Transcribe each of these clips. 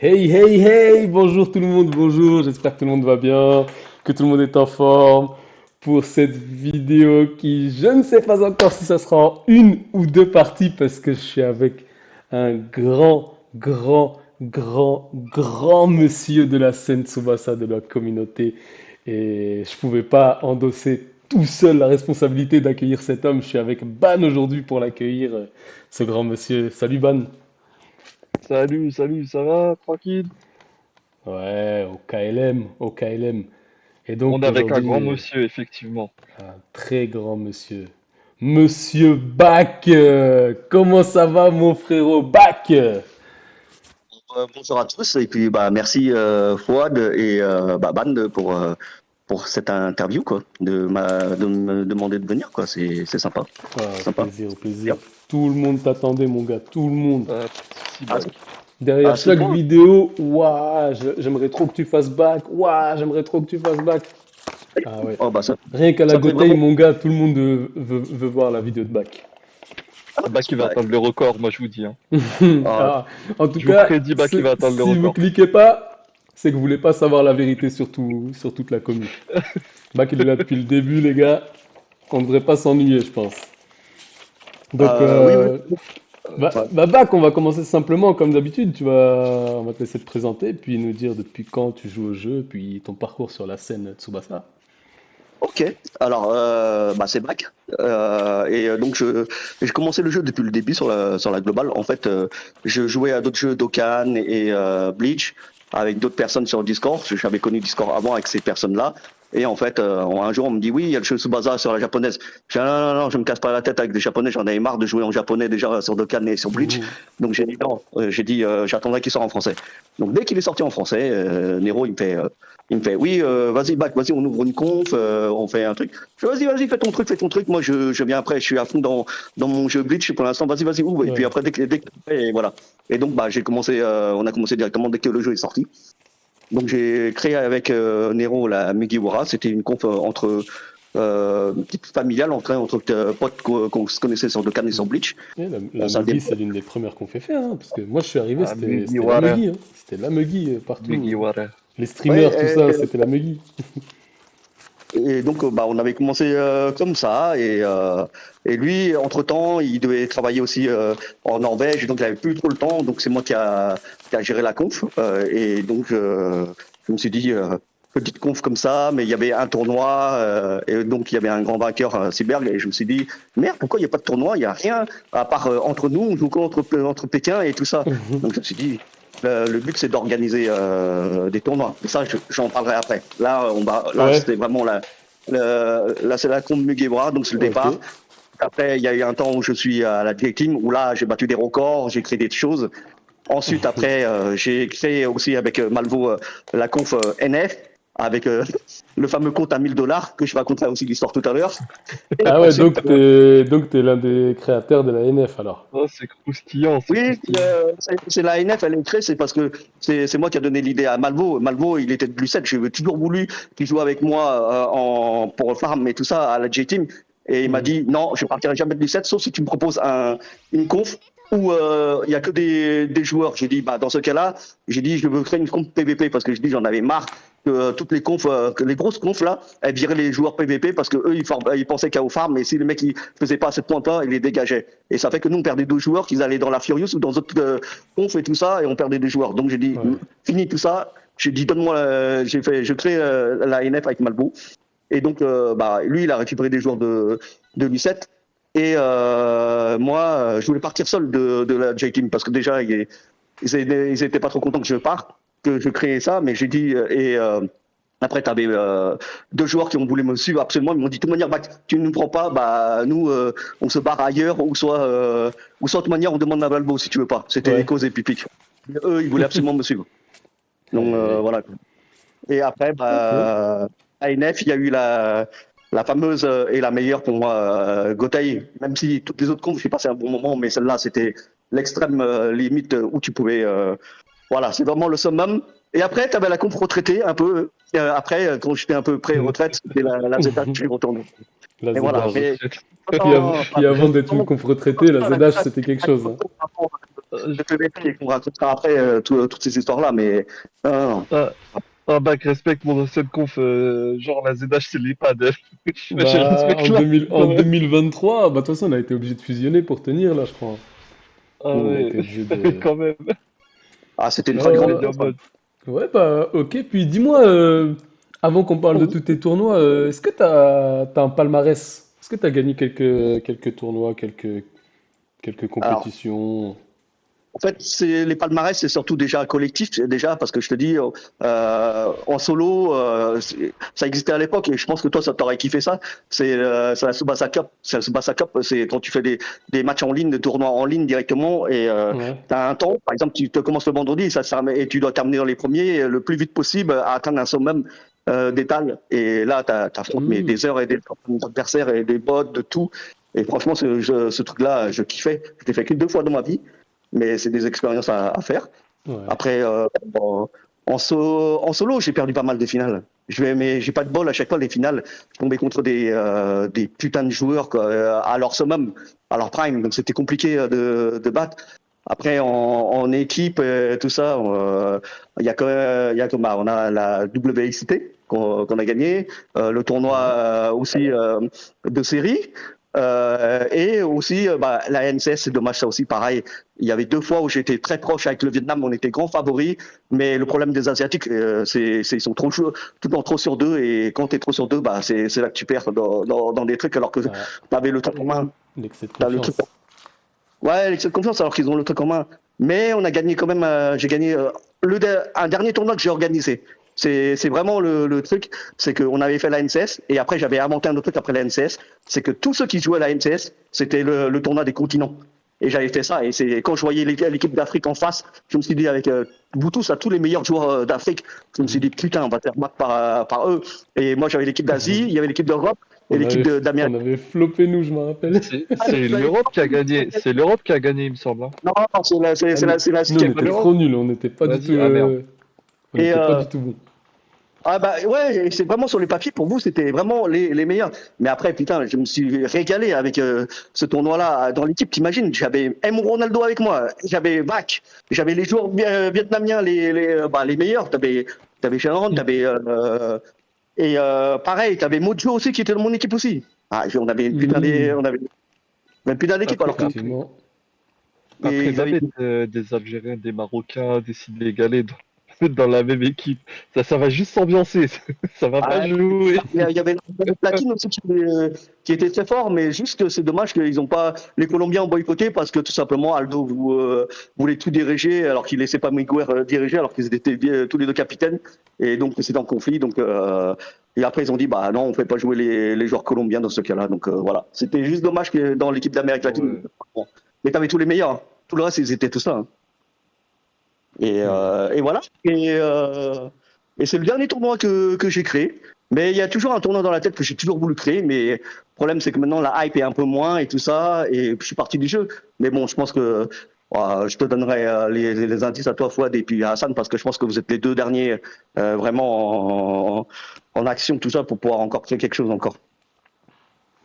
Hey, hey, hey, bonjour tout le monde, bonjour, j'espère que tout le monde va bien, que tout le monde est en forme pour cette vidéo qui, je ne sais pas encore si ça sera en une ou deux parties parce que je suis avec un grand monsieur de la scène Tsubasa de la communauté et je pouvais pas endosser tout seul la responsabilité d'accueillir cet homme. Je suis avec Ban aujourd'hui pour l'accueillir, ce grand monsieur. Salut Ban. Salut, salut, ça va? Tranquille? Ouais, au KLM, au KLM. Et On donc est avec un grand aujourd'hui, monsieur, effectivement. un très grand monsieur. Monsieur Bach, comment ça va mon frérot Bach? Bonjour à tous et puis bah merci Fouad et Ban pour cette interview quoi de me demander de venir quoi c'est sympa Ah, sympa. plaisir, Bien. plaisir. Tout le monde t'attendait mon gars, tout le monde. Pas de soucis, Ah, Bac. Derrière c'est chaque bon. vidéo, ouah, j'aimerais trop que tu fasses Bach, ouah, j'aimerais trop que tu fasses Bach. Ah ouais. Oh bah Rien qu'à la ça me fait Gotei, vraiment mon gars, tout le monde veut voir la vidéo de Bach. Bac, il va bah, atteindre le record, moi je vous dis, hein. ah, Ah, en tout Je vous cas, prédis, Bac, il va atteindre le si vous record. cliquez pas, c'est que vous voulez pas savoir la vérité sur toute la commune. Bac, il est là depuis le début, les gars. On ne devrait pas s'ennuyer, je pense. Donc, oui oui. Ouais. Bac, on va commencer simplement comme d'habitude. On va te laisser te présenter, puis nous dire depuis quand tu joues au jeu, puis ton parcours sur la scène Tsubasa. Ok, alors c'est Bac donc j'ai commencé le jeu depuis le début sur la globale. En fait, je jouais à d'autres jeux Dokkan et Bleach avec d'autres personnes sur Discord. J'avais connu Discord avant avec ces personnes-là. Et en fait, un jour, on me dit oui, il y a le jeu Tsubasa sur la japonaise. Je dis non, non, non, je me casse pas la tête avec des japonais. J'en avais marre de jouer en japonais déjà sur Dokkan et sur Bleach. Mhm. Donc j'ai dit non, j'attendrai qu'il sorte en français. Donc dès qu'il est sorti en français, Nero il me fait, oui, vas-y, Bac, vas-y, on ouvre une conf, on fait un truc. Je fais, vas-y, vas-y, fais ton truc, fais ton truc. Moi, je viens après, je suis à fond dans mon jeu Bleach pour l'instant. Vas-y, vas-y, ouvre. Et puis Ouais. après, dès que et voilà. Et donc, on a commencé directement dès que le jeu est sorti. Donc, j'ai créé avec Nero la Mugiwara. C'était une conf entre petite familiale entre potes qu'on se connaissait sur Dokkan et sur Bleach. Et la Ça a Mugi, démarré c'est l'une des premières qu'on fait faire, hein, parce que moi je suis arrivé, Ah, c'était la Mugiwara, Mugi, hein. C'était la Mugi partout. Mugiwara. Les streamers, tout ouais, ça, c'était la Mugi. et donc, on avait commencé comme ça. Et lui, entre-temps, il devait travailler aussi en Norvège. Donc, il n'avait plus trop le temps. Donc, c'est moi qui a géré la conf. Et donc, je me suis dit, petite conf comme ça, mais il y avait un tournoi. Et donc, il y avait un grand vainqueur, Cyberg. Et je me suis dit, merde, pourquoi il n'y a pas de tournoi? Il n'y a rien, à part entre nous, on joue entre Pékin et tout ça. Donc, je me suis dit, le but, c'est d'organiser des tournois. Et ça, j'en parlerai après. Là, Ouais, c'était vraiment là, c'est la combe Muguebra, donc c'est le ok. départ. Après, il y a eu un temps où je suis à la J-Team, où là, j'ai battu des records, j'ai créé des choses. Ensuite, après, j'ai créé aussi avec Malvo la conf NF, avec le fameux compte à 1000 dollars, que je raconterai aussi l'histoire tout à l'heure. Et Ah ouais, ensuite, donc t'es l'un des créateurs de la NF alors. Oh, c'est croustillant, c'est oui, croustillant. c'est la NF, elle est créée, c'est parce que c'est moi qui a donné l'idée à Malvo. Malvo, il était de Lucette, j'ai toujours voulu qu'il joue avec moi pour Farm et tout ça à la J-Team. Et il m'a Mhm. dit non, je partirai jamais de Lucette, sauf si tu me proposes une conf où il y a que des joueurs. J'ai dit bah dans ce cas-là, j'ai dit je veux créer une conf PVP parce que je dis j'en avais marre que toutes les confs, que les grosses confs là, elles viraient les joueurs PVP parce que eux ils pensaient qu'à au farm, mais si les mecs ils faisaient pas assez de points pas, ils les dégageaient. Et ça fait que nous on perdait deux joueurs, qu'ils allaient dans la Furious ou dans d'autres confs et tout ça, et on perdait des joueurs. Donc j'ai dit Ouais. fini tout ça. J'ai dit donne-moi, je crée la NF avec Malbo. Et donc lui il a récupéré des joueurs de Lucette. Et moi, je voulais partir seul de la J-Team parce que déjà, ils étaient pas trop contents que je parte, que je crée ça, mais j'ai dit, après, tu avais deux joueurs qui ont voulu me suivre absolument. Ils m'ont dit, de toute manière, bah, tu ne nous prends pas, bah, nous, on se barre ailleurs, ou soit de toute manière, on demande à Valbo si tu veux pas. C'était Ouais. Ecos et Pipic. Eux, ils voulaient absolument me suivre. Donc, Aïe, aïe, aïe. voilà. Et après, Ok. à NF, il y a eu la fameuse et la meilleure pour moi, Gotei. Même si toutes les autres confs, j'ai passé un bon moment, mais celle-là, c'était l'extrême limite où tu pouvais. Voilà, c'est vraiment le summum. Et après, tu avais la conf retraitée un peu. Après, quand j'étais un peu pré-retraite, c'était la Z que je suis retourné. La Et voilà. ZH. La Mais retraite. Puis, non, puis avant d'être une vraiment, conf retraitée, la ZH c'était quelque chose, hein. je- je te laisse et qu'on racontera après toutes ces histoires-là, mais non, non, non. ah, bac, respecte mon ancienne conf, genre la ZH c'est l'EHPAD. Je Bah, respecte là, en quand même. 2023, bah, de toute façon, on a été obligé de fusionner pour tenir, là, je crois. Ah On a ouais, été obligé mais de... quand même. Ah, c'était une très On grande Euh, était en époque, ça. mode. ouais, bah, ok. Puis dis-moi, avant qu'on parle de tous tes tournois, est-ce que t'as un palmarès? Est-ce que t'as gagné quelques tournois, quelques Alors, compétitions? en fait, c'est les palmarès, c'est surtout déjà collectif, c'est déjà parce que je te dis, en solo, ça existait à l'époque et je pense que toi, ça t'aurait kiffé ça. C'est la Tsubasa Cup. C'est la Tsubasa Cup, c'est quand tu fais des matchs en ligne, des tournois en ligne directement et Ouais. tu as un temps. Par exemple, tu te commences le vendredi et tu dois terminer dans les premiers le plus vite possible à atteindre un summum d'étal. Et là, tu affrontes mais Hmm. des heures et des adversaires et des bots, de tout. Et franchement, ce truc-là, je kiffais. Je l'ai fait qu'une deux fois dans ma vie mais c'est des expériences à faire. Ouais. Après, en solo, j'ai perdu pas mal de finales. Mais j'ai pas de bol à chaque fois les finales. Je tombais contre des putains de joueurs quoi, à leur summum, à leur prime, donc c'était compliqué de battre. Après, en équipe, tout ça, il y a comme on a la WXT qu'on a gagné, le tournoi Ouais. aussi de série. Et aussi bah, la NCS, c'est dommage ça aussi, pareil. Il y avait deux fois où j'étais très proche avec le Vietnam, on était grands favoris, mais le problème des Asiatiques, ils sont trop tout le temps trop sur deux, et quand tu es trop sur deux, bah, c'est là que tu perds dans des trucs alors que tu Ah, avais le truc en main. l'excès de T'as le truc. confiance. Ouais, l'excès de confiance alors qu'ils ont le truc en main. Mais on a gagné quand même, j'ai gagné un dernier tournoi que j'ai organisé. C'est vraiment le truc, c'est qu'on avait fait la NCS et après j'avais inventé un autre truc après la NCS, c'est que tous ceux qui jouaient à la NCS, c'était le tournoi des continents. Et j'avais fait ça et c'est quand je voyais l'équipe d'Afrique en face, je me suis dit avec vous tous, à tous les meilleurs joueurs d'Afrique, je me suis Hmm. dit putain, on va faire battre par eux. Et moi j'avais l'équipe d'Asie, il y avait l'équipe d'Europe et l'équipe d'Amérique. On avait floppé, nous, je me rappelle. C'est l'Europe qui a gagné. C'est l'Europe qui a gagné, il me semble, hein. Non, Ah, nous, c'est l'Asie nous, qui on a Pas était gagné. l'Europe? trop nuls, Vas-y, ah merde. on Et n'était pas du tout bons. ah bah ouais, c'est vraiment sur les papiers pour vous, c'était vraiment les meilleurs. Mais après, putain, je me suis régalé avec ce tournoi-là dans l'équipe. T'imagines, j'avais M. Ronaldo avec moi, j'avais Vac, j'avais les joueurs vietnamiens, les meilleurs. T'avais Shannon, Hmm. et pareil, t'avais Mojo aussi qui était dans mon équipe aussi. Ah, on avait une putain Hmm. une putain d'équipe Après, alors qu'ils après, Effectivement. après ils la avaient. bête, des Algériens, des Marocains, des Sénégalais dans la même équipe. Ça va juste s'ambiancer. Ça va pas Ah, jouer. il y avait le platine aussi qui était très fort, mais juste que c'est dommage qu'ils ont pas. Les Colombiens ont boycotté parce que tout simplement Aldo voulait tout diriger alors qu'il laissait pas Miguel diriger alors qu'ils étaient tous les deux capitaines et donc c'était en conflit. Donc et après ils ont dit bah non on fait pas jouer les joueurs colombiens dans ce cas-là. Donc voilà, c'était juste dommage que dans l'équipe d'Amérique latine. Ouais. Bon. Mais t'avais tous les meilleurs, hein. Tout le reste ils étaient tout ça. Hein. Ouais. Et voilà. Et c'est le dernier tournoi que j'ai créé. Mais il y a toujours un tournoi dans la tête que j'ai toujours voulu créer. Mais le problème, c'est que maintenant, la hype est un peu moins et tout ça. Et je suis parti du jeu. Mais bon, je pense que je te donnerai les indices à toi, Fouad, et puis à Hassan, parce que je pense que vous êtes les deux derniers vraiment en action, tout ça, pour pouvoir encore créer quelque chose encore.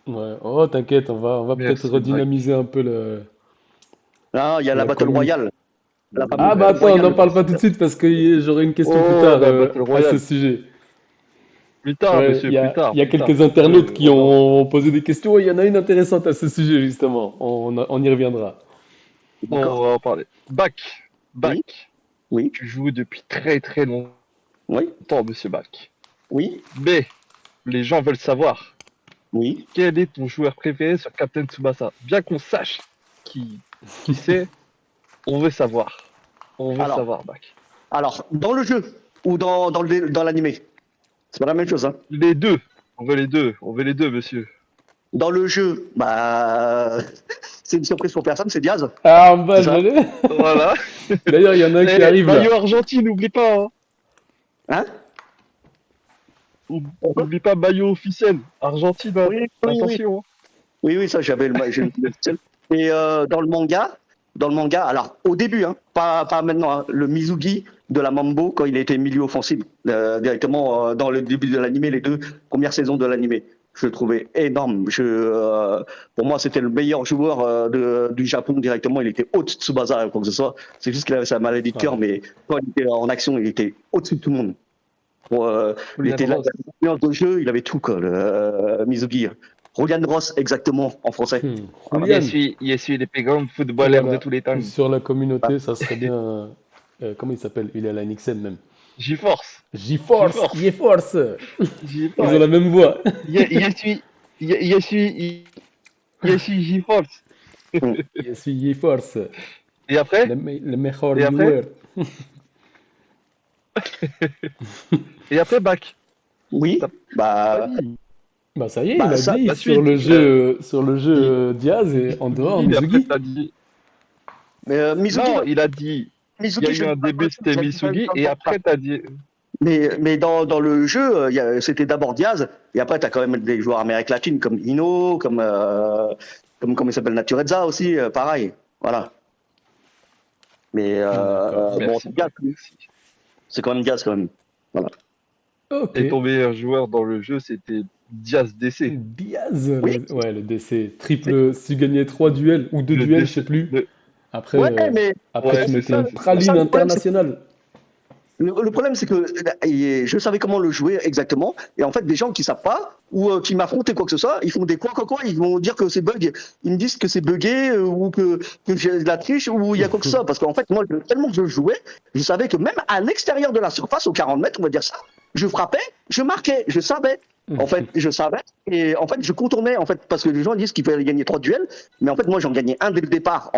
Ouais. Oh, t'inquiète, on va peut-être Merci, Bac. redynamiser un peu Là, il y a la la Battle communauté. Royale. La fameuse Ah, bah Battle attends, Merci, n'en Royale. parle pas tout de merci. suite parce que j'aurai une question plus Oh, tard la Battle à ce Royale. sujet. Plus tard, Ouais, monsieur, plus tard, il y a plus tard. quelques internautes qui On a... ont posé des questions et il y en a une intéressante à ce sujet, justement. On y reviendra. On D'accord. va en parler. Bac. Oui, Bac. oui, Tu joues depuis très très longtemps, oui, monsieur Bac. oui, Mais les gens veulent savoir oui. quel est ton joueur préféré sur Captain Tsubasa. Bien qu'on sache qui, qui c'est, on veut savoir. On veut Alors, savoir, Bac. dans le jeu ou dans l'animé, c'est pas la même chose. Hein. Les deux. On veut les deux. On veut les deux, monsieur. Dans le jeu, bah, c'est une surprise pour personne, c'est Diaz, Ah, en bas, c'est je ça? l'ai. Voilà. D'ailleurs, il y en a un qui Et arrive là. maillot Argentine, n'oublie pas. Hein. Hein? Pourquoi? N'oublie pas maillot officiel. Argentine, hein. Oui, oui, oui. Attention. Hein. Oui, oui, ça, j'ai le officiel. Et dans le manga, alors au début, hein, pas maintenant, hein, le Mizugi de la Mambo quand il était milieu offensif, directement dans le début de l'animé, les deux premières saisons de l'animé. Je le trouvais énorme. Pour moi, c'était le meilleur joueur du Japon directement. Il était au-dessus de Tsubasa, quoi que ce soit. C'est juste qu'il avait sa maladie de cœur, Ouais. mais quand il était en action, il était au-dessus de tout le monde. Il Julian était là, Ross. il avait de jeu, il avait tout, quoi, Mizugi. Rolian Ross, exactement, en français. Julian, Il essuie les plus grands footballeurs de voilà, tous les temps. sur la communauté, ça serait bien. Comment il s'appelle? Il est à la Nixon même. GeForce. GeForce, GeForce. GeForce. Ils ont GeForce. la même voix. Il essuie GeForce. Je suis GeForce, Et après, le meilleur Et après joueur. Bac. Oui, T'as bah, pas dit. Bah ça y est, il bah a ça, dit La suite. sur le jeu Il- Diaz et en dehors Oui, mais après, Mizugi. t'as dit. mais Mizuki, Non, il a dit. Il y Mizuki, a eu je un début, c'était Misugi, et après, t'as dit. mais dans le jeu, c'était d'abord Diaz, et après, tu as quand même des joueurs Amérique latine comme Ino, comme il s'appelle, Natureza aussi, pareil. Voilà. Mais D'accord. bon, Merci. Diaz, c'est quand même Diaz quand même. Voilà. Ok. Et ton meilleur joueur dans le jeu, c'était Diaz DC. Diaz, Oui, ouais, le DC. Triple, si tu gagnais 3 duels ou 2 Le duels, je DC. sais plus. Après, ouais, mais après Ouais, tu c'est mettais ça, une c'est ça. ça, praline le problème, c'est internationale. Le problème, c'est que je savais comment le jouer exactement. Et en fait, des gens qui savent pas ou qui m'affrontent quoi que ce soit, ils font des quoi. Ils vont dire que c'est bug. Ils me disent que c'est buggé ou que j'ai de la triche ou il y a quoi que ce soit. Parce qu'en fait, moi, tellement que je jouais, je savais que même à l'extérieur de la surface, aux 40 mètres, on va dire ça, je frappais, je marquais, je savais. En fait, je savais. Et en fait, je contournais, en fait, parce que les gens disent qu'il fallait gagner 3 duels. Mais en fait, moi, j'en gagnais un dès le départ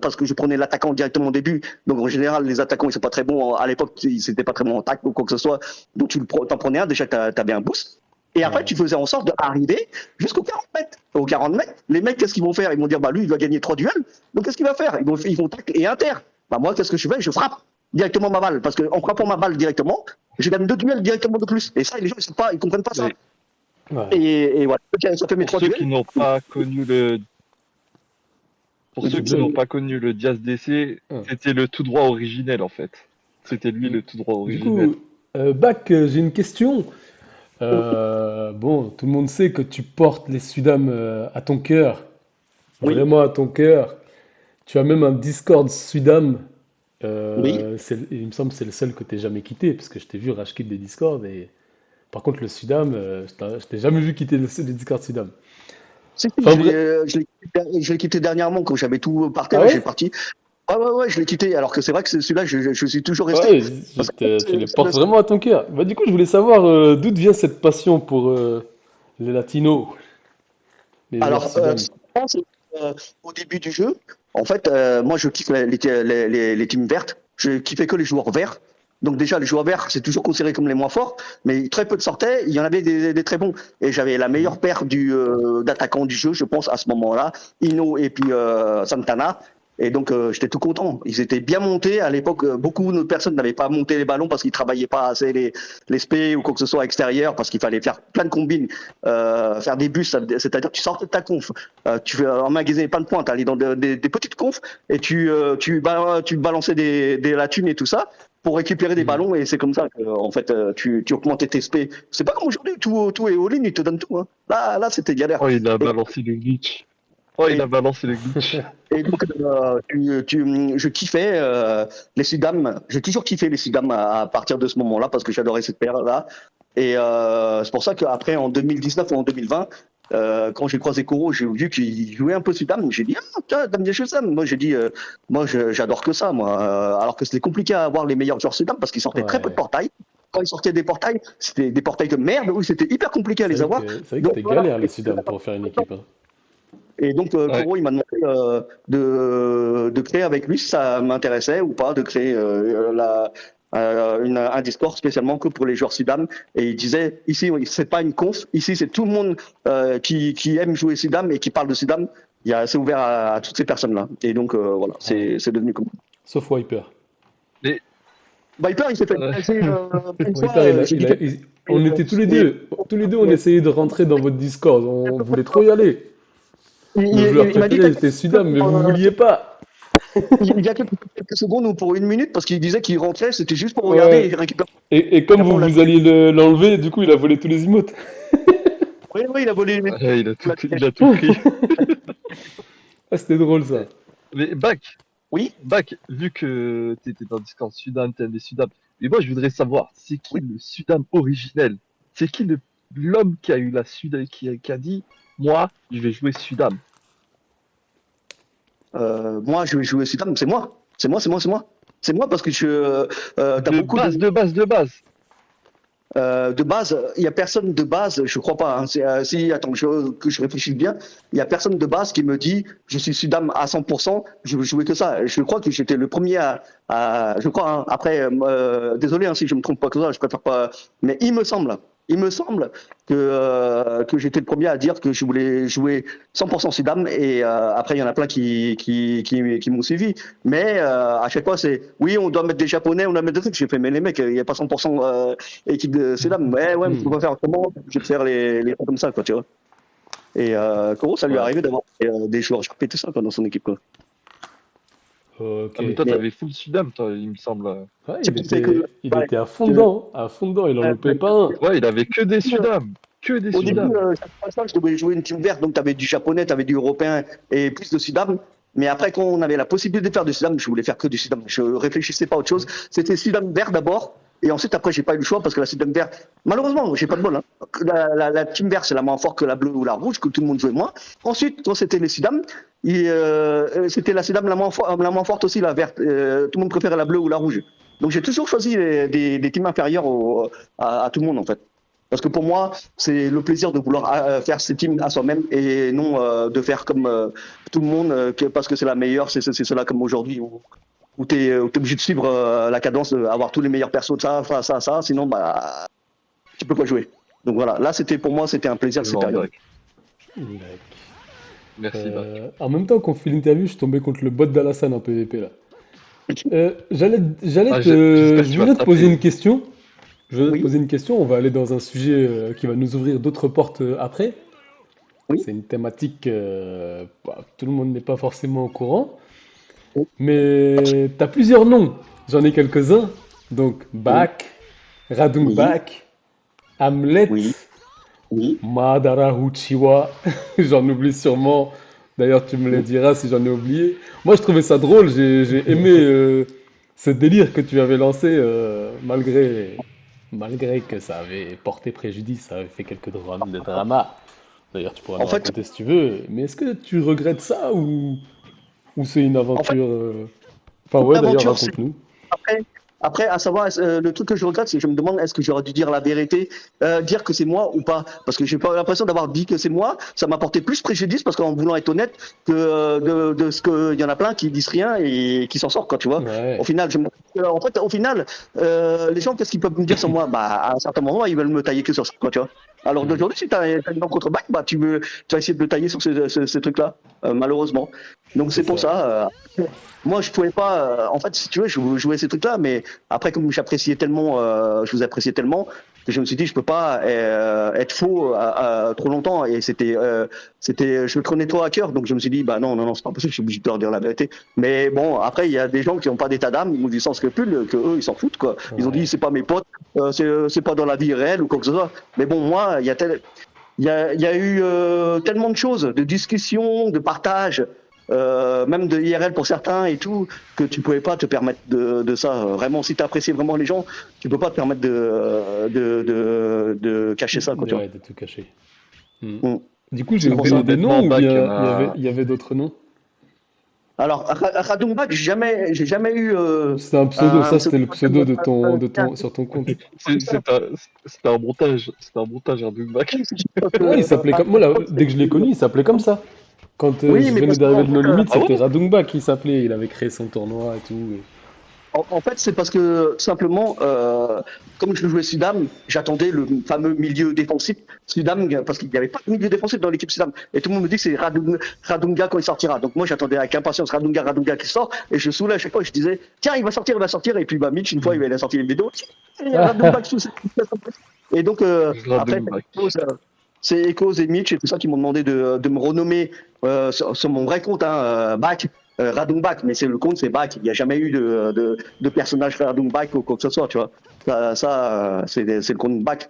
parce que je prenais l'attaquant directement au début. Donc, en général, les attaquants, ils sont pas très bons. À l'époque, ils étaient pas très bons en tacle ou quoi que ce soit. Donc, t'en prenais un, déjà, t'avais un boost. Et après, Ouais. tu faisais en sorte d'arriver jusqu'aux 40 mètres. Aux 40 mètres, les mecs, qu'est-ce qu'ils vont faire? Ils vont dire, bah, lui, il va gagner 3 duels. Donc, qu'est-ce qu'il va faire? Ils vont tacle et inter. Bah, moi, qu'est-ce que je fais? Je frappe directement ma balle. Parce qu'en frappant ma balle directement, je gagne 2 duels directement de plus. Et ça, les gens, ils comprennent pas ça. Mais Ouais. Et voilà, ça fait mes pour 3 ceux duels. qui n'ont pas connu le. Pour Le ceux qui double. n'ont pas connu le Diaz DC, Ouais. c'était le tout droit originel en fait. C'était lui le tout droit Du originel. coup, Bac, j'ai une question. Bon, tout le monde sait que tu portes les Sudam à ton cœur, Oui, vraiment à ton cœur. Tu as même un Discord Sudam. oui. Il me semble que c'est le seul que tu jamais quitté, parce que je t'ai vu rage quitter des Discord. Et... Par contre, le Sudam, je t'ai jamais vu quitter le Discord Sudam. Si, Enfin, bref. je l'ai quitté dernièrement quand j'avais tout parté, Ah là, j'ai ouais? parti. Ouais, je l'ai quitté. Alors que c'est vrai que celui-là, je suis toujours resté. Ouais, Parce que tu les c'est le portes seul. vraiment à ton cœur. Bah, du coup, je voulais savoir d'où vient cette passion pour les Latinos, les joueurs Alors, Sudam. sincèrement, au début du jeu, en fait, moi, je kiffe les teams vertes. Je kiffais que les joueurs verts. Donc déjà, les joueurs verts, c'est toujours considéré comme les moins forts, mais très peu de sortaient. Il y en avait des très bons. Et j'avais la meilleure paire d'attaquants du jeu, je pense, à ce moment-là. Ino et puis Santana. Et donc, j'étais tout content. Ils étaient bien montés. À l'époque, beaucoup de personnes n'avaient pas monté les ballons parce qu'ils travaillaient pas assez les SP ou quoi que ce soit extérieur, parce qu'il fallait faire plein de combines, faire des bus, c'est-à-dire que tu sortais de ta conf, tu emmagasiner plein de points, tu allais dans des petites confs et tu balançais de la thune et tout ça pour récupérer des Mhm. ballons, et c'est comme ça que en fait tu augmentais tes SP. C'est pas comme aujourd'hui, tout est all-in, ils te donnent tout. Hein. Là, c'était galère. Oh, il a Et, balancé le glitch. Oh, il et, a balancé le glitch. et donc, je kiffais les Sudam. J'ai toujours kiffé les Sudam à partir de ce moment-là parce que j'adorais cette paire-là. Et c'est pour ça qu'après, en 2019 ou en 2020, quand j'ai croisé Koro, j'ai vu qu'il jouait un peu Sudam. J'ai dit, ah, tiens, t'aimes bien Sudam. Moi, j'ai dit, moi, j'adore que ça, moi. Alors que c'était compliqué à avoir les meilleurs joueurs Sudam parce qu'ils sortaient très peu de Ouais. portails. Quand ils sortaient des portails, c'était des portails de merde où c'était hyper compliqué à les avoir. C'est vrai que Donc c'était voilà. galère les Sudam pour faire une équipe. Hein. Et donc, Ouais. Koro, il m'a demandé de créer avec lui si ça m'intéressait ou pas, de créer un Discord spécialement que pour les joueurs Sudam. Et il disait, ici, c'est pas une conf, ici, c'est tout le monde qui aime jouer Sudam et qui parle de Sudam. C'est ouvert à toutes ces personnes-là. Et donc, voilà, Ouais. c'est devenu comme ça. Sauf Wiper. Mais, Viper, il s'est fait euh, passer une fois, Wiper, j'ai dit quelque on était tous les deux, on essayait de rentrer dans votre Discord. On voulait trop y aller. Nos joueurs il m'a dit, préférés, c'était Sudam, mais vous vouliez pas. il y a quelques secondes ou pour une minute parce qu'il disait qu'il rentrait, c'était juste pour regarder Ouais. et récupérer. Et comme Après, on vous, l'a vous alliez l'enlever, du coup, il a volé tous les emotes. Oui, oui, il a volé. Ouais, il a tout pris. Ah, c'était drôle ça. Mais Bac, Oui, Bac, vu que t'étais dans Discord Sudam, t'aimes les Sudam, mais moi je voudrais savoir, c'est qui oui. le Sudam originel? C'est qui l'homme qui a eu la Sudam, qui a dit, moi, je vais jouer Sudam? Moi, je vais jouer Sudam, c'est moi. C'est moi, c'est moi, c'est moi. C'est moi parce que t'as De beaucoup de. base, de base, de base. De base, il y a personne de base, je crois pas. Hein, si, attends, que je réfléchisse bien, il y a personne de base qui me dit je suis Sudam à 100%, je veux jouer que ça. Je crois que j'étais le premier je crois. Hein, après, désolé hein, si je me trompe pas que ça, je préfère pas. Mais il me semble que j'étais le premier à dire que je voulais jouer 100% Sudam. Et après, il y en a plein qui m'ont suivi. Mais à chaque fois, c'est oui, on doit mettre des Japonais, on doit mettre des trucs. J'ai fait mais les mecs, il n'y a pas 100% équipe de Sedam, ouais, mais tu peux pas faire autrement, je vais faire les trucs comme ça, quoi, tu vois. Et Koro, ça lui est Ouais. arrivé d'avoir des joueurs RP, tout ça, quoi, dans son équipe, quoi. Ok. Ah, mais toi, Mais t'avais full Sudam, toi, il me semble. Ouais, c'est pour ça que, il ouais, était à fond que- dedans, à fond dedans, il en loupait pas un. Ouais, il avait que des Sudam. Que des au début, Sudam. chaque passage, je devais jouer une team verte, donc tu avais du japonais, tu avais du européen et plus de Sudam. Mais après, quand on avait la possibilité de faire du Sudam, je voulais faire que du Sudam. Je réfléchissais pas à autre chose. C'était Sudam vert d'abord. Et ensuite, après, j'ai pas eu le choix parce que la Sudam vert, malheureusement, j'ai pas de bol. Hein. La team vert, c'est la moins forte que la bleue ou la rouge, que tout le monde jouait moins. Ensuite, quand c'était les Sudam, c'était la Sudam la moins forte aussi, la verte. Tout le monde préférait la bleue ou la rouge. Donc, j'ai toujours choisi des teams inférieures à tout le monde, en fait. Parce que pour moi, c'est le plaisir de vouloir faire ses teams à soi-même et non de faire comme tout le monde parce que c'est la meilleure, c'est cela comme aujourd'hui où tu es, obligé de suivre la cadence, avoir tous les meilleurs persos de ça, sinon bah tu peux pas jouer. Donc voilà, là c'était pour moi c'était un plaisir Je cette vois, période. Bac. D'accord. Merci, Bac. En même temps qu'on fait l'interview, je suis tombé contre le bot d'Alassane en PvP là. Ah, j'espère que Je tu vas voulais te te poser une taper. question. Je voulais te Oui, poser une question. On va aller dans un sujet qui va nous ouvrir d'autres portes après. oui, C'est une thématique, tout le monde n'est pas forcément au courant. oui, Mais tu as plusieurs noms. J'en ai quelques-uns. Donc, oui, Bak, Radung oui, Bak, Hamlet, oui, oui. Madara Uchiwa. J'en oublie sûrement. D'ailleurs, tu me le Oui. diras si j'en ai oublié. Moi, je trouvais ça drôle. J'ai aimé ce délire que tu avais lancé, malgré que ça avait porté préjudice. Ça avait fait quelques drames de drama. D'ailleurs, tu pourras En nous fait, raconter si tu veux. Mais est-ce que tu regrettes ça ou c'est une en fait, aventure Enfin, ouais, d'ailleurs, l'aventure, c'est raconte-nous. après, à savoir, le truc que je regrette, c'est que je me demande est-ce que j'aurais dû dire la vérité, dire que c'est moi ou pas. Parce que j'ai pas l'impression d'avoir dit que c'est moi. Ça m'a porté plus préjudice parce qu'en voulant être honnête, que de ce qu'il y en a plein qui disent rien et qui s'en sortent, quand tu vois. Au Ouais. final, en fait, au final, les gens, qu'est-ce qu'ils peuvent me dire sur moi? Bah, à un certain moment, ils veulent me tailler que sur ça, quoi, tu vois. Alors Mhm. d'aujourd'hui, si tu as une dent contre bac, bah, tu vas essayer de me tailler sur ces trucs-là, malheureusement. Donc C'est c'est pour ça. ça. Moi, je pouvais pas. En fait, si tu veux, je jouais ces trucs-là, mais après, comme j'appréciais tellement, je vous appréciais tellement, que je me suis dit, je peux pas être faux trop longtemps. Et je le prenais trop à cœur, donc je me suis dit, bah non, non, non, c'est pas possible, je suis obligé de leur dire la vérité. Mais bon, après, il y a des gens qui n'ont pas d'état d'âme ou du sens scrupule, que eux, ils s'en foutent, quoi. Ils ont dit, Ouais. c'est pas mes potes, c'est pas dans la vie réelle ou quoi que ce soit. Mais bon, moi, il y a eu tellement de choses, de discussions, de partage, même de IRL pour certains et tout, que tu pouvais pas te permettre de ça. Vraiment, si tu appréciais vraiment les gens, tu peux pas te permettre de cacher ça, quoi, tu vois. Ouais, de tout cacher. Mhm. Mm. Du coup, j'ai C'est pour Mais ça. oublié des honnêtement, noms ou Bac, il y en bien a. il y avait d'autres noms? Alors, Radungba, j'ai jamais eu C'était un pseudo, un ça pseudo. c'était le pseudo sur ton compte. C'était un montage. C'était un montage, un Bac. Ah, il s'appelait comme. Moi, dès que je l'ai connu, il s'appelait comme ça. Quand Oui, je mais venais parce que d'arriver en de fait, No Limit, Ah c'était ouais? Radungba qui s'appelait. Il avait créé son tournoi et tout. en fait, c'est parce que tout simplement, comme je jouais Sudam, j'attendais le fameux milieu défensif Sudam parce qu'il n'y avait pas de milieu défensif dans l'équipe Sudam. Et tout le monde me dit que c'est Radunga quand il sortira. Donc moi, j'attendais avec impatience Radunga qui sort et je saoulais à chaque fois. Je disais, tiens, il va sortir, il va sortir. Et puis bah Mitch, une fois, il a sorti une vidéo. Radunga Ah, qui et donc après, Bac. c'est Echoes et Mitch et tout ça qui m'ont demandé de me renommer sur mon vrai compte, hein, Back. Radung Bak, mais c'est le compte, c'est Bak. Il n'y a jamais eu de personnage Radung Bak ou quoi que ce soit, tu vois. C'est le compte Bak.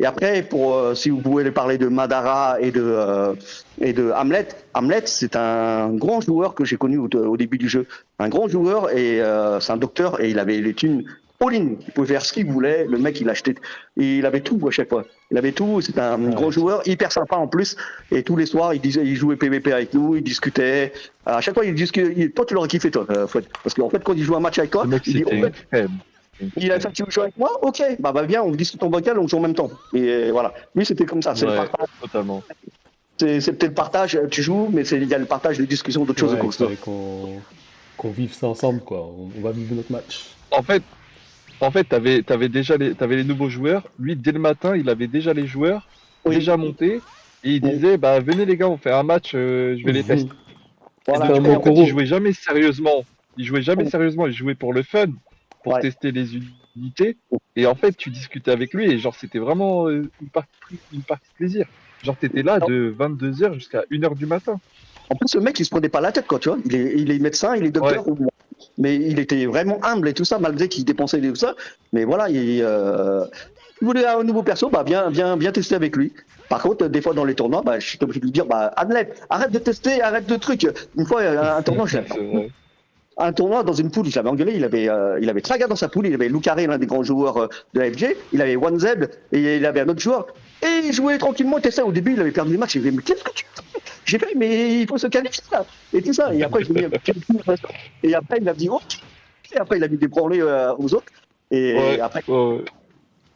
Et après, si vous pouvez parler de Madara et de Hamlet, Hamlet, c'est un grand joueur que j'ai connu au début du jeu. Un grand joueur et c'est un docteur et il avait les thunes all-in. Il pouvait faire ce qu'il voulait. Le mec, il achetait, il avait tout à chaque fois. Il avait tout. C'était un Ouais, grand joueur, hyper sympa en plus. Et tous les soirs, il jouait PVP avec nous, il discutait. À chaque fois, il discutait. Toi, tu l'aurais kiffé, toi, Fouad. Parce qu'en fait, quand il joue un match avec toi, Le mec, il dit, c'était oh, une crème. Une il a fait crème. que tu veux jouer avec moi? Ok, bah viens, on discute en vocal, on joue en même temps. Et voilà. Lui, c'était comme ça. C'est le Ouais, partage. totalement. C'est peut-être le partage, tu joues, mais il y a le partage des discussions d'autres choses au ouais, il cours. fallait qu'on vive ça ensemble, quoi. On va vivre notre match. En fait, t'avais les nouveaux joueurs. Lui, dès le matin, il avait déjà les joueurs Oui, déjà montés. Et il oui. disait, bah, venez les gars, on fait un match, je vais les tester. Et Voilà. C'était un du coup, bon en fait, il Koro. jouait jamais sérieusement. Il jouait jamais sérieusement. Il jouait pour le fun, pour Ouais. tester les unités. Et en fait, tu discutais avec lui et genre, c'était vraiment une partie de plaisir. Genre, t'étais là de 22 h jusqu'à 1 h du matin. En plus, le mec, il se prenait pas la tête, quoi, tu vois. Il est médecin, il est Ouais. docteur, mais il était vraiment humble et tout ça, malgré qu'il dépensait tout ça. Mais voilà, il voulait un nouveau perso, bah viens tester avec lui. Par contre, des fois dans les tournois, bah, je suis obligé de lui dire, bah Adlet, arrête de tester, arrête de trucs. Une fois, un tournoi, C'est vrai. un tournoi dans une poule, je l'avais engueulé, il avait Traga dans sa poule, il avait Lucaré, l'un des grands joueurs de la FG, il avait One Z et il avait un autre joueur. Et il jouait tranquillement, et ça. Au début, il avait perdu le match. Il avait dit, mais qu'est-ce que tu fais? J'ai fait, mais il faut se qualifier là. Et tout ça. Et après, je lui ai dit, et après, il a dit, ok. Et après, il a mis des branlées aux autres. Et Ouais, après, ouais.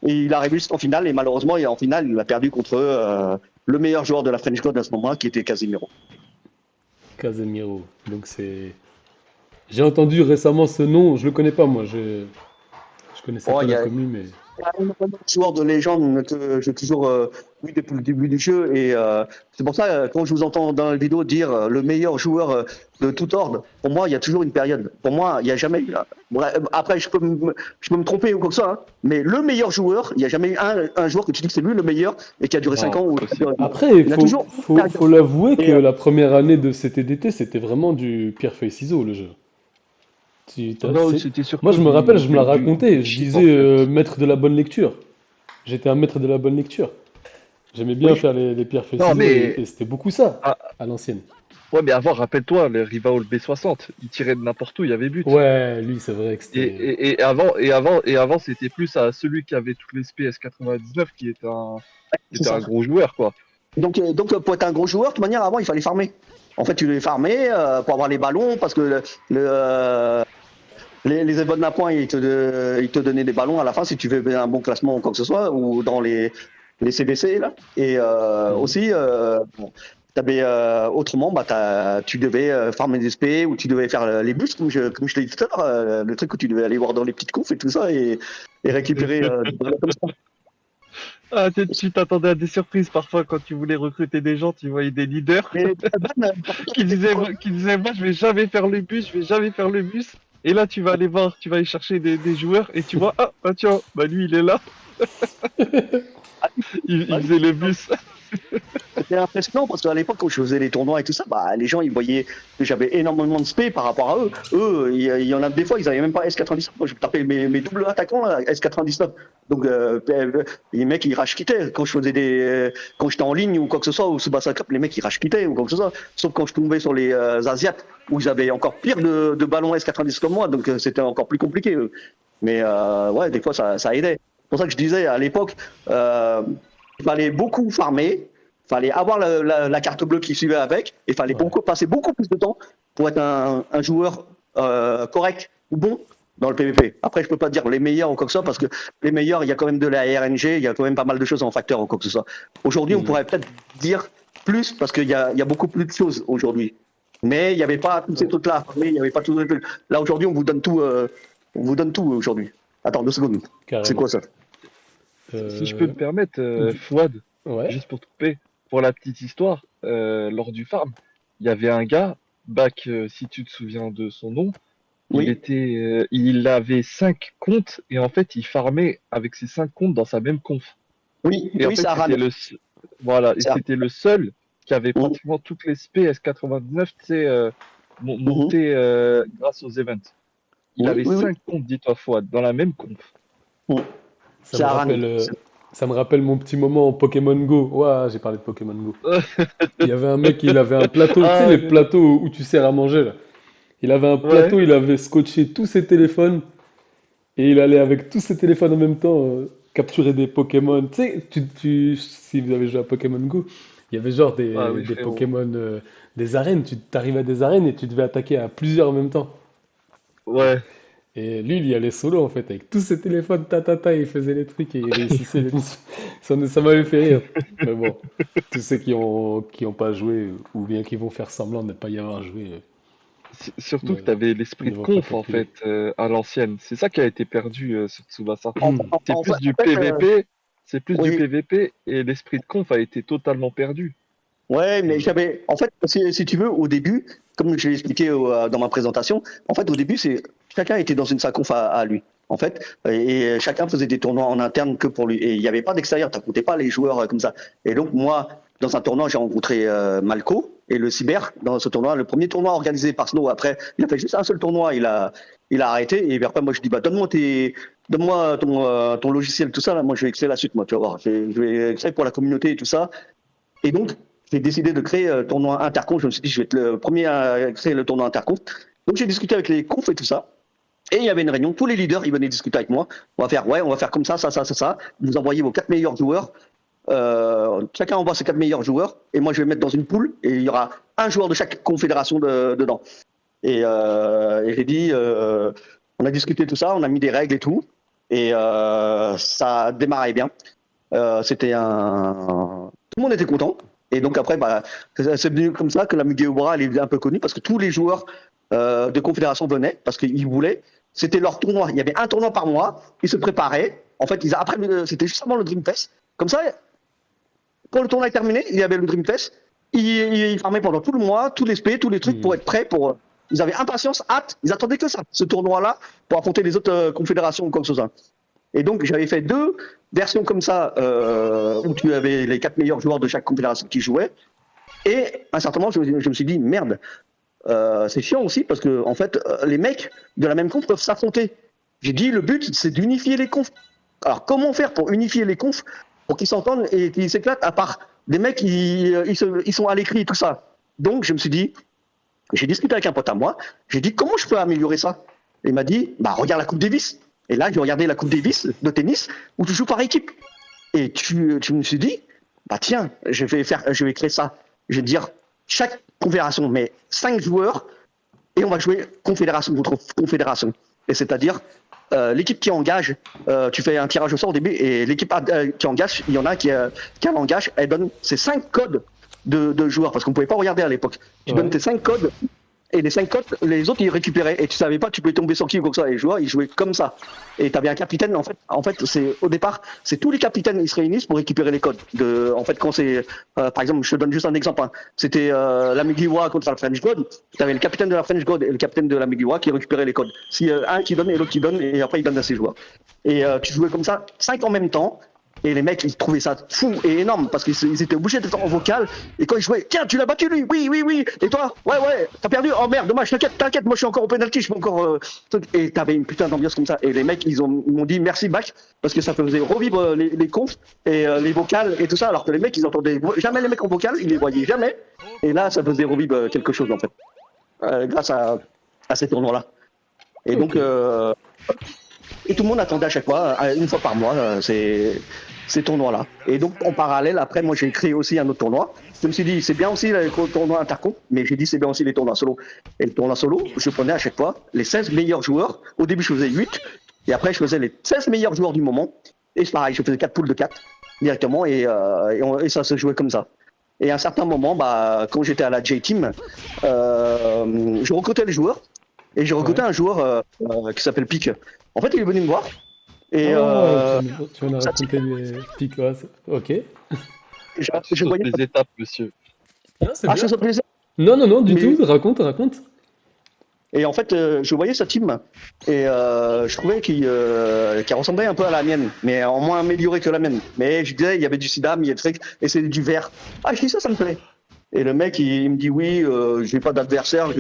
il a réussi en finale. Et malheureusement, en finale, il a perdu contre le meilleur joueur de la French God à ce moment-là, qui était Casemiro. Casemiro. Donc c'est. J'ai entendu récemment ce nom, je le connais pas moi, je connaissais Oh, pas il y la a, commune, mais un joueur de légende que j'ai toujours vu depuis le début du jeu et c'est pour ça quand je vous entends dans la vidéo dire le meilleur joueur de tout ordre, pour moi il y a toujours une période. Pour moi il n'y a jamais eu. Bon, après je peux me tromper ou quoi que ce soit, hein, mais le meilleur joueur, il n'y a jamais eu un joueur que tu dis que c'est lui le meilleur et qui a duré 5 Non, ans. possible. après Il y a toujours une faut période. l'avouer que Et, la première année de CTDT c'était vraiment du pierre feuille ciseaux le jeu. Non, c'était Moi surtout je me rappelle, je me la du racontais, je bullshit en disais fait. maître de la bonne lecture. J'étais un maître de la bonne lecture. J'aimais bien oui, faire les pierre feuille Non, ciseaux mais et c'était beaucoup ça ah, à l'ancienne. ouais, mais avant, rappelle-toi, le Rivaol B60, il tirait de n'importe où, il y avait but. Ouais, lui c'est vrai que c'était. Et avant, c'était plus à celui qui avait toutes les SPS 99 qui c'est était ça. un gros joueur, quoi. Donc, pour être un gros joueur, de toute manière, avant, il fallait farmer. En fait, tu devais farmer pour avoir les ballons parce que les événements à points, ils te donnaient des ballons à la fin si tu veux un bon classement ou quoi que ce soit, ou dans les CBC, là. Et Mhm. aussi, bon, autrement, bah, tu devais farmer des SP ou tu devais faire les bus, comme je l'ai dit tout à l'heure, le truc où tu devais aller voir dans les petites confs et tout ça et récupérer des ballons comme ça. Ah, tu t'attendais à des surprises parfois quand tu voulais recruter des gens, tu voyais des leaders Mais qui disaient moi je vais jamais faire le bus, je vais jamais faire le bus. Et là tu vas aller voir, tu vas aller chercher des joueurs et tu vois, ah bah tiens, bah lui il est là, il faisait le bus. c'était impressionnant parce qu'à l'époque, quand je faisais les tournois et tout ça, bah, les gens ils voyaient que j'avais énormément de spé par rapport à eux. Eux, il y en a des fois, ils n'avaient même pas S99. Moi, je tapais mes doubles attaquants là, S99. Donc, les mecs ils rage quittaient quand je faisais quand j'étais en ligne ou quoi que ce soit, ou Tsubasa Cup, les mecs ils rage quittaient ou quoi que ce soit. Sauf quand je tombais sur les Asiates où ils avaient encore pire de ballons S90 comme moi, donc c'était encore plus compliqué. Eux. Mais ouais, des fois ça aidait. C'est pour ça que je disais à l'époque, il fallait beaucoup farmer, il fallait avoir la carte bleue qui suivait avec, et il fallait Ouais. passer beaucoup plus de temps pour être un joueur correct ou bon dans le PvP. Après, je peux pas dire les meilleurs ou quoi que ce soit, parce que les meilleurs, il y a quand même de la RNG, il y a quand même pas mal de choses en facteur ou quoi que ce soit. Aujourd'hui, on Mhm. pourrait peut-être dire plus, parce qu'il y a beaucoup plus de choses aujourd'hui. Mais il n'y avait pas tous ces trucs-là. Mais il y avait pas tous ces trucs. Là, aujourd'hui, on vous donne tout aujourd'hui. Attends, 2 secondes. C'est Carrément. quoi ça? Si je peux me permettre, Dis- Fouad, Ouais, juste pour te couper, pour la petite histoire, lors du farm, il y avait un gars, Bac, si tu te souviens de son nom, Oui, il avait 5 comptes et en fait il farmait avec ses 5 comptes dans sa même conf. oui, Et en oui, fait ça rame. voilà, et Ça. c'était le seul qui avait Mhm, pratiquement toutes les SP S99, tu sais, mhm. montées grâce aux events. Il Oui, avait oui, oui. 5 comptes, dis-toi Fouad, dans la même conf. Mhm. ça me Ça rame. rappelle Ça me rappelle mon petit moment en Pokémon Go. Ouah, j'ai parlé de Pokémon Go. Il y avait un mec, il avait un plateau, tu sais, Ah, les plateaux où tu sers à manger là. Il avait un ouais. plateau, il avait scotché tous ses téléphones et il allait avec tous ses téléphones en même temps capturer des Pokémon. Tu sais, si vous avez joué à Pokémon Go, il y avait genre Ah oui, des frérot. Pokémon, des arènes. Tu t'arrivais à des arènes et tu devais attaquer à plusieurs en même temps. Ouais. Et lui, il y allait solo en fait, avec tous ses téléphones, il faisait les trucs et il réussissait les missions. Ça m'avait fait rire. Mais bon, tous ceux qui ont pas joué ou bien qui vont faire semblant de ne pas y avoir joué Surtout que ne, t'avais ne l'esprit de vont pas conf en fait calculer. à l'ancienne. C'est ça qui a été perdu sur Tsubasa. En, C'est en plus fait, du PVP, c'est plus du oui. PVP et l'esprit de conf a été totalement perdu. Ouais, mais Mm. j'avais, en fait, si tu veux, au début, comme je l'ai expliqué dans ma présentation, en fait, au début, c'est chacun était dans une saconf à lui, en fait, et chacun faisait des tournois en interne que pour lui, et il n'y avait pas d'extérieur, t'affrontais pas les joueurs comme ça. Et donc moi, dans un tournoi, j'ai rencontré Malco et le Cyber dans ce tournoi, le premier tournoi organisé par Snow. Après, il a fait juste un seul tournoi, il a arrêté, et après moi je dis bah donne-moi ton logiciel, tout ça, là, moi je vais créer la suite, moi tu vas voir, je vais créer pour la communauté et tout ça. Et donc, j'ai décidé de créer le tournoi interconf. Je me suis dit, je vais être le premier à créer le tournoi interconf. Donc, j'ai discuté avec les confs et tout ça. Et il y avait une réunion, tous les leaders, ils venaient discuter avec moi. On va faire comme ça. Vous envoyez vos 4 meilleurs joueurs. Chacun envoie ses 4 meilleurs joueurs. Et moi, je vais mettre dans une poule. Et il y aura un joueur de chaque confédération dedans. Et j'ai dit, on a discuté tout ça, on a mis des règles et tout. Et ça démarrait bien. C'était un. Tout le monde était content. Et donc après, bah, c'est devenu comme ça que la Muguet-Obra, elle est un peu connue parce que tous les joueurs de Confédération venaient parce qu'ils voulaient. C'était leur tournoi. Il y avait un tournoi par mois. Ils se préparaient. En fait, après, c'était juste avant le Dream Fest. Comme ça, quand le tournoi est terminé, il y avait le Dream Fest. Ils farmaient pendant tout le mois, tous les SP, tous les trucs pour Mm. être prêts pour. Ils avaient impatience, hâte. Ils attendaient que ça, ce tournoi-là, pour affronter les autres confédérations ou comme ça. Et donc, j'avais fait 2 versions comme ça, où tu avais les 4 meilleurs joueurs de chaque confédération qui jouaient. Et à un certain moment, je me suis dit, merde, c'est chiant aussi parce que, en fait, les mecs de la même conf peuvent s'affronter. J'ai dit, le but, c'est d'unifier les confs. Alors, comment faire pour unifier les confs, pour qu'ils s'entendent et qu'ils s'éclatent, à part des mecs ils sont à l'écrit et tout ça. Donc, je me suis dit, j'ai discuté avec un pote à moi, j'ai dit, comment je peux améliorer ça? Et il m'a dit, bah, regarde la Coupe Davis. Et là, j'ai regardé la Coupe Davis de tennis où tu joues par équipe. Et tu me suis dit, bah tiens, je vais créer ça. Je vais dire, chaque confédération met 5 joueurs et on va jouer confédération contre confédération. Et c'est-à-dire, l'équipe qui engage, tu fais un tirage au sort au début et l'équipe qui engage, il y en a qui a un engage, elle donne ses 5 codes de joueurs parce qu'on ne pouvait pas regarder à l'époque. Tu donnes Ouais. tes 5 codes et les 5 codes, les autres ils récupéraient. Et tu savais pas, tu pouvais tomber sur qui ou comme ça. Les joueurs ils jouaient comme ça. Et tu avais un capitaine. En fait, c'est au départ, c'est tous les capitaines ils se réunissent pour récupérer les codes. En fait, quand c'est, par exemple, je te donne juste un exemple. Hein. C'était la Mugiwara contre la French God. Tu avais le capitaine de la French God et le capitaine de la Mugiwara qui récupéraient les codes. Si un qui donne et l'autre qui donne et après il donne à ses joueurs. Et tu jouais comme ça, 5 en même temps. Et les mecs, ils trouvaient ça fou et énorme parce qu'ils étaient obligés d'être en vocal. Et quand ils jouaient, tiens, tu l'as battu lui, oui, oui, oui. Et toi, ouais, t'as perdu, oh merde, dommage, t'inquiète, moi je suis encore au penalty, je peux encore. Et t'avais une putain d'ambiance comme ça. Et les mecs, ils m'ont dit merci Bac parce que ça faisait revivre les confs et les vocales et tout ça. Alors que les mecs, ils entendaient jamais les mecs en vocal, ils les voyaient jamais. Et là, ça faisait revivre quelque chose en fait, grâce à ces tournois-là. Et Ok. donc, et tout le monde attendait à chaque fois, une fois par mois, ces tournois-là. Et donc, en parallèle, après, moi, j'ai créé aussi un autre tournoi. Je me suis dit, c'est bien aussi les tournois intercompte, mais j'ai dit, c'est bien aussi les tournois solo. Et le tournoi solo, je prenais à chaque fois les 16 meilleurs joueurs. Au début, je faisais 8, et après, je faisais les 16 meilleurs joueurs du moment. Et c'est pareil, je faisais 4 poules de 4 directement, et ça se jouait comme ça. Et à un certain moment, bah, quand j'étais à la J-Team, je recrutais les joueurs, et j'ai recruté Ouais. un joueur qui s'appelle Pic. En fait, il est venu me voir, et Ah, tu viens de ça, raconter les pics. Ouais, ok. Ah, tu je sautes voyais. les étapes, monsieur. Ah, c'est Ah, bien. je saute les ailes. Non, non, non, du Mais tout. Raconte, raconte. et en fait, je voyais sa team et je trouvais qu'il ressemblait un peu à la mienne, mais en moins amélioré que la mienne. Mais je disais, il y avait du sidam, il y a des trucs, et c'est du vert. Ah, je dis ça me plaît. Et le mec, il me dit oui, j'ai pas d'adversaire,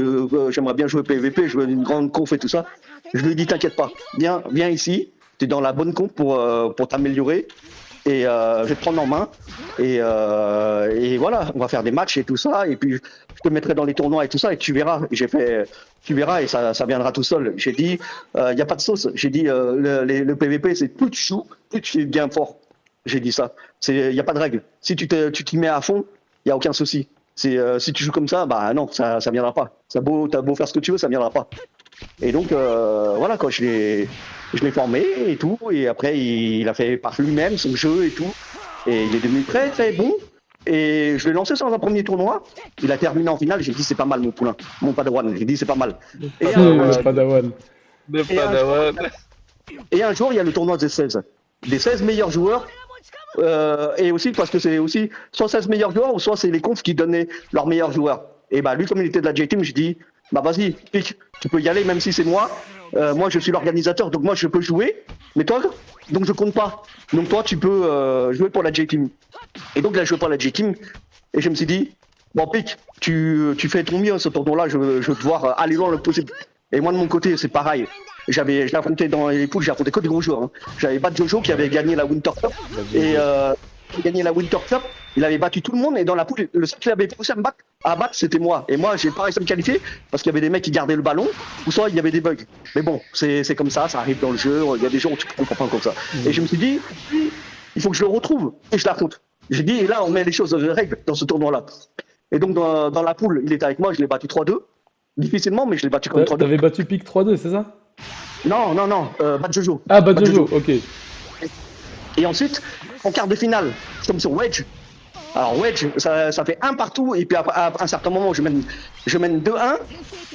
j'aimerais bien jouer PVP, jouer une grande conf et tout ça. Je lui dis t'inquiète pas, viens ici, t'es dans la bonne conf pour t'améliorer. et je vais te prendre en main et voilà, on va faire des matchs et tout ça et puis je te mettrai dans les tournois et tout ça et tu verras. Et j'ai fait, tu verras et ça viendra tout seul. J'ai dit, il y a pas de sauce. J'ai dit, le PVP, c'est plus tu joues, plus tu es bien fort. J'ai dit ça. Il y a pas de règle. Si tu t'y mets à fond, il y a aucun souci. Si tu joues comme ça, bah non, ça viendra pas. T'as beau faire ce que tu veux, ça viendra pas. Et donc voilà quoi, je l'ai formé et tout, et après il a fait par lui-même son jeu et tout, et il est devenu très très bon. Et je l'ai lancé sur un premier tournoi, il a terminé en finale, j'ai dit c'est pas mal mon poulain, mon padawan, j'ai dit c'est pas mal. Et Le Padawan. Le Et un- Padawan. et un jour il y a le tournoi des 16 meilleurs joueurs, et aussi parce que c'est aussi soit 16 meilleurs joueurs ou soit c'est les confs qui donnaient leurs meilleurs joueurs. Et bah lui comme il était de la J-Team, je dis bah vas-y, pique, tu peux y aller même si c'est moi. Moi je suis l'organisateur donc moi je peux jouer, mais toi donc je compte pas. Donc toi tu peux jouer pour la J-Team. Et donc là je joué pour la J-Team et je me suis dit bon pique, tu fais ton mieux ce tournoi-là, je veux te voir aller loin le possible. Et moi de mon côté c'est pareil. Je l'ai affronté dans les poules, j'ai affronté que des gros joueurs. Hein. J'avais battu Jojo qui avait gagné la Winter Cup et il a gagné la Winter Cup. Il avait battu tout le monde et dans la poule, le seul qui avait poussé à battre, c'était moi. Et moi, j'ai pas réussi à me qualifier parce qu'il y avait des mecs qui gardaient le ballon ou soit il y avait des bugs. Mais bon, c'est comme ça arrive dans le jeu. Il y a des jours où tu comprends pas comme ça. Et je me suis dit, il faut que je le retrouve et je l'affronte. J'ai dit, et là, on met les choses dans les règles dans ce tournoi-là. Et donc, dans la poule, il était avec moi, je l'ai battu 3-2. Difficilement, mais je l'ai battu comme 3-2. T'avais battu Pic 3-2, c'est ça? Non, battre Jojo. Ah, Battre Jojo, ok. Et ensuite, en quart de finale, je tombe sur Wedge. Alors Wedge, ça fait un partout, et puis à un certain moment, je mène 2-1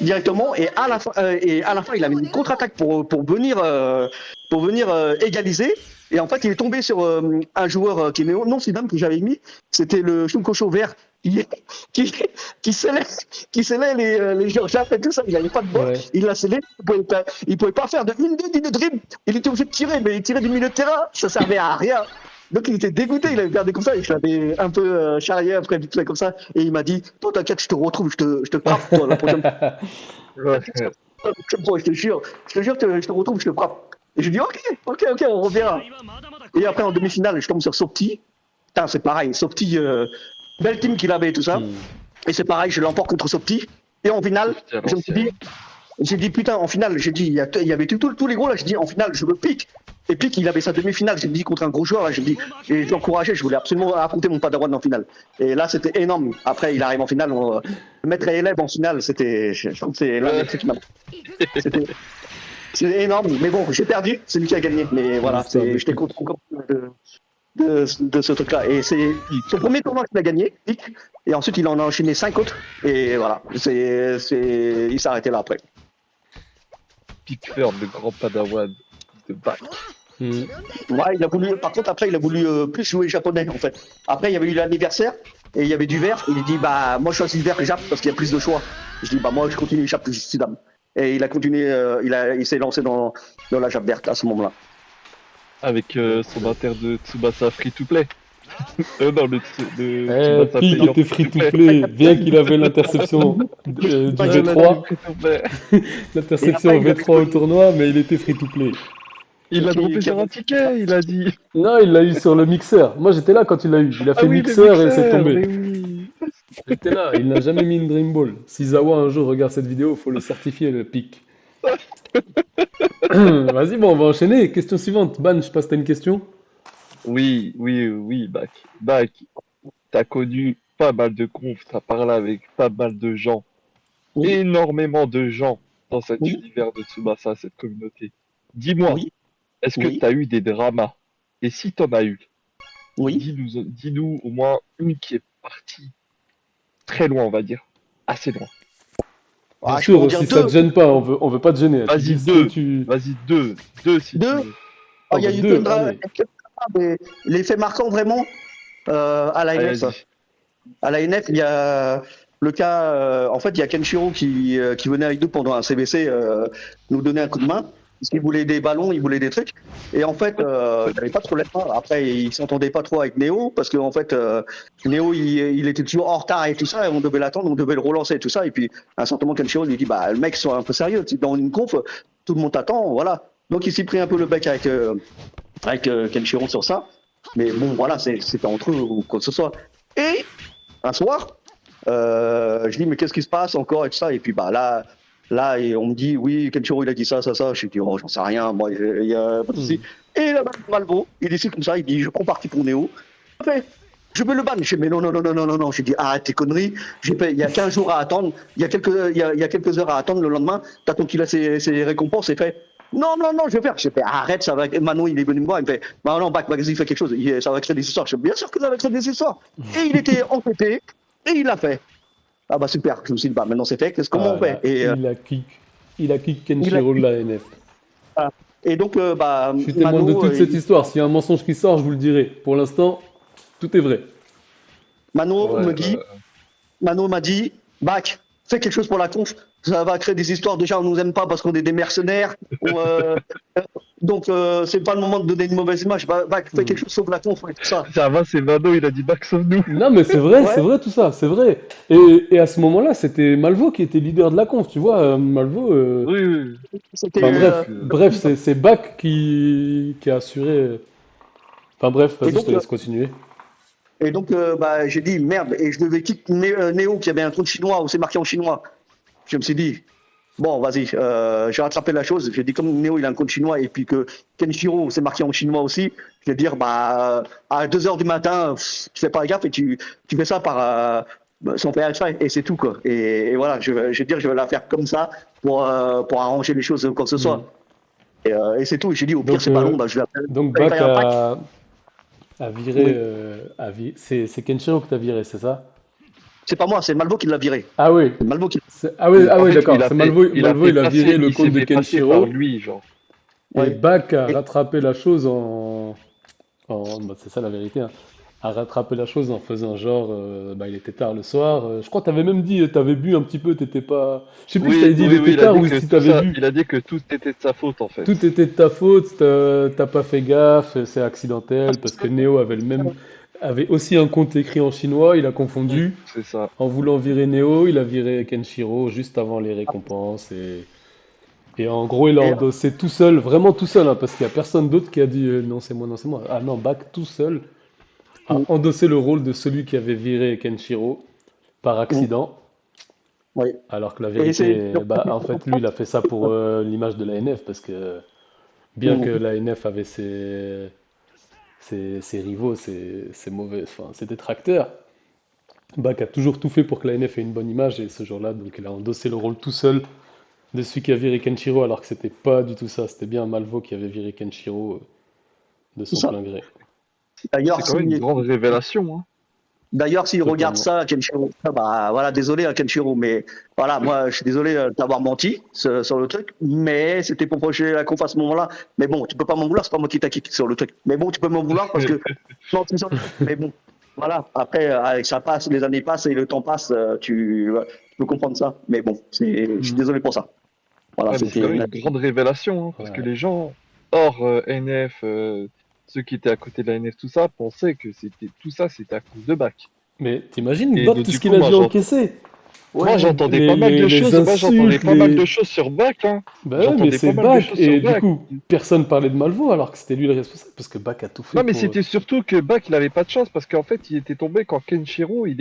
directement, et à la fin, il avait une contre-attaque pour venir égaliser. Et en fait, il est tombé sur un joueur qui est non Sidam que j'avais mis, c'était le Shumkocho vert qui scellait les Georgiens et tout ça. Il n'avait pas de bol, Ouais. il l'a scellé, il pouvait pas faire de une de dribble. Il était obligé de tirer, mais il tirait du milieu de terrain, ça servait à rien. Donc il était dégoûté, il avait gardé comme ça, et je l'avais un peu charrié après, vite fait comme ça, et il m'a dit, toi t'inquiète, je te retrouve, je te frappe, toi, la prochaine Ouais. fois, je te jure, je te retrouve, je te frappe. Et je dis, ok, on revient. Et après en demi-finale, je tombe sur Sopti, putain c'est pareil, Sopti, belle team qu'il avait et tout ça, et c'est pareil, je l'emporte contre Sopti, et en finale, je me suis dit, putain, en finale, j'ai dit, il y avait tous les gros là, j'ai dit, en finale, je veux pique. Et Pique, il avait sa demi-finale, j'ai dit, contre un gros joueur, là, j'ai dit, et je l'encourageais, je voulais absolument affronter mon padawan en finale. Et là, c'était énorme. Après, il arrive en finale, le maître et élève en finale, je trouve que c'est l'un des trucs qui m'a. C'est énorme, mais bon, j'ai perdu, c'est lui qui a gagné. Mais voilà, j'étais content de ce truc-là. Et c'est son premier tournoi qu'il a gagné, Pique, et ensuite, il en a enchaîné 5 autres, et voilà, il s'est arrêté là après. Pickford, le grand padawan de bac. Ouais, par contre, après, il a voulu plus jouer japonais, en fait. Après, il y avait eu l'anniversaire, et il y avait du vert, il dit, bah, moi, je choisis le vert Jap parce qu'il y a plus de choix. Je dis, bah, moi, je continue Jap plus Sidam. Et il a continué, il s'est lancé dans la Jap verte à ce moment-là. Avec son inter de Tsubasa free to play. Non, le Pic était free to play, bien qu'il avait l'interception du V3. L'interception V3 au tournoi, mais il était free to play. Il l'a droppé sur un ticket, il a dit. Non, il l'a eu sur le mixeur. Moi, j'étais là quand il l'a eu. Il a fait mixeur et c'est tombé. Oui. J'étais là, il n'a jamais mis une Dream Ball. Si Zawa un jour regarde cette vidéo, il faut le certifier, le pic. Vas-y, bon, on va enchaîner. Question suivante. Ban, je passe, t'as une question? Oui, Bac. Bac, t'as connu pas mal de confs, t'as parlé avec pas mal de gens. Oui. Énormément de gens dans cet Oui. univers de Tsubasa, cette communauté. Dis-moi, Oui. est-ce que Oui. t'as eu des dramas? Et si t'en as eu, Oui. dis-nous au moins une qui est partie très loin, on va dire. Assez loin. Bien Ah, je peux en sûr, dire si ça te deux. gêne pas, on veut pas te gêner. Vas-y, Tu dis ce deux. que tu... Vas-y, deux si Deux. tu veux. Ah, il y a eu Deux, plein allez. de l'effet marquant vraiment à la Allez, NF. vas-y. À la NF, il y a le cas, en fait, il y a Kenshiro qui venait avec nous pendant un CBC nous donner un coup de main. Parce qu'il voulait des ballons, il voulait des trucs. Et en fait, il n'y avait pas de problème. Après, il s'entendait pas trop avec Néo parce qu'en fait, Néo, il était toujours en retard et tout ça. Et on devait l'attendre, on devait le relancer et tout ça. Et puis, à un certain moment, Kenshiro lui dit, bah, le mec, sois un peu sérieux. Dans une conf, tout le monde t'attend, voilà. Donc, il s'est pris un peu le bec avec Kenshiro sur ça. Mais bon, voilà, c'était entre eux ou quoi que ce soit. Et un soir, je dis, mais qu'est-ce qui se passe encore et tout ça. Et puis bah là, et on me dit, oui, Kenshiro, il a dit ça, ça, ça. Je dis, oh, j'en sais rien, moi, il y a pas de souci. Et là, Malvo, il décide comme ça, il dit, je prends parti pour Néo. Après, je veux le ban. Je dis, mais non, non, non, non, non, non, non. J'ai dit, arrête tes conneries. Il y a 15 jours à attendre, il y a quelques heures à attendre le lendemain. T'attends qu'il a ses récompenses et fait, non, non, non, je vais faire. J'ai fait, arrête, ça va. Manon, il est venu me voir, il me fait, bah non, Bac, vas-y, fais quelque chose. Ça va créer des histoires. Je dis, bien sûr que ça va créer des histoires. Et il était entêté, et il l'a fait. Ah bah super, je me suis dit, bah maintenant c'est fait, comment on fait? Voilà, il a kick Kenshiro de la NF. Et donc, bah, Je suis témoin de Mano, toute cette histoire. S'il y a un mensonge qui sort, je vous le dirai. Pour l'instant, tout est vrai. Mano Ouais, me dit, Mano m'a dit, Bac, fais quelque chose pour la conf, ça va créer des histoires. Déjà, on nous aime pas parce qu'on est des mercenaires. Donc, c'est pas le moment de donner une mauvaise image. Bac, fais quelque chose, sauve la conf et tout ça. ça va, c'est Mano, il a dit back sauve-nous. Non, mais c'est Ouais. vrai tout ça, c'est vrai. Et à ce moment-là, c'était Malvo qui était leader de la conf, tu vois. Malvo. Oui, oui. C'était, Enfin Donc, bref, c'est Bach qui a assuré. Enfin bref, et vas-y, je donc, te laisse continuer. bah, j'ai dit merde, et je devais quitter Néo qui avait un truc chinois où c'est marqué en chinois. Je me suis dit, bon, vas-y, j'ai rattrapé la chose. J'ai dit, comme Néo, il a un compte chinois et puis que Kenshiro, c'est marqué en chinois aussi, je vais dire, bah, à 2 heures du matin, tu fais pas gaffe et tu fais ça sans faire exprès et c'est tout, quoi. Et voilà, je vais dire, je vais la faire comme ça pour arranger les choses, quoi que ce Hmm. soit. Et c'est tout. Et j'ai dit, au pire, Donc, c'est pas long, bah, je vais donc appeler Bach un pack. a viré. Oui. C'est Kenshiro que t'as viré, c'est ça? C'est pas moi, c'est Malvo qui l'a viré. Ah oui. C'est Malvo qui Ah en oui, fait, d'accord. C'est Malvo, il a Malvo, fait il a viré passer, le il s'est compte de fait passer par Kenshiro lui, genre. et Ouais. Bach a Et, rattrapé la chose bah, c'est ça la vérité, hein. A rattrapé la chose en faisant genre, bah, il était tard le soir. Je crois que t'avais même dit, t'avais bu un petit peu, t'étais pas. Je sais plus si Oui, t'avais dit il oui, oui, était il a tard dit ou que si tout t'avais ça, bu. il a dit que tout était de sa faute, en fait. Tout était de ta faute, t'as pas fait gaffe, c'est accidentel, parce que Neo avait aussi un compte écrit en chinois, il a confondu. C'est ça. En voulant virer Neo, il a viré Kenshiro juste avant les récompenses. Et en gros, il a et, endossé tout seul, vraiment tout seul, hein, parce qu'il y a personne d'autre qui a dit non, c'est moi, non, c'est moi. Ah non, Bak tout seul a endossé le rôle de celui qui avait viré Kenshiro par accident. ouais. Alors que la Et vérité, bah, en fait, lui, il a fait ça pour l'image de la NF, parce que bien que la NF avait ses rivaux, ses mauvais, enfin, ses détracteurs, Bach a toujours tout fait pour que la NF ait une bonne image, et ce jour-là, donc il a endossé le rôle tout seul de celui qui a viré Kenshiro, alors que c'était pas du tout ça, c'était bien Malvo qui avait viré Kenshiro de c'est son ça. plein gré. D'ailleurs, C'est quand même une si, grande révélation, hein. D'ailleurs, s'il regarde Totalement. ça, Kenshiro, bah voilà, désolé à Kenshiro, mais voilà, moi je suis désolé de t'avoir menti sur le truc, mais c'était pour projeter la conf à ce moment-là. Mais bon, tu peux pas m'en vouloir, c'est pas moi qui t'a kické sur le truc. Mais bon, tu peux m'en vouloir parce que non, c'est sur le truc. Mais bon, voilà. Après, avec ça passe, les années passent et le temps passe, tu peux comprendre ça. Mais bon, je suis Mm. désolé pour ça. Voilà, Ouais, mais c'est c'était quand même une grande révélation, hein, parce que Ouais. les gens, hors NF, ceux qui étaient à côté de la NF, tout ça, pensaient que tout ça, c'était à cause de Bach. Mais t'imagines, Et Bach, donc, tout ce du qu'il coup, a dû encaisser? moi, Ouais, j'entendais pas mal de les choses, moi, j'entendais insultes, pas mal les. de choses sur Bach, hein. Bah ouais, mais J'entendais c'est pas mal de Bach, choses sur et du Bach. coup, personne parlait de Malvo alors que c'était lui le responsable, parce que Bach a tout fait Non, mais pour. c'était surtout que Bach, il avait pas de chance, parce qu'en fait, il était tombé quand Kenshiro, il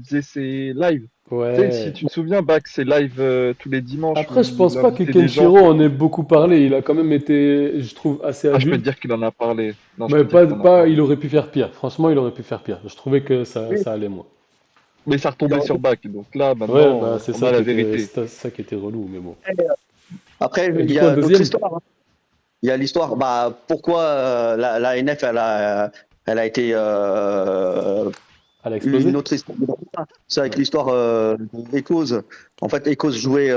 faisait ses lives. Tu sais, si Ouais. tu te souviens, Bach, ses lives tous les dimanches Après, où je pense il pas que invitait des gens. Kenshiro en ait beaucoup parlé. Il a quand même été, je trouve, assez Ah, je peux te adulte. dire qu'il en a parlé. Non, je Mais peux te dire qu'il en a il parlé. aurait pu faire pire. Franchement, il aurait pu faire pire. Je trouvais que oui, ça allait moins. Mais ça il retombait aurait- sur Bach, donc là, Ouais, maintenant, bah c'est on ça a qui la était, vérité. c'est ça qui était relou, mais bon. Après, Et il du y coup, un a d'autres deuxième, histoires, hein. Il y a l'histoire, bah pourquoi la NF elle a été elle a explosé. une autre histoire. C'est avec l'histoire d'Echoes. En fait, Echoes jouait,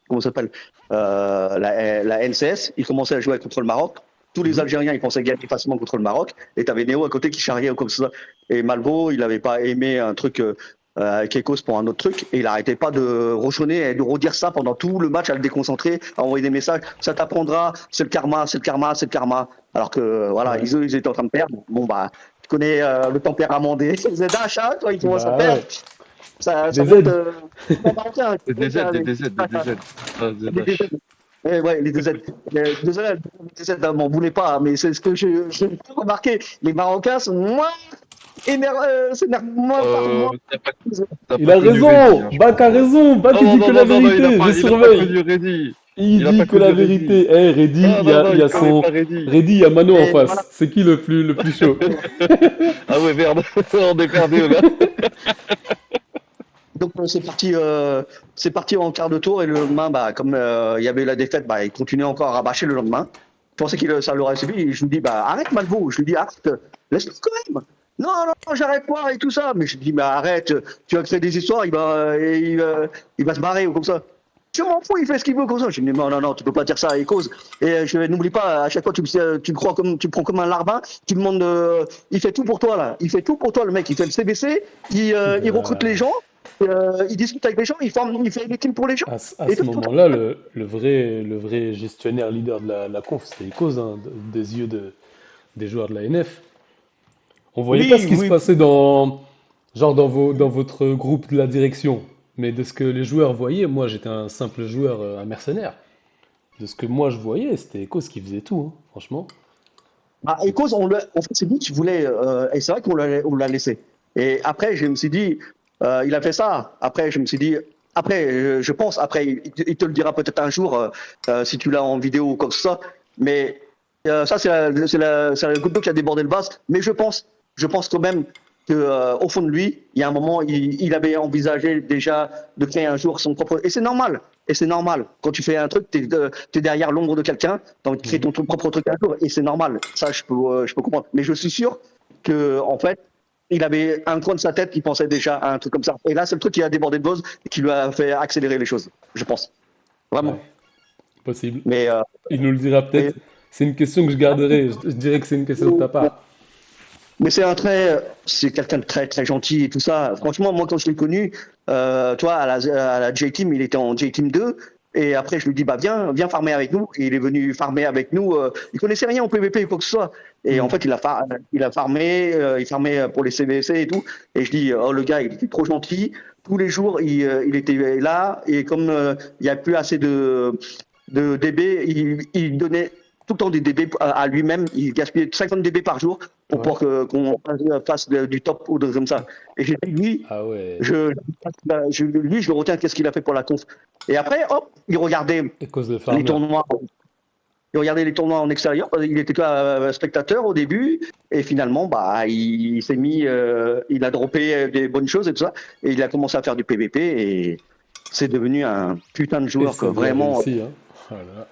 comment ça s'appelle, la NCS. Il commençait à jouer contre le Maroc. Tous les Mhm. Algériens, ils pensaient gagner facilement contre le Maroc. Et t'avais Néo à côté qui charriait ou comme ça. Et Malvo, il n'avait pas aimé un truc avec Echoes pour un autre truc. Et il n'arrêtait pas de rochonner et de redire ça pendant tout le match, à le déconcentrer, à envoyer des messages. Ça t'apprendra, c'est le karma, c'est le karma, c'est le karma. Alors que voilà, Ouais. ils étaient en train de perdre. Bon bah, tu connais le tempérament des ZH, hein, quand ils commencent à Bah perdre, ouais. ça Des monte Z. pas marocain. Des DZ, des DZ, des DZ. Ah, Des- des- ZH. Ouais, les deux Z. Désolé, les Z, m'en voulez pas, mais c'est ce que j'ai remarqué. Les Marocains sont moins s'énervent moins, moins. T'as Il pas a connu Reddy, raison! hein, je Bak pense. a raison! Bak, Non, il non, dit que non, la non, non, non, vérité, je il a pas surveille. connu Reddy. Il Il a pas dit que connu la Reddy. vérité. Eh, Reddy, Non, non, non, il y il a connaît son. pas Reddy. Reddy, il y a Mano en Et voilà. face. C'est qui le plus chaud? Ah ouais, merde, on est perdu là. Donc c'est parti en quart de tour et le lendemain, bah, comme il y avait la défaite, bah, il continuait encore à rabâcher le lendemain. Je pensais qu'il ça l'aurait subi. Et je lui dis, bah, arrête Malvo. Je lui dis, arrête, laisse-le quand même. Non, non, non, j'arrête pas et tout ça. Mais je lui dis, mais arrête, tu vas créer des histoires, il va se barrer ou comme ça. Je m'en fous, il fait ce qu'il veut comme ça. Je lui dis, non, non, non, tu peux pas dire ça, et cause. Et n'oublie pas, à chaque fois, tu le crois comme, tu le prends comme un larbin, tu demandes, il fait tout pour toi, là. Il fait tout pour toi, le mec. Il fait le CBC, il recrute les gens, il discute avec les gens, il fait des teams pour les gens. À Et ce tout, tout, moment-là, le vrai gestionnaire leader de la conf, c'était Ecos, hein, des yeux des joueurs de la NF. On voyait pas ce oui, qui se oui. passait genre dans votre groupe de la direction, mais de ce que les joueurs voyaient, moi j'étais un simple joueur, un mercenaire. De ce que moi je voyais, c'était Ecos qui faisait tout, hein, franchement. Bah, et cause, en fait, c'est lui qui voulait, et c'est vrai on l'a laissé. Et après, je me suis dit, il a fait ça. Après, je me suis dit, après, je pense, après, il te le dira peut-être un jour, si tu l'as en vidéo ou quoi que ce soit. Mais ça, c'est la goutte d'eau qui a débordé le vase. Mais je pense quand même que, au fond de lui, il y a un moment, il avait envisagé déjà de créer un jour son propre. Et c'est normal. Et c'est normal. Quand tu fais un truc, t'es derrière l'ombre de quelqu'un, t'as envie de créer Mhm. ton propre truc un jour, et c'est normal. Ça, je peux comprendre. Mais je suis sûr que, en fait, il avait un coin de sa tête qui pensait déjà à un truc comme ça. Et là, c'est le truc qui a débordé de dose et qui lui a fait accélérer les choses, je pense. Vraiment. Ouais, possible. Mais, Il nous le dira mais, peut-être. C'est une question que je garderai. Je dirais que c'est une question de ta part. mais c'est quelqu'un de très très gentil et tout ça. Franchement, moi quand je l'ai connu, toi à la J-Team, il était en J-Team 2. Et après, je lui dis, bah viens farmer avec nous. Et il est venu farmer avec nous. Il connaissait rien au PVP ou quoi que ce soit. Et en Hmm. fait, il a farmé, il farmait pour les CVC et tout. Et je dis, oh le gars, il était trop gentil. Tous les jours, il était là. Et comme il n'y a plus assez de DB, il donnait tout le temps des DB à lui-même. Il gaspillait 50 DB par jour pour Ouais. qu'on fasse du top ou de comme ça. Et j'ai dit, lui, Ah ouais. lui, je le retiens, qu'est-ce qu'il a fait pour la conf. Et après, hop, Et cause de les Farmer. tournois. Il regardait les tournois en extérieur. Il était que spectateur au début. Et finalement, bah, il s'est mis, il a droppé des bonnes choses et tout ça. Et il a commencé à faire du PVP. Et c'est devenu un putain de Et joueur, ça quoi. lui a Vraiment. réussi, hein. Voilà.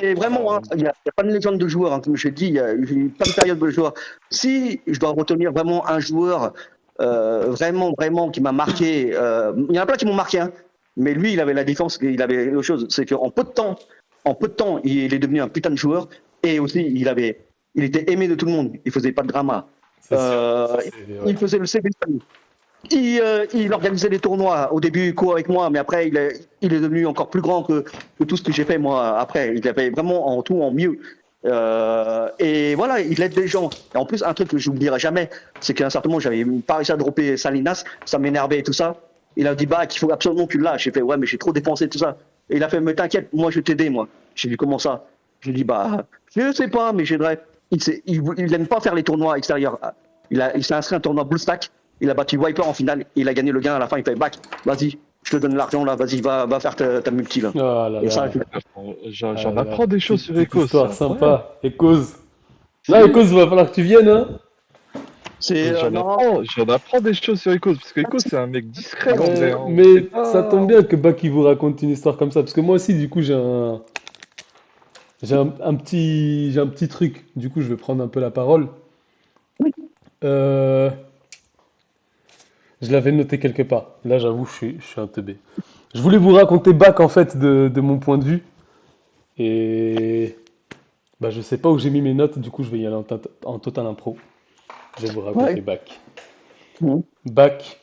Et vraiment, Ah, hein, il n'y a pas de légende de joueur, hein, comme je l'ai dit, il y a eu plein de périodes de joueurs. Si je dois retenir vraiment un joueur vraiment, vraiment qui m'a marqué, il y en a plein qui m'ont marqué, hein, mais lui, il avait la différence, il avait autre chose, c'est qu'en peu de temps, il est devenu un putain de joueur, et aussi, il était aimé de tout le monde, il faisait pas de drama. c'est sûr. Euh, Ça, c'est, ouais. il faisait le CB, il organisait les tournois au début court avec moi, mais après il est devenu encore plus grand que tout ce que j'ai fait moi après. Il avait vraiment en tout en mieux. Et voilà, il aide les gens. Et en plus, un truc que je n'oublierai jamais, c'est qu'à un certain moment, j'avais pas réussi à dropper Salinas, ça m'énervait et tout ça. Il a dit, bah, qu'il faut absolument que tu le lâches. J'ai fait, ouais, mais j'ai trop dépensé tout ça. Et il a fait, mais t'inquiète, moi je vais t'aider, moi. J'ai dit, comment ça? J'ai dit, bah, je sais pas, mais j'aiderai. Il n'aime pas faire les tournois extérieurs. Il s'est inscrit à un tournoi Blue Stack. Il a battu Wiper en finale. Il a gagné le gain à la fin. Il fait back. Vas-y, je te donne l'argent là. Vas-y, va faire ta multi là. Ah là Et ça, là. Ah J'en là là. apprends des choses Petite, sur petite Ecos, c'est histoire incroyable. sympa. Ecos. Si, Là, Ecos, va falloir que tu viennes, hein. c'est non. j'en apprends des choses sur Ecos, parce que Ecos c'est un mec discret en vrai, hein. C'est Mais ça tombe pas. bien que Baki vous raconte une histoire comme ça. Parce que moi aussi, du coup, j'ai un petit truc. Du coup, je vais prendre un peu la parole. Euh, je l'avais noté quelque part. Là, j'avoue, je suis un teubé. Je voulais vous raconter Bak, en fait, de mon point de vue. Et bah, je sais pas où j'ai mis mes notes. Du coup, je vais y aller en total impro. Je vais vous raconter Ouais. Bak. Mhm. Bak,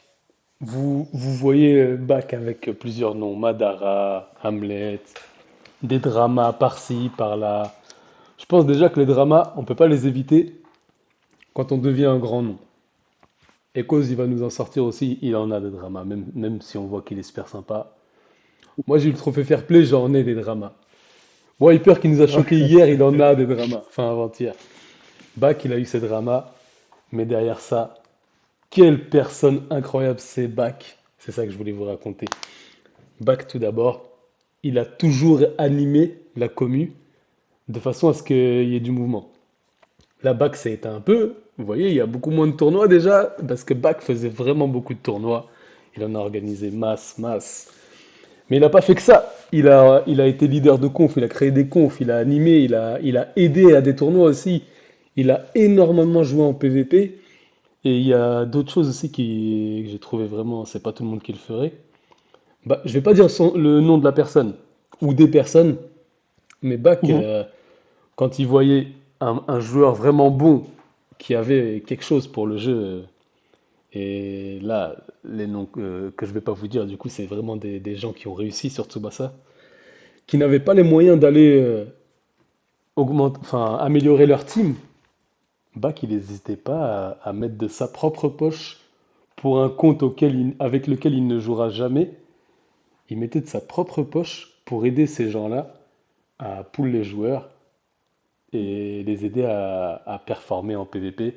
vous voyez Bak avec plusieurs noms. Madara, Hamlet, des dramas par-ci, par-là. Je pense déjà que les dramas, on peut pas les éviter quand on devient un grand nom. Et cause, il va nous en sortir aussi, il en a des dramas, même si on voit qu'il est super sympa. Moi, j'ai eu le trophée Fair Play, j'en ai des dramas. Wiper qui nous a choqué hier, il en a des dramas. Enfin, avant-hier. Bak, il a eu ses dramas. Mais derrière ça, quelle personne incroyable c'est Bak. C'est ça que je voulais vous raconter. Bak, tout d'abord, il a toujours animé la commu de façon à ce qu'il y ait du mouvement. La BAC, ça a été un peu, vous voyez, il y a beaucoup moins de tournois déjà, parce que BAC faisait vraiment beaucoup de tournois. Il en a organisé masse. Mais il n'a pas fait que ça. Il a été leader de conf, il a créé des confs, il a animé, il a aidé à des tournois aussi. Il a énormément joué en PvP. Et il y a d'autres choses aussi que j'ai trouvé vraiment, c'est pas tout le monde qui le ferait. Bah, je vais pas dire le nom de la personne ou des personnes, mais Bach, Mhm. quand il voyait un joueur vraiment bon qui avait quelque chose pour le jeu, et là, les noms que je vais pas vous dire, du coup, c'est vraiment des gens qui ont réussi sur Tsubasa, qui n'avaient pas les moyens d'aller enfin, améliorer leur team. Bach, il n'hésitait pas à mettre de sa propre poche pour un compte avec lequel il ne jouera jamais. Il mettait de sa propre poche pour aider ces gens-là à pull les joueurs et les aider à performer en PvP.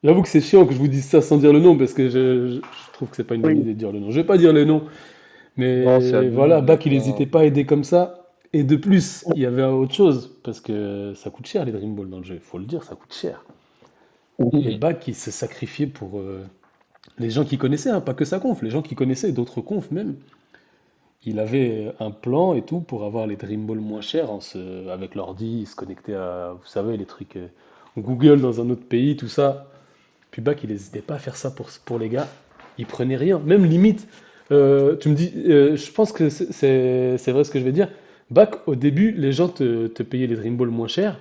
J'avoue que c'est chiant que je vous dise ça sans dire le nom parce que je trouve que c'est pas une bonne Oui, idée de dire le nom. Je vais pas dire le nom, Non, c'est mais voilà, anonyme, Bach il enfin, n'hésitait pas à aider comme ça. Et de plus, il y avait autre chose parce que ça coûte cher les Dream Ball dans le jeu. Il faut le dire, ça coûte cher. Et mhm. hmm. Bach il se sacrifiait pour les gens qui connaissaient, hein, pas que sa conf, les gens qui connaissaient d'autres confs même. Il avait un plan et tout pour avoir les Dream Ball moins chers avec l'ordi, il se connectait à, vous savez, les trucs Google dans un autre pays, tout ça. Puis Bach, il n'hésitait pas à faire ça pour les gars. Il prenait rien. Même limite, tu me dis, je pense que c'est vrai ce que je vais dire. Bach, au début, les gens te payaient les Dream Ball moins chers,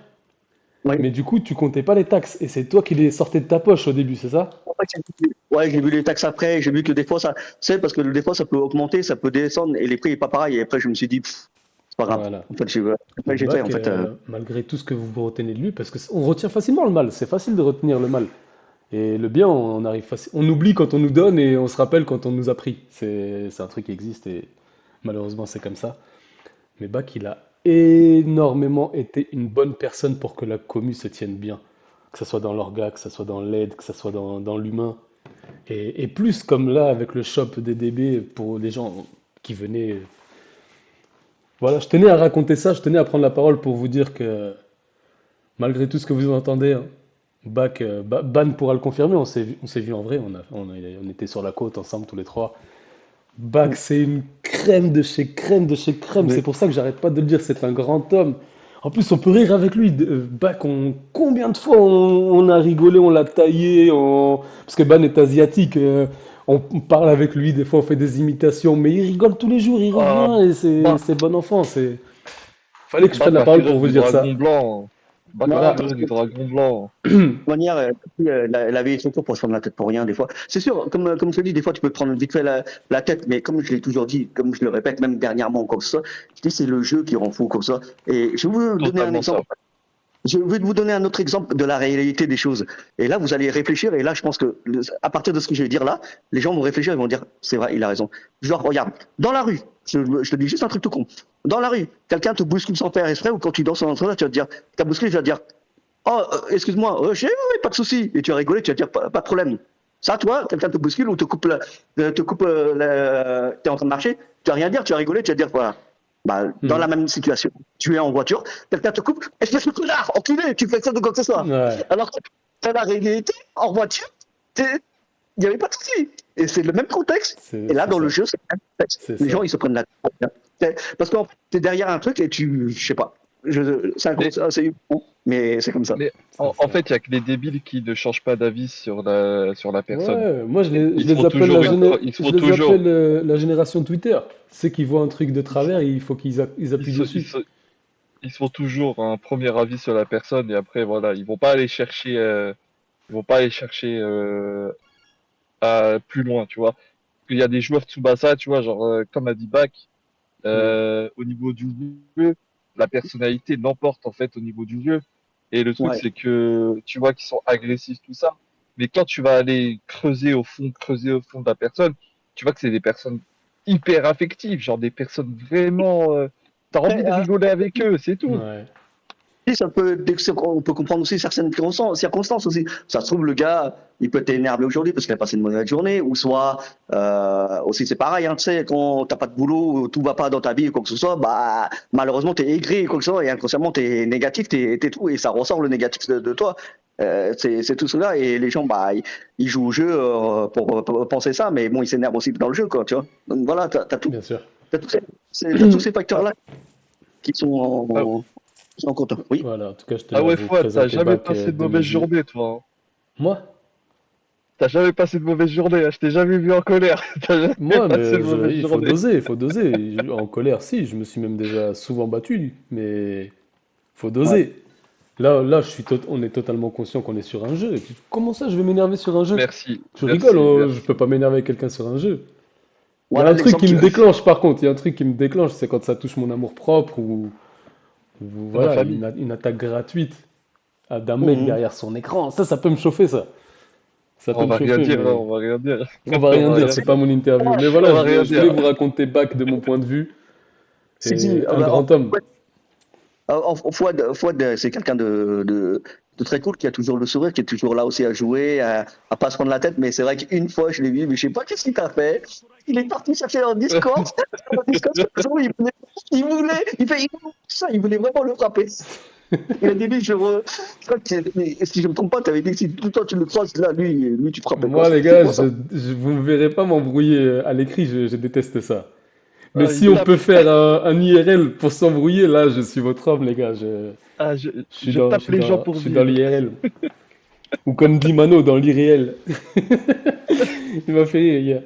Oui. mais du coup, tu comptais pas les taxes. Et c'est toi qui les sortais de ta poche au début, c'est ça? En fait, ouais, j'ai vu les taxes après, j'ai vu que des fois ça, c'est parce que des fois ça peut augmenter, ça peut descendre et les prix est pas pareil. Et après je me suis dit, c'est pas grave. Voilà. En fait, Et après, j'ai fait Bach, en fait. malgré tout ce que vous retenez de lui, parce qu'on retient facilement le mal, c'est facile de retenir le mal. Et le bien, on oublie quand on nous donne et on se rappelle quand on nous a pris. C'est un truc qui existe et malheureusement c'est comme ça. Mais Bach, il a énormément été une bonne personne pour que la commu se tienne bien. Que ce soit dans l'orga, que ce soit dans l'aide, que ce soit dans l'humain. Et plus comme là avec le shop des DB pour les gens qui venaient. Voilà, je tenais à raconter ça, je tenais à prendre la parole pour vous dire que malgré tout ce que vous entendez, hein, Ban pourra le confirmer, on s'est vu en vrai, on était sur la côte ensemble tous les trois. Bach, c'est une crème de chez crème de chez crème. C'est Mais, pour ça que j'arrête pas de le dire. C'est un grand homme. En plus, on peut rire avec lui. Bach, combien de fois on a rigolé, on l'a taillé, parce que Ban est asiatique. On parle avec lui, des fois on fait des imitations, mais il rigole tous les jours, il Ah, revient et c'est Bach, c'est bon enfant. Fallait que je prenne Bach, la la parole pour fureur vous du dire dragon ça. blanc. Bach, la non, Voilà. parce fureur que du dragon blanc. toute manière, la vie est trop courte pour se prendre la tête pour rien, des fois. C'est sûr, comme je te dis, des fois, tu peux te prendre vite fait la tête, mais comme je l'ai toujours dit, comme je le répète, même dernièrement, comme ça, je dis, c'est le jeu qui rend fou, comme ça. Et je vais vous donner un Totalement exemple. ça. Je vais vous donner un autre exemple de la réalité des choses. Et là, vous allez réfléchir, et là, je pense que, à partir de ce que je vais dire là, les gens vont réfléchir, ils vont dire, c'est vrai, il a raison. Genre, regarde, dans la rue, je te dis juste un truc tout con. Dans la rue, quelqu'un te bouscule sans faire exprès, ou quand tu danses en train, tu vas te dire, t'as bousculé, tu vas te dire, oh, excuse-moi, pas de souci. Et tu vas rigoler, tu vas dire, pas de problème. Ça, toi, quelqu'un te bouscule ou t'es en train de marcher, tu vas rien dire, tu vas rigoler, tu vas dire, voilà. Bah, dans la Mhm. même situation, tu es en voiture, quelqu'un te coupe, espèce de connard, enculé, tu fais ça de quoi que ce soit. Ouais, Alors que dans la réalité, en voiture, il n'y avait pas de souci. Et c'est le même contexte. c'est Et là, c'est dans le ça. jeu, c'est le même contexte. C'est Les gens, ça. ils se prennent la tête. Parce que t'es derrière un truc et je sais pas. Mais, C'est humain, mais c'est comme ça. mais C'est en ça. fait, il y a que les débiles qui ne changent pas d'avis sur la personne. Ouais, moi Et je les appelle ils je seront les appelle toujours, la génération Twitter. Ceux qui voient un truc de ils, se- travers, il faut qu'ils ils, appuient se- ils, dessus. se- ils seront toujours un premier avis sur la personne et après, voilà, ils vont pas aller chercher plus loin, tu vois. Il y a des joueurs Tsubasa, tu vois, genre, comme a dit Bak, Mm. au niveau du jeu, la personnalité l'emporte en fait au niveau du jeu. Et le truc, Ouais. c'est que tu vois qu'ils sont agressifs, tout ça. Mais quand tu vas aller creuser au fond de la personne, tu vois que c'est des personnes hyper affectives, genre des personnes vraiment. T'as envie de Après, rigoler avec eux, c'est tout. Ouais. oui, on peut comprendre aussi certaines circonstances aussi. Ça se trouve, le gars, il peut t'énerver aujourd'hui parce qu'il a passé une mauvaise journée, ou soit, aussi c'est pareil, hein, tu sais, quand t'as pas de boulot, tout va pas dans ta vie ou quoi que ce soit, bah, malheureusement, t'es aigri ou quoi que ce soit, et inconsciemment, t'es négatif, t'es tout, et ça ressort le négatif de toi. C'est tout cela, et les gens, bah, ils jouent au jeu pour penser ça, mais bon, ils s'énervent aussi dans le jeu, quoi, tu vois. Donc voilà, Bien sûr. t'as tous ces Ah, facteurs-là qui sont ah, qui sont en compte. Oui. Voilà, en tout cas, je ah tenais à ouais, vous Fouad, t'as présenter jamais Bac passé de de mes mauvaise yeux. journée, toi. Hein. Moi? T'as jamais passé de mauvaise journée, hein. Je t'ai jamais vu en colère. T'as jamais Moi, passé de mais mauvaise il faut journée. doser, il faut doser. En colère, si, je me suis même déjà souvent battu, mais faut Ouais. doser. Là, on est totalement conscient qu'on est sur un jeu. Et puis, comment ça, je vais m'énerver sur un jeu? Merci, Tu rigoles, merci, oh, je peux merci. pas m'énerver avec quelqu'un sur un jeu. Il y a Voilà un truc l'exemple qui qui. me déclenche, par contre, il y a un truc qui me déclenche, c'est quand ça touche mon amour-propre ou Ma voilà, famille. une attaque gratuite d'un mec Mhm. derrière son écran. Ça peut me chauffer, ça. Ça peut On me va rien chauffer, dire, hein, mais on va rien dire. on va On rien va dire, rien c'est dire. pas mon interview. Mais On voilà, va rien je voulais dire. vous raconter Bac de mon point de vue. Si, si, Et un grand homme. ouais, Fouad, c'est quelqu'un de très cool, qui a toujours le sourire, qui est toujours là aussi à jouer, à pas se prendre la tête. Mais c'est vrai qu'une fois, je l'ai vu, mais je sais pas qu'est-ce qu'il t'a fait. Il est parti chercher en Discord. En Discord, il voulait vraiment le frapper. Il a dit, lui, je crois mais si je me trompe pas, tu avais dit que si tout le temps tu le crosses, là, lui, tu frappais quoi. Moi, les C'est gars, quoi ça? vous me verrez pas m'embrouiller à l'écrit, je déteste ça. Mais Ah, si il on peut tape. faire un IRL pour s'embrouiller, là, je suis votre homme, les gars. Ah, je tape les gens Je pour suis dans vivre. l'IRL. Ou comme dit Mano, dans l'irréel. Il m'a fait rire, les gars.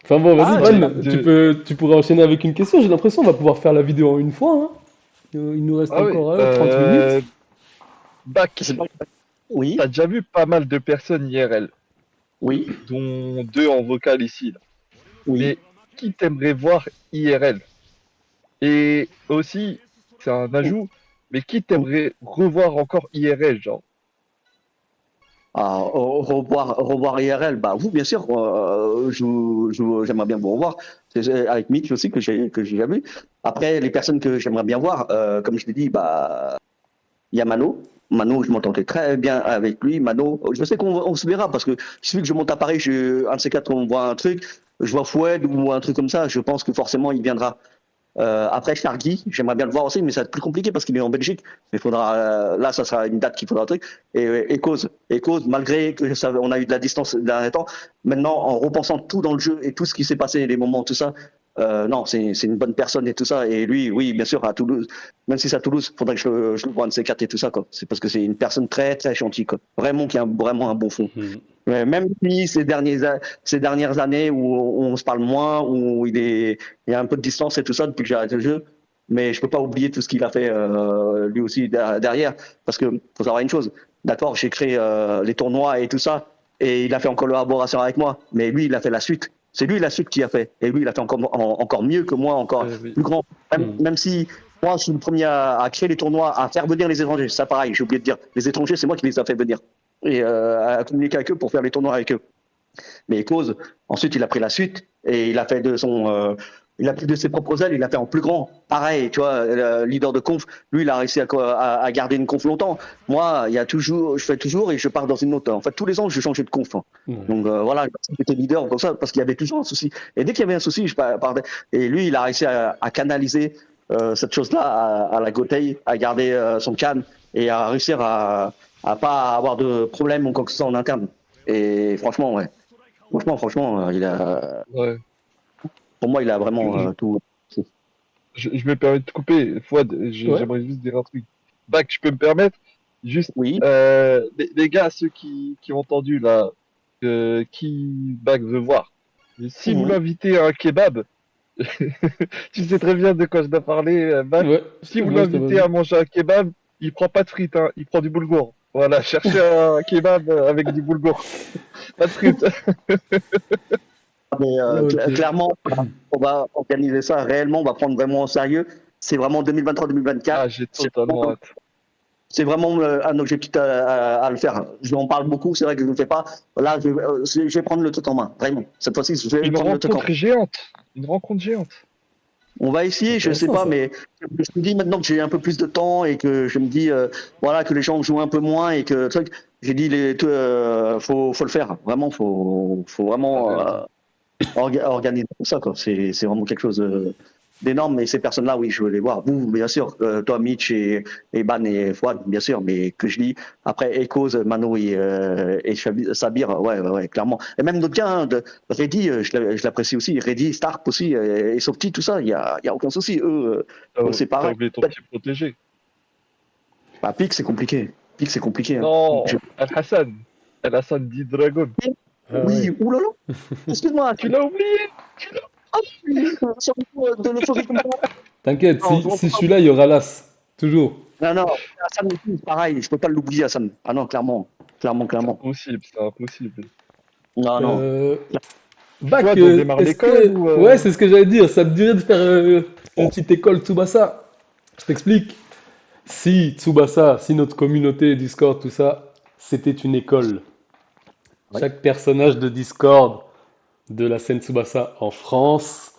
Enfin bon, vas-y, Ah, Van, de... tu pourrais enchaîner avec une question. J'ai l'impression qu'on va pouvoir faire la vidéo en une fois, hein. Il nous reste ah oui. encore 30 minutes. C'est Bac, pas- Oui, t'as déjà vu pas mal de personnes IRL, oui, dont deux en vocal ici. Là. oui. Mais qui t'aimerait voir IRL? Et aussi, c'est un ajout, mais qui t'aimerait revoir encore IRL, genre? Revoir IRL, bah vous bien sûr, j'aimerais bien vous revoir. C'est avec Mitch aussi que j'ai jamais vu. Après les personnes que j'aimerais bien voir, comme je l'ai dit, bah il y a Mano. Mano, je m'entendais très bien avec lui. Mano, je sais qu'on se verra parce que il suffit que je monte à Paris, un de ces quatre, on voit un truc, je vois Foued ou un truc comme ça, je pense que forcément il viendra. Après, Shargy, j'aimerais bien le voir aussi, mais ça va être plus compliqué parce qu'il est en Belgique. Il faudra, là, ça sera une date qu'il faudra un truc. Et cause, malgré que on a eu de la distance ces derniers temps, maintenant, en repensant tout dans le jeu et tout ce qui s'est passé, les moments, tout ça, non, c'est une bonne personne et tout ça. Et lui, oui, bien sûr, à Toulouse, même si c'est à Toulouse, il faudrait que je le voie un de ces quatre et tout ça, quoi. C'est parce que c'est une personne très, très gentille, quoi. Vraiment, qui a vraiment un bon fond. Mhm. Même si ces dernières années où on se parle moins, où il y a un peu de distance et tout ça depuis que j'ai arrêté le jeu, mais je peux pas oublier tout ce qu'il a fait lui aussi derrière, parce que faut savoir une chose, d'accord, j'ai créé les tournois et tout ça, et il a fait en collaboration avec moi, mais lui il a fait la suite. C'est lui la suite qui a fait, et lui il a fait encore mieux que moi, encore Oui. plus grand. Mhm. Même si moi je suis le premier à créer les tournois, à faire venir les étrangers, ça pareil, j'ai oublié de dire, les étrangers c'est moi qui les a fait venir et à communiquer avec eux pour faire les tournois avec eux. Mais cause, ensuite il a pris la suite et il a pris de ses propres ailes, il a fait en plus grand. Pareil, tu vois, leader de conf, lui il a réussi à garder une conf longtemps. Moi, je fais toujours et je pars dans une autre. En fait, tous les ans, je changeais de conf. Hein. Ouais. Donc voilà, j'étais leader comme ça parce qu'il y avait toujours un souci. Et dès qu'il y avait un souci, je partais. Et lui, il a réussi à canaliser cette chose-là à la Gotei, à garder son calme et à réussir à pas avoir de problème ou quoi que ce soit en interne. Et franchement, ouais. Franchement, Ouais. pour moi, il a Je, vraiment je, tout. je me permets de couper. Fouad, Ouais. j'aimerais juste dire un truc. Bac, je peux me permettre? Juste, Oui. les gars, ceux qui ont entendu là, qui Bac veut voir, si vous Mhm. l'invitez à un kebab, tu sais très bien de quoi je dois parler, Bac. Ouais, Si vous moi je te l'invitez vas-y. à manger un kebab, il prend pas de frites, hein, il prend du boulgour. Voilà, cherchez un kebab avec du boulgour, pas de frites. Mais Ok. clairement, on va organiser ça réellement, on va prendre vraiment au sérieux. C'est vraiment 2023-2024. Ah, j'ai totalement hâte. C'est vraiment un objectif à le faire. Je en parle beaucoup, c'est vrai que je ne le fais pas. Là, je vais prendre le truc en main, vraiment. Cette fois-ci, je vais Une prendre le truc en rencontre géante. Une rencontre géante. On va essayer, je sais Intéressant pas, ça. mais je me dis maintenant que j'ai un peu plus de temps et que je me dis voilà que les gens jouent un peu moins et que truc, j'ai dit faut le faire. Vraiment, faut T'as vraiment raison. organiser tout ça quoi. C'est vraiment quelque chose d'énorme. Et ces personnes-là, oui, je veux les voir. Vous, bien sûr, toi, Mitch et Ban et Fouad, bien sûr, mais que je dis après Echoes, Mano et Sabir, ouais, clairement. Et même d'autres gars, hein, Reddy, je l'apprécie aussi. Reddy, Stark aussi, et Softy, tout ça, il y a aucun souci. Eux, c'est T'as pareil. oublié ton petit protégé. Bah, Pique, c'est compliqué. Pique, c'est compliqué. Hein. Non, Je- Al-Hassan. Al-Hassan dit Dragon. Ah Oui, ouais. oulala, excuse-moi. Tu l'as oublié? Ah, oui, de l'euphorie comme ça. T'inquiète, Non, si je suis là, il y aura l'as. Toujours. non, Hassan aussi, c'est pareil, je peux pas l'oublier, Hassan. Ah non, clairement, C'est clairement. impossible, c'est impossible. Non. Euh, Bac, Fouad, on démarre est-ce l'école que... ou Ouais, c'est ce que j'allais dire. Ça te dirait de faire une petite école Tsubasa? Je t'explique. Si notre communauté Discord, tout ça, c'était une école. Ouais, Chaque personnage de Discord de la scène Tsubasa en France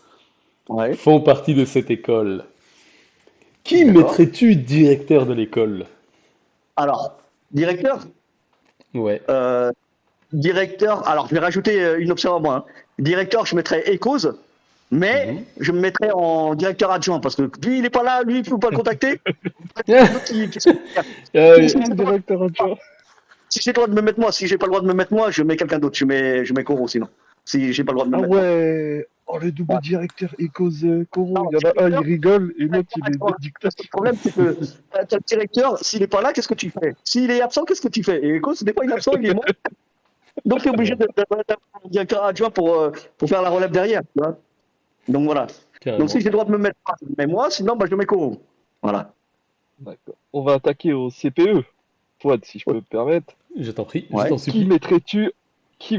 ouais, font partie de cette école. Qui d'accord. mettrais-tu directeur de l'école? Alors, directeur, Ouais. euh, directeur, alors je vais rajouter une option à moi. Hein. Directeur, je mettrais Echoes, mais Mhm. je me mettrais en directeur adjoint parce que lui, il est pas là, lui, il ne faut pas le contacter. Un autre qui se fait. Euh, comment directeur adjoint? Si j'ai le droit de me mettre moi, si j'ai pas le droit de me mettre moi, je mets quelqu'un d'autre, je mets Koro sinon. Si j'ai pas le droit de me Ah mettre moi. ouais! Oh, le double Ouais. directeur Ecos Koro. Non, Il y en a un, il directeur, rigole, et l'autre, directeur il est adjoint. dictateur. Parce que le problème, c'est que t'as le directeur, s'il est pas là, qu'est-ce que tu fais? S'il est absent, qu'est-ce que tu fais? Et Echoes, des fois, il est absent, il est mort. Donc, tu es obligé ouais, d'avoir un directeur adjoint pour faire la relève derrière. Tu vois. Donc, voilà. Donc, si carrément. j'ai le droit de me mettre, mais moi, sinon, bah, je mets Koro. Voilà. D'accord. On va attaquer au CPE. Fouad, si je peux me permettre. Je t'en prie, je Ouais. t'en Qui supplie. mettrais-tu, qui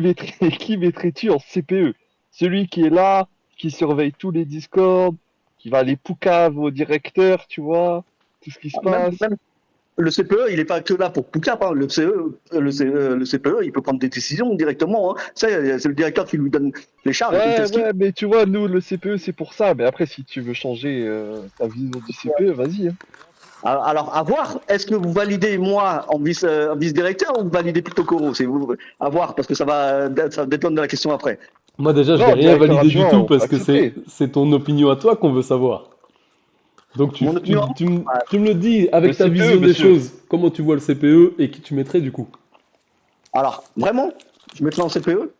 mettrais-tu en CPE? Celui qui est là, qui surveille tous les Discords, qui va aller poucave au directeur, tu vois, tout ce qui se passe. Même le CPE, il n'est pas que là pour Poucap. Hein. Le CPE, il peut prendre des décisions directement. Hein. C'est le directeur qui lui donne les charges. Il fait ce qu'il Ouais, mais tu vois, nous, le CPE, c'est pour ça. Mais après, si tu veux changer ta vision du CPE, vas-y. Hein. Alors, à voir, est-ce que vous validez moi en vice-directeur ou vous validez plutôt Koro? C'est vous, à voir, parce que ça dépend de la question après. Moi déjà, je vais Non, rien directeur valider du adjoint, tout on peut parce que accepter. c'est ton opinion à toi qu'on veut savoir. Donc Mon opinion, tu me le dis Le avec ta CPE, vision des monsieur. choses, comment tu vois le CPE et qui tu mettrais du coup? alors, vraiment, je mettrais en CPE,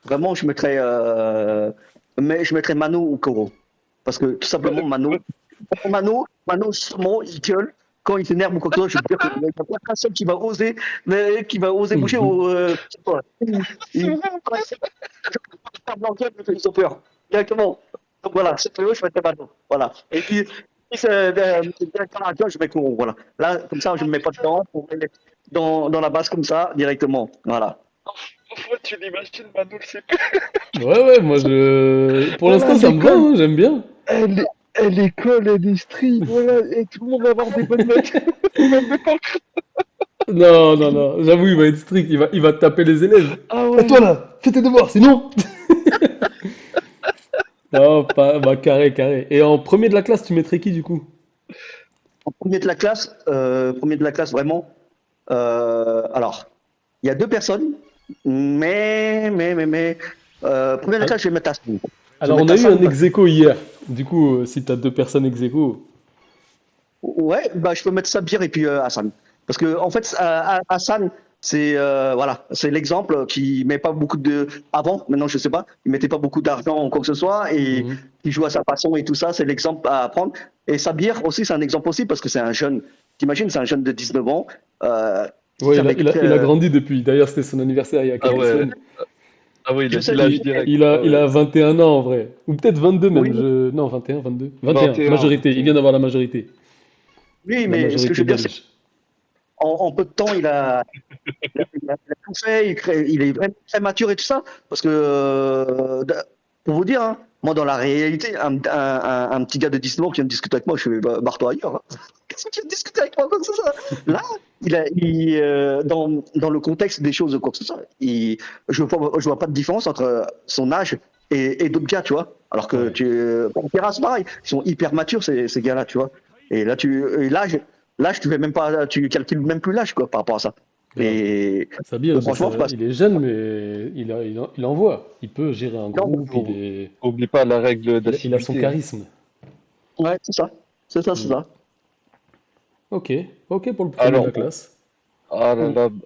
vraiment, mais je mettrais Mano ou Koro. Parce que tout simplement, Mano, justement, il gueule quand il s'énerve ou quoi que ce soit. Je veux dire qu'il n'y a pas un seul qui va oser bouger Mhm. au. Je sais pas. C'est Il, vrai. parle dans le gueule, ils ont peur. Directement. Donc voilà, CPE, je mettrais Mano. Voilà. Et puis, si c'est directeur adjoint, je mets Koro. Voilà. Là, comme ça, je ne me mets pas dedans. Pour me mettre dans la base comme ça, directement. Voilà. Pourquoi tu l'imagines, Manu, le CPE? Ouais, moi je... Pour Voilà, l'instant ça me va, l'école, hein, j'aime bien. l'école, elle est stricte, voilà, et tout le monde va avoir des bonnes notes. Même les cancres. Non, j'avoue, il va être strict, il va taper les élèves. Ah Et toi ouais. là, fais tes devoirs, sinon... Non, pas, bah carré. Et en premier de la classe, tu mettrais qui du coup? Premier de la classe vraiment. Alors, il y a deux personnes, premier de la Al- classe, je vais mettre Hassan. Je vais Alors on mettre a eu Hassan un parce ex aequo hier. Du coup, si t'as deux personnes ex aequo... ouais, bah je peux mettre Sabir et puis Hassan. Parce que en fait, Hassan, c'est l'exemple qui met pas beaucoup de avant, maintenant je sais pas, il mettait pas beaucoup d'argent ou quoi que ce soit et Mhm. il joue à sa façon et tout ça, c'est l'exemple à prendre. Et Sabir aussi, c'est un exemple aussi parce que c'est un jeune. T'imagines, c'est un jeune de 19 ans. Euh, Ouais, avec il a grandi depuis. D'ailleurs, c'était son anniversaire il y a Ah quelques ouais. semaines. Ah ouais, il je a sais, dit je l'âge sais. direct. Ah Il ouais. a 21 ans en vrai. Ou peut-être 22 Oui, même. Non, 21, 22. 21, 21, majorité. Il 21. vient d'avoir la majorité. oui, La mais ce que je majorité veux dire, c'est belge. qu'en peu de temps, il a tout fait, il est vraiment très mature et tout ça. Parce que, pour vous dire, hein, moi, dans la réalité, un petit gars de 19 ans qui vient de discuter avec moi, je fais bah, barre-toi ailleurs. Hein. Qu'est-ce que tu veux discuter avec moi comme ça? Là, dans le contexte des choses, quoi que ce soit, je vois pas de différence entre son âge et d'autres gars, tu vois. Alors que Ouais. bon, terrasse, pareil, ils sont hyper matures, ces gars-là, tu vois. Et là, l'âge, tu fais même pas, tu calcules même plus l'âge, quoi, par rapport à ça. Grave. Et, Sabir, et franchement, c'est pas. il est jeune, mais il envoie. Il peut gérer un Non, groupe, Oublie pas la règle il a son d'assiduité. Hein. charisme. ouais, c'est ça. C'est ça, c'est Hmm. ça. Ok, ok pour le premier de Alors, la classe. Mm.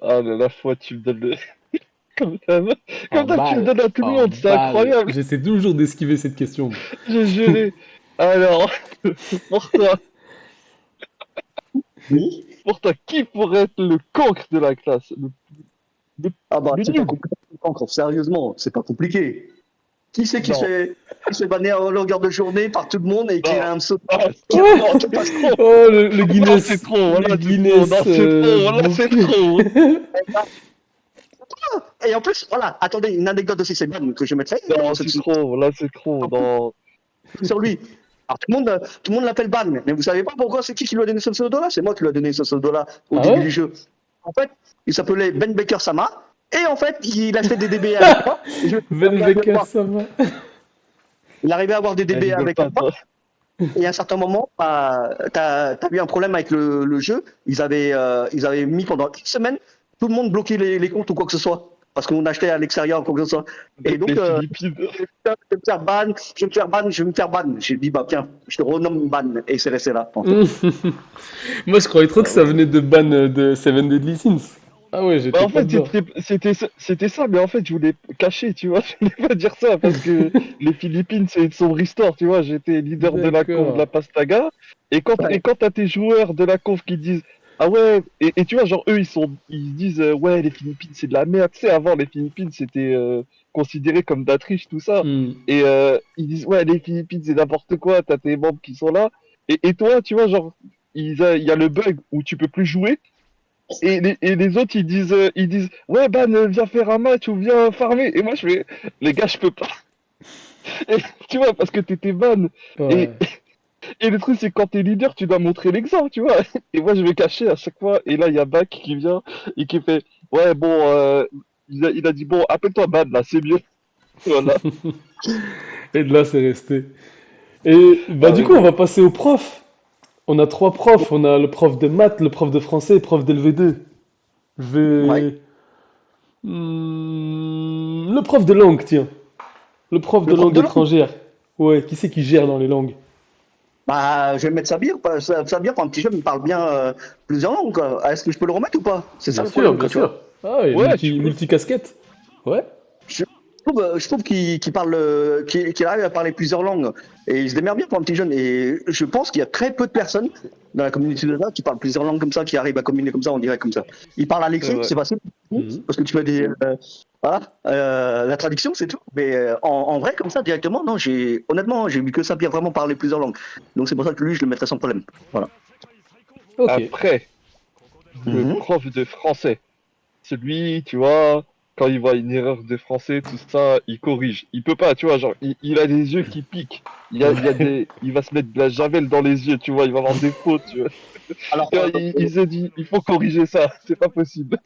ah là là, fois tu me donnes le... Comme d'hab, En comme d'hab, tu le balle, donnes à tout le en monde, c'est balle. incroyable. J'essaie toujours d'esquiver cette question. J'ai géré. Alors, pour toi, Oui. pour toi, qui pourrait être le cancre de la classe? Le, Ah bah, le c'est pas nul? compliqué, encore, sérieusement, c'est pas compliqué. Qui c'est Non, qui se fait banner en longueur de journée par tout le monde et qui non. a un saut Ah, qui, Oh, qui passe trop. oh, le Non, c'est Guinness, trop, le là, c'est trop. Non, Guinness c'est trop, là, c'est book. trop. Et en plus, voilà, attendez, une anecdote aussi, c'est bonne que je mettrai Non, dans c'est trop, là, c'est trop. Non. sur lui. Alors tout le monde l'appelle Ban, mais vous savez pas pourquoi c'est qui lui a donné ce pseudo-là? C'est moi qui lui ai donné ce pseudo-là au Ah début ouais? du jeu. En fait, il s'appelait Ben Baker Sama, et en fait, il achetait des DB avec moi. Et je Ben regardais Becker, moi. ça va. Il arrivait à avoir des Elle DB rigole avec pas, moi. toi. Et à un certain moment, bah, t'as eu un problème avec le jeu. Ils avaient mis pendant une semaine tout le monde bloquer les comptes ou quoi que ce soit. Parce qu'on achetait à l'extérieur ou quoi que ce soit. Et Les donc, Philippines. je vais me faire ban, je vais me faire ban, je vais me faire ban. J'ai dit, bah tiens, je te renomme ban. Et c'est resté là. Franchement. Moi, je croyais trop que Ah ça ouais. venait de ban de Seven Deadly Sins. Ah ouais, Bah j'étais en pas fait, dedans. c'était ça, mais en fait, je voulais cacher, tu vois. Je voulais pas dire ça parce que les Philippines, c'est une sombre histoire, tu vois. J'étais leader de la conf de D'accord. la Pastaga. Ouais. Et quand t'as tes joueurs de la conf qui disent, ah ouais, et tu vois, genre, eux, ils disent, ouais, les Philippines, c'est de la merde. Tu sais, avant, les Philippines, c'était considéré comme de la triche, tout ça. Hmm. Et ils disent, ouais, les Philippines, c'est n'importe quoi. T'as tes membres qui sont là. Et toi, tu vois, genre, il y a le bug où tu peux plus jouer. Et les autres, ils disent, ouais, Ban, viens faire un match ou viens farmer. Et moi, je fais, les gars, je peux pas. Et, tu vois, parce que t'étais ban. Et, Ouais. et le truc, c'est que quand t'es leader, tu dois montrer l'exemple, tu vois. Et moi, je vais cacher à chaque fois. Et là, il y a Bac qui vient et qui fait, ouais, bon, il a dit, bon, appelle-toi Ban, là, c'est mieux. Voilà. Et de là, c'est resté. Et bah Ah du ouais, coup, on non. va passer aux profs. On a trois profs. On a le prof de maths, le prof de français et le prof d'LV2. Je Ouais. vais... le prof de langue, tiens. Le prof Le de prof langue de langue. étrangère. Ouais, qui c'est qui gère dans les langues? Bah, je vais mettre Sabir. Sabir, pour un petit jeune, il parle bien plusieurs langues, quoi. Est-ce que je peux le remettre ou pas? C'est ça Bien le sûr, problème, bien quoi, tu vois. sûr. Ah ouais, Ouais, tu peux. multi-casquette. Ouais. Je trouve qu'il parle, qu'il arrive à parler plusieurs langues et il se démerde bien pour un petit jeune. Et je pense qu'il y a très peu de personnes dans la communauté de là qui parlent plusieurs langues comme ça, qui arrivent à communiquer comme ça, on dirait comme ça. Il parle à C'est l'écrit, vrai. c'est facile Mhm. parce que tu fais des, voilà, la traduction, c'est tout. Mais en vrai, comme ça, directement, non, honnêtement, j'ai vu que ça bien vraiment parler plusieurs langues. Donc c'est pour ça que lui, je le mettrais sans problème. Voilà. Ok. Après, le Mhm. prof de français. Celui, tu vois, quand il voit une erreur de français, tout ça, il corrige. Il peut pas, tu vois, genre, il a des yeux qui piquent. Ouais. Il va se mettre de la javel dans les yeux, tu vois, il va avoir des fautes, tu vois. Alors, Tu vois, il s'est dit, il faut corriger ça, c'est pas possible.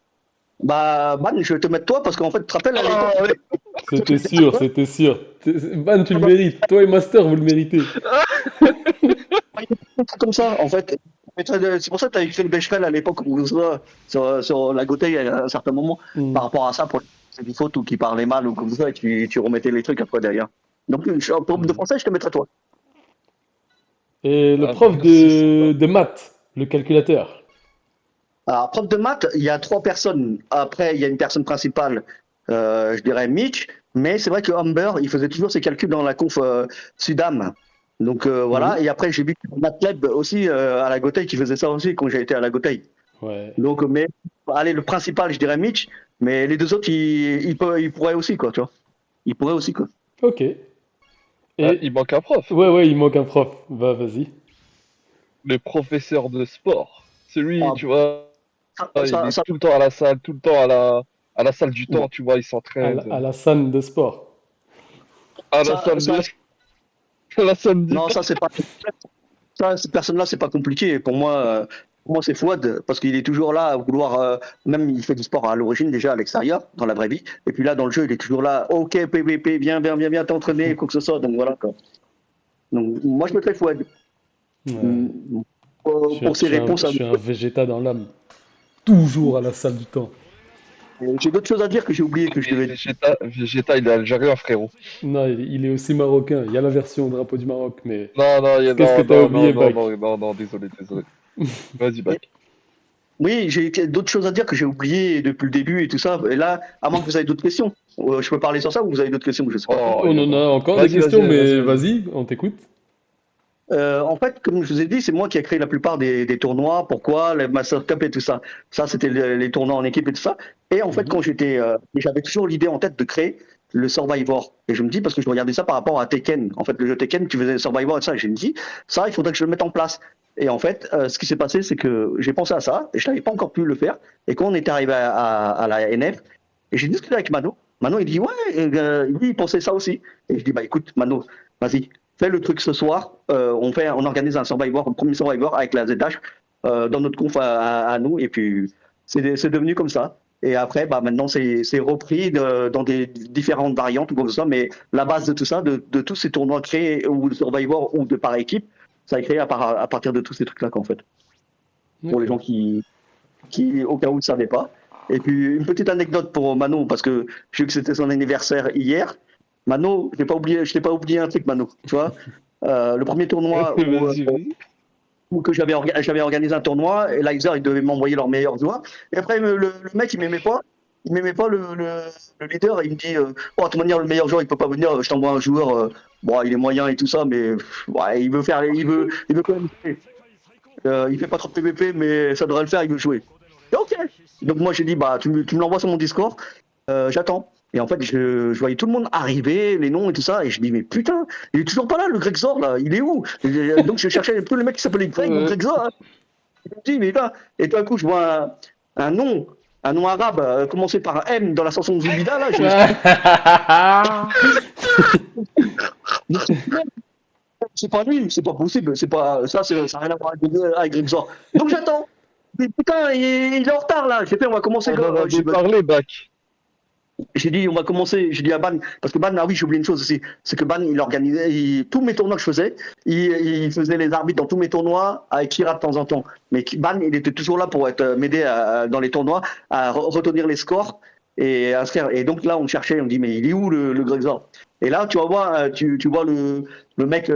bah, Ban, je vais te mettre toi parce qu'en fait, tu te rappelles à Ah, l'époque, ouais. C'était sûr, c'était sûr. Ban, tu le mérites. Toi et Master, vous le méritez. comme ça, en fait. C'est pour ça que tu avais fait le Becherel à l'époque où sur la Gotei à un certain moment, par Hmm. rapport à ça, pour c'est une faute ou qui parlait mal ou comme ça, et tu remettais les trucs après derrière. Donc, pour de Hmm. français, je te mettrais toi. Et le Ah, prof merci, ça va. de maths, le calculateur. Alors, prof de maths, il y a trois personnes. Après, il y a une personne principale, je dirais Mitch, mais c'est vrai que Humber, il faisait toujours ses calculs dans la conf Sudam. Donc Hmm. voilà, et après j'ai vu Matlab aussi à la Gotei qui faisait ça aussi quand j'ai été à la Gotei. Ouais. Donc, mais allez, le principal, je dirais Mitch, mais les deux autres, ils pourraient aussi, quoi, tu vois. Ils pourraient aussi, quoi. Ok. Ah, Et il manque un prof. ouais, ouais, il manque un prof. Va, vas-y. Le professeur de sport. Celui, Ah, tu vois, il est ça, tout le temps à la salle, tout le temps à la salle du temps, tu vois, il À s'entraîne. la salle de sport. À la ça, salle ça, de, à la salle du non, temps. ça, c'est pas, ça, cette personne-là, c'est pas compliqué. Pour moi, Pour moi, c'est Fouad, parce qu'il est toujours là à vouloir, même il fait du sport à l'origine déjà à l'extérieur, dans la vraie vie, et puis là, dans le jeu, il est toujours là, ok, PVP, viens t'entraîner, quoi que ce soit, donc voilà, quoi. Donc, moi, je mettrais Fouad. Ouais. Mm, pour Je ses suis un, réponses je à suis vous. un Végéta dans l'âme. Toujours à la salle du temps. J'ai d'autres choses à dire que j'ai oublié que je devais dire. Vegeta, il est algérien, frérot. Non, il est aussi marocain. Il y a la version drapeau du Maroc, mais Non, non, qu'est-ce que non, t'as non, non, oublié, non, Bac? non, non, non, désolé, désolé. Vas-y, back. Oui, j'ai d'autres choses à dire que j'ai oublié depuis le début et tout ça. Et là, à moins que vous ayez d'autres questions. Je peux parler sur ça ou vous avez d'autres questions, je sais pas. Oh, On en a encore des vas-y, questions, vas-y, vas-y, mais vas-y. vas-y, on t'écoute. En fait, comme je vous ai dit, c'est moi qui ai créé la plupart des tournois. Pourquoi? Les Master Cup et tout ça. Ça, c'était les tournois en équipe et tout ça. Et en fait, Mhm. j'avais toujours l'idée en tête de créer le Survivor. Et je me dis, parce que je regardais ça par rapport à Tekken. En fait, le jeu Tekken, tu faisais le Survivor et ça. Et je me dis, ça, il faudrait que je le mette en place. Et en fait, ce qui s'est passé, c'est que j'ai pensé à ça et je n'avais pas encore pu le faire. Et quand on est arrivé à la NF, et j'ai discuté avec Mano. Mano, il dit, ouais, lui, il pensait ça aussi. Et je dis, bah écoute, Mano, vas-y, fais le truc ce soir. On organise un Survivor, un premier Survivor avec la ZH dans notre conf à nous. Et puis, c'est devenu comme ça. Et après, bah, maintenant, c'est repris dans des différentes variantes ou comme ça. Mais la base de tout ça, de tous ces tournois créés, ou de Survivor ou de par équipe, ça a été créé à partir de tous ces trucs-là, qu'en fait. Pour les gens D'accord. qui, au cas où, ne savaient pas. Et puis, une petite anecdote pour Mano, parce que je sais que c'était son anniversaire hier. Mano, je t'ai pas oublié un truc, Mano. Tu vois, le premier tournoi Vas-y, vas-y. où que j'avais organisé un tournoi, et Lizer, ils devaient m'envoyer leurs meilleurs joueurs. Et après, le mec, il m'aimait pas. Il m'aimait pas le leader. Il me dit, oh, de toute manière, le meilleur joueur, il peut pas venir. Je t'envoie un joueur. Bon, il est moyen et tout ça, mais ouais, il veut quand même jouer. Il fait pas trop de PVP, mais ça devrait le faire. Il veut jouer. Et ok. Donc moi, j'ai dit, bah, tu me l'envoies sur mon Discord. J'attends. Et en fait, je voyais tout le monde arriver, les noms et tout ça, et je dis, mais putain, il est toujours pas là, le Grexor, là, il est où? Donc je cherchais tous les mecs qui s'appelaient Greg ou Ouais. Grexor, hein. Je me dis, mais là, et tout d'un coup, je vois un nom, un nom arabe, commencé par un M dans la chanson de Zoubida, là, c'est pas lui, c'est pas possible, c'est pas, ça n'a rien à voir avec Grexor. Donc j'attends. Mais putain, il est en retard, là. J'ai fait, on va commencer, On en avait parlé, back. j'ai dit, on va commencer. J'ai dit à Ban, parce que Ban, ah oui, j'ai oublié une chose aussi. C'est que Ban, il organisait, tous mes tournois que je faisais, il faisait les arbitres dans tous mes tournois avec Kira de temps en temps. Mais Ban, il était toujours là pour m'aider dans les tournois à retenir les scores et à se faire. Et donc là, on cherchait, on dit, mais il est où le Grexor? Et là, tu vas voir, tu vois le mec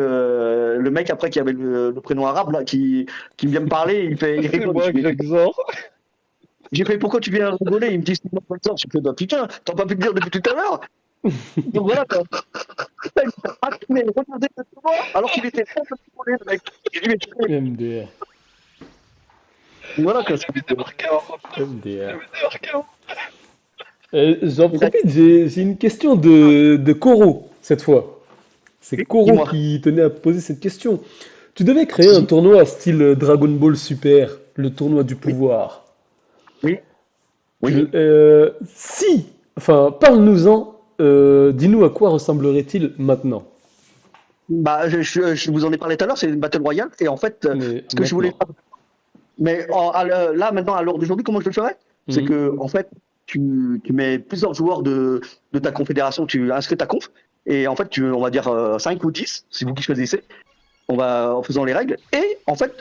après qui avait le prénom arabe, là, qui vient me parler, il C'est rigole. moi, Grexor. J'ai fait, pourquoi tu viens rigoler? Il me dit, c'est moi, Grexor. J'ai fait, bah putain, t'as pas pu le dire depuis tout à l'heure. Donc voilà, quoi. Ah, mais regardez le tournoi, alors qu'il était complètement le mec. J'ai dit, mais tu fais. MDR. Voilà, quoi. Il avait démarqué en Il MDR. avait démarqué en J'en profite, j'ai une question de Koro, cette fois. C'est Koro Dis-moi. qui tenait à poser cette question. Tu devais créer un Si, tournoi style Dragon Ball Super, le tournoi du oui, pouvoir. oui, oui. Si, enfin, parle-nous-en, dis-nous à quoi ressemblerait-il maintenant. Bah, je vous en ai parlé tout à l'heure, c'est une Battle Royale. Et en fait, Mais ce que je voulais maintenant. faire, mais là, maintenant, à l'heure d'aujourd'hui, comment je le ferais? C'est Mhm. que, en fait, tu mets plusieurs joueurs de ta confédération, tu inscris ta conf. Et en fait, on va dire 5 ou 10, c'est vous qui choisissez, en faisant les règles. Et en fait,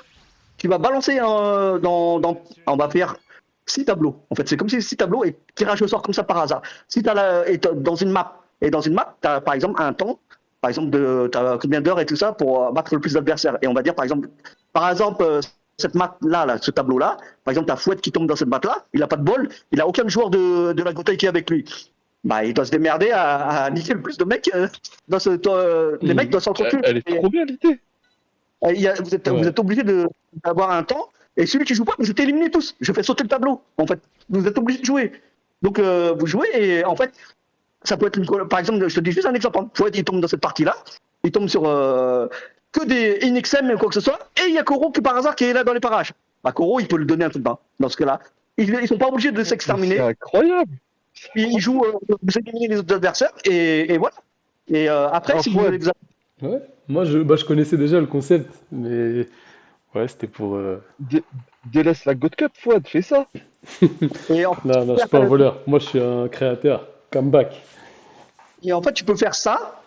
tu vas balancer on va faire 6 tableaux. En fait, c'est comme si 6 tableaux et tirage au sort comme ça par hasard. Si tu as dans une map, tu as par exemple un temps, par exemple, tu as combien d'heures et tout ça pour battre le plus d'adversaires. Et on va dire, par exemple, cette map-là, là, ce tableau-là, par exemple, tu as Fouette qui tombe dans cette map-là, il n'a pas de bol, il n'a aucun joueur de la Gothaï qui est avec lui. Bah, il doit se démerder à niquer le plus de mecs. Les mecs Mhm. doivent s'entretuer. Elle est trop bien, l'idée. Vous Ouais. êtes obligé d'avoir un temps, et celui qui joue pas, vous êtes éliminés tous. Je fais sauter le tableau, en fait. Vous êtes obligé de jouer. Donc, vous jouez, et en fait, ça peut être par exemple, je te dis juste un exemple. Hein. Fouad, il tombe dans cette partie-là, il tombe sur que des INXM ou quoi que ce soit, et il y a Koro qui, par hasard, qui est là dans les parages. Bah, Koro, il peut le donner un truc de bain, dans ce cas-là. Ils sont pas obligés de Mais c'est s'exterminer. incroyable. Ils jouent, vous éliminez les autres adversaires, et voilà. Et après, Un si vous voulez Fouad. vous Ouais. Moi, je connaissais déjà le concept, mais ouais, c'était pour. Dé- délaisse la God Cup, Fouad, fais ça. Et en fait, Non, non, je suis pas un voleur. Moi, je suis un créateur. Comeback. tu peux faire ça,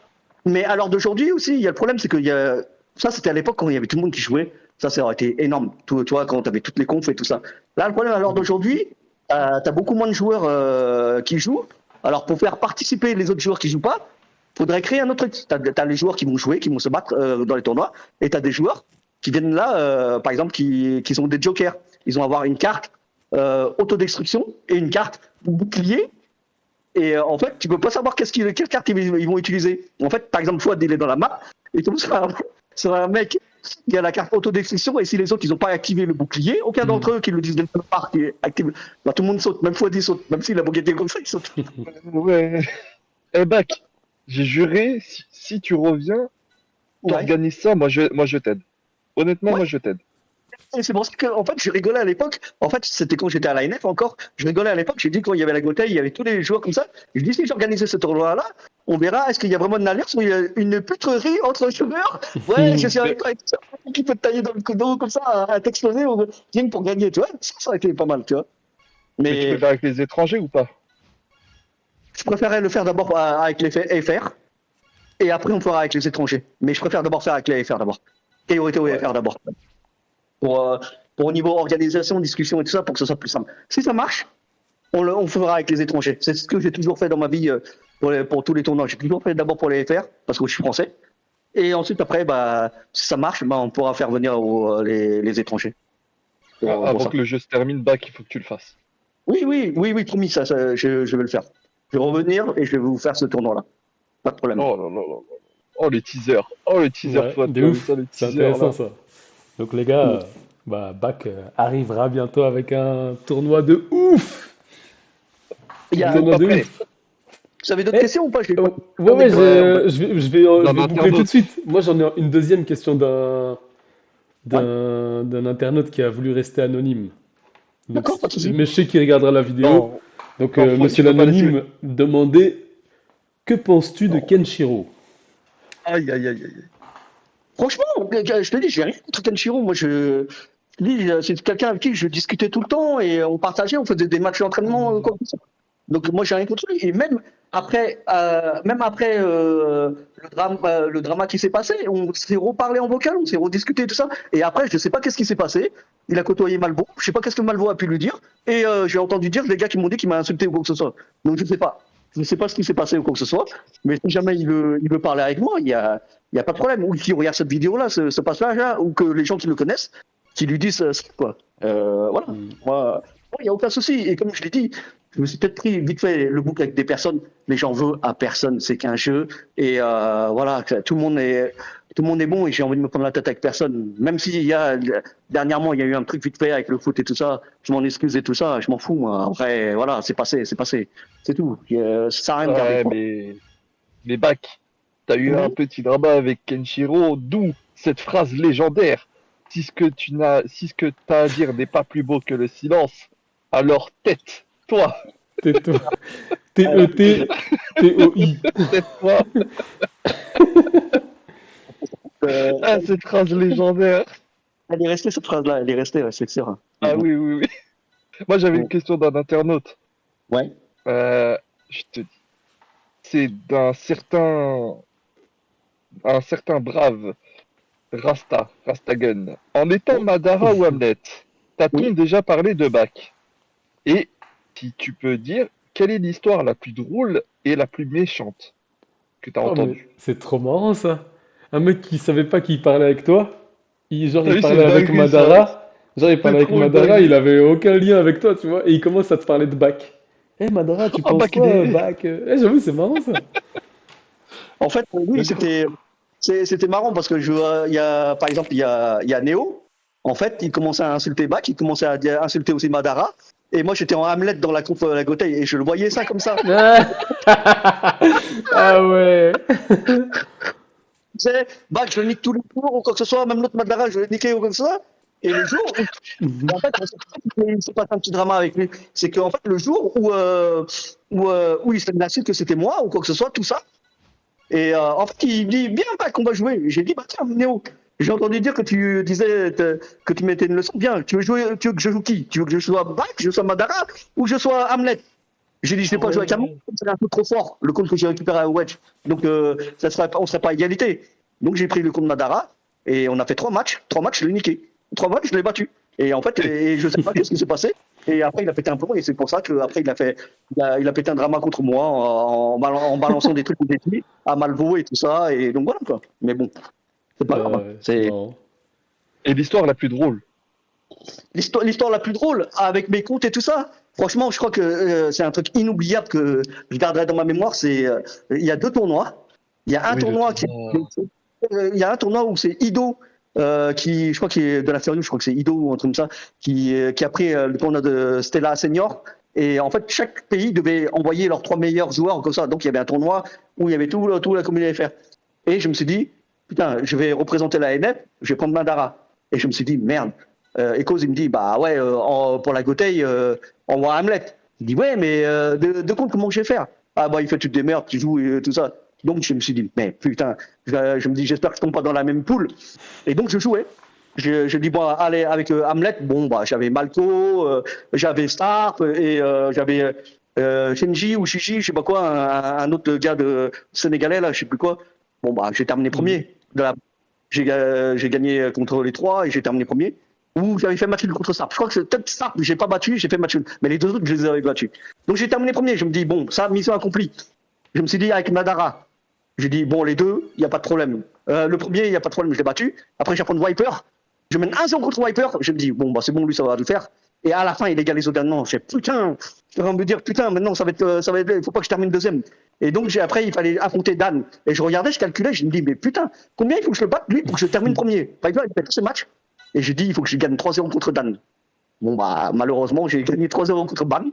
mais à l'heure d'aujourd'hui aussi, il y a le problème, c'est que ça, c'était à l'époque quand il y avait tout le monde qui jouait. Ça aurait été énorme. Tu vois, quand tu avais toutes les confs et tout ça. Là, le problème, à l'heure d'aujourd'hui, tu as beaucoup moins de joueurs qui jouent. Alors, pour faire participer les autres joueurs qui jouent pas, faudrait créer un autre truc. Tu as les joueurs qui vont jouer, qui vont se battre dans les tournois, et tu as des joueurs qui viennent là, par exemple, qui sont des jokers. Ils vont avoir une carte autodestruction et une carte bouclier. Et en fait, tu peux pas savoir quelle carte ils vont utiliser. En fait, par exemple, Fouad, il est dans la map, et tombe sur un mec qui a la carte autodestruction, et si les autres, ils ont pas activé le bouclier, aucun d'entre eux qui le disent de leur part qui est activé. Bah, tout le monde saute, même Fouad, il saute. Même s'il a beau gagner comme ça, il saute. Ouais. Eh, Bac, j'ai juré, si tu reviens, Ouais. t'organises ça, moi je t'aide. Honnêtement, Ouais. moi je t'aide. Et c'est pour ça que, en fait, je rigolais à l'époque. En fait, c'était quand j'étais à l'ANF encore. Je rigolais à l'époque. J'ai dit quand il y avait la Gothaï, il y avait tous les joueurs comme ça. Je dis si j'organisais ce tournoi-là, on verra est-ce qu'il y a vraiment une alliance ou il y a une putrerie entre joueurs. Ouais, je suis avec toi. Qui peut te tailler dans le dos comme ça, à t'exploser rien que pour gagner, tu vois. Ça aurait été pas mal, tu vois. Mais tu peux Mais faire avec les étrangers ou pas? je préférais le faire d'abord avec les FR et après on fera avec les étrangers. Mais je préfère d'abord faire avec les FR d'abord. Priorité aux FR d'abord. Pour, euh, pour au niveau organisation, discussion et tout ça, pour que ce soit plus simple. Si ça marche, on fera avec les étrangers. C'est ce que j'ai toujours fait dans ma vie pour tous les tournois. J'ai toujours fait d'abord pour les FR, parce que je suis français. Et ensuite, après, bah, si ça marche, bah, on pourra faire venir les étrangers. Pour Avant ça. que le jeu se termine, Bac, il faut que tu le fasses. Oui, promis, je vais le faire. Je vais revenir et je vais vous faire ce tournoi-là. Pas de problème. Oh là là là là. Oh les teasers. Oh les teasers, Ouais, Fouad, de t'as vu ça, ouf. les C'est teasers intéressant là. ça. Donc les gars, bah, Bac arrivera bientôt avec un tournoi de ouf! Il y Un a, Vous êtes tournoi pas de prêts? ouf! vous avez d'autres Eh, questions ou pas? J'ai pas ouais, ouais, d'anecdotes. Ouais, on a je vais d'un boucler tout de internaute. suite. Moi, j'en ai une deuxième question Ouais. d'un internaute qui a voulu rester anonyme. Donc, D'accord, pas de souci. mais je sais qu'il regardera la vidéo. Non, Donc, non, monsieur il faut pas laisser. l'anonyme demandait, que penses-tu de Non. Kenshiro? Aïe aïe aïe aïe. Franchement, je te dis, j'ai rien contre Kenshiro. Moi, c'est quelqu'un avec qui je discutais tout le temps et on partageait, on faisait des matchs d'entraînement comme ça. Donc moi, j'ai rien contre lui. Et même après le drama qui s'est passé, on s'est reparlé en vocal, on s'est rediscuté tout ça. Et après, je sais pas qu'est-ce qui s'est passé. Il a côtoyé Malvo. Je sais pas qu'est-ce que Malvo a pu lui dire. Et j'ai entendu dire des gars qui m'ont dit qu'il m'a insulté ou quoi que ce soit. Donc je sais pas. Je sais pas ce qui s'est passé ou quoi que ce soit. Mais si jamais il veut parler avec moi, il y a pas de problème. Ou qui regarde cette vidéo-là, ce passage-là, ou que les gens qui le connaissent, qui lui disent ça, quoi. Voilà. Hmm. Moi, il n'y a aucun souci. Et comme je l'ai dit, je me suis peut-être pris vite fait le bouc avec des personnes, mais j'en veux à personne. C'est qu'un jeu. Et voilà, tout le monde est bon et j'ai envie de me prendre la tête avec personne. Même s'il y a, dernièrement, il y a eu un truc vite fait avec le foot et tout ça, je m'en excuse et tout ça, je m'en fous, moi. Après, voilà, c'est passé, c'est passé. C'est tout. Ça sert à rien de garder. Ouais, mais Bac, t'as eu un petit drama avec Kenshiro, d'où cette phrase légendaire. Si ce que t'as à dire n'est pas plus beau que le silence, alors tais-toi, Tais-toi. T-E-T-T-O-I. tais-toi. Euh, Ah, cette phrase légendaire. elle est restée cette phrase-là, elle est restée, ouais, c'est sûr. Ah oui, oui, oui. Moi, j'avais une question d'un internaute. Ouais. Euh, je te dis, c'est un certain brave Rastagun. En étant Madara ou Hamlet, t'a-t-on Oui. déjà parlé de Bac? Et si tu peux dire, quelle est l'histoire la plus drôle et la plus méchante que t'as Oh, mais entendue? c'est trop marrant ça. Un mec qui savait pas qu'il parlait avec toi, genre T'as il vu, c'est parlait une avec dinguerie ça. Madara, genre il C'est parlait avec trop une Madara, il dinguerie. avait aucun lien avec toi, tu vois, et il commence à te parler de bac. Eh Madara, tu Ah, penses Bac, il quoi, est. bac? J'avoue, c'est marrant ça. En fait, oui, Le gros. c'était marrant parce que par exemple, il y a Neo. En fait, il commençait à insulter Bach, il commençait à insulter aussi Madara. Et moi, j'étais en Hamlet dans la conf la Gotei et je le voyais ça comme ça. Ah ouais. Tu sais, Bach, je le nique tous les jours ou quoi que ce soit, même l'autre Madara, je le niquais ou comme ça. Et le jour où, en fait, on sait pas qu'il s'est passé un petit drama avec lui. C'est qu'en fait, le jour où il s'est insulte que c'était moi ou quoi que ce soit, tout ça. Et en fait, il dit, viens, Bach, on va jouer. Et j'ai dit, bah tiens, Néo. J'ai entendu dire que tu disais que tu mettais une leçon. Bien, tu veux que je joue qui? Tu veux que je sois Bach, que je sois Madara ou que je sois Hamlet? J'ai dit, je vais Ah pas jouer avec Hamlet, ouais. c'est un peu trop fort, le compte que j'ai récupéré à Wedge. Donc, on serait pas à égalité. Donc, j'ai pris le compte Madara et on a fait 3 matchs. 3 matchs, je l'ai niqué. 3 matchs, je l'ai battu. Et en fait, je sais pas qu'est-ce qui s'est passé. Et après, il a pété un plomb et c'est pour ça qu'après, il a pété un drama contre moi en balançant des trucs au défi à Malvo et tout ça. Et donc, voilà, quoi. Mais bon, c'est pas grave. Ouais, c'est C'est marrant. Et l'histoire la plus drôle. l'histoire la plus drôle avec mes comptes et tout ça. Franchement, je crois que c'est un truc inoubliable que je garderai dans ma mémoire. C'est il y a 2 tournois. Il y a un Oui, le tournoi qui, tournoi. il y a un tournoi où c'est Ido qui, je crois qu'il est de la Furious, je crois que c'est Ido ou un truc comme ça, qui a pris le tournoi de Stella Senior. Et en fait, chaque pays devait envoyer leurs 3 meilleurs joueurs comme ça. Donc il y avait un tournoi où il y avait tout la communauté FR. Et je me suis dit, putain, je vais représenter la NF, je vais prendre Madara. Et je me suis dit, merde. Echoes, il me dit, bah ouais, pour la Gotei, envoie Hamlet. Il dit, ouais, mais de compte, comment je vais faire? Ah bah, il fait, tu te démerdes, tu joues et tout ça. Donc je me suis dit, mais putain, je me dis, j'espère que je tombe pas dans la même poule. Et donc je jouais. Je dis, bon, allez, avec Hamlet, bon, bah, j'avais Malco, j'avais Star, et j'avais Shinji ou Shishi, je sais pas quoi, un autre gars de sénégalais, là, je sais plus quoi. Bon, bah, j'ai terminé Mhm. premier. J'ai gagné contre les 3 et j'ai terminé premier. Ou j'avais fait match nul contre Sarp. Je crois que c'est peut-être Sarp, j'ai pas battu, j'ai fait match nul. Mais les 2 autres, je les avais battus. Donc j'ai terminé premier. Je me dis, bon, ça, mission accomplie. Je me suis dit, avec Madara, j'ai dit, bon, les deux, il n'y a pas de problème. Le premier, il n'y a pas de problème, je l'ai battu. Après, j'ai prendre Viper. Je mène 1-0 contre Viper. Je me dis, bon, bah, c'est bon, lui, ça va le faire. Et à la fin, il égalise au dernier. Je fais, putain, je vais me dire, putain, maintenant, il faut pas que je termine deuxième. Et donc, après, il fallait affronter Dan. Et je regardais, je calculais, je me dis, mais putain, combien il faut que je le batte, lui, pour que je termine premier? Viper, il fait tous ses matchs. Et j'ai dit, il faut que je gagne 3-0 contre Dan. Bon, bah, malheureusement, j'ai gagné 3-0 contre Dan.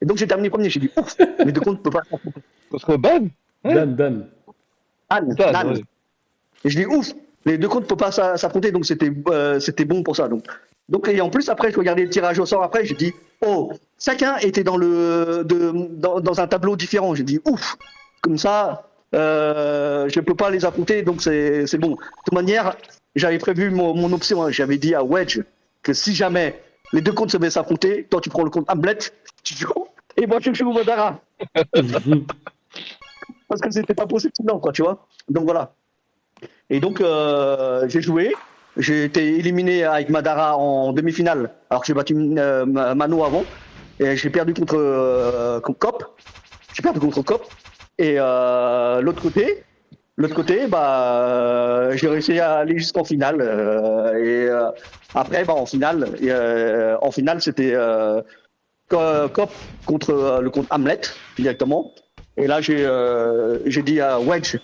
Et donc, j'ai terminé premier. J'ai dit, ouf, mais de compte, ne peut pas. Contre Ban? Ouais. Dan. Dan, Dan. ouais. Et je dis ouf, les 2 comptes ne peuvent pas s'affronter, donc c'était bon pour ça. Donc, et en plus, après, je regardais le tirage au sort après, j'ai dit, oh, chacun était dans un tableau différent. J'ai dit ouf, comme ça, je ne peux pas les affronter, donc c'est bon. De toute manière, j'avais prévu mon option, hein. J'avais dit à Wedge que si jamais les 2 comptes se devaient s'affronter, toi tu prends le compte Hamlet, tu joues, et moi je joue Madara. Mhm. Parce que c'était pas possible sinon, quoi, tu vois. Donc voilà. Et donc, j'ai joué. J'ai été éliminé avec Madara en demi-finale, alors que j'ai battu Mano avant. Et j'ai perdu contre Cop. J'ai perdu contre Cop. Et l'autre côté, bah, j'ai réussi à aller jusqu'en finale. Après, bah, en finale, c'était Cop contre contre Hamlet directement. Et là, j'ai dit à Wedge,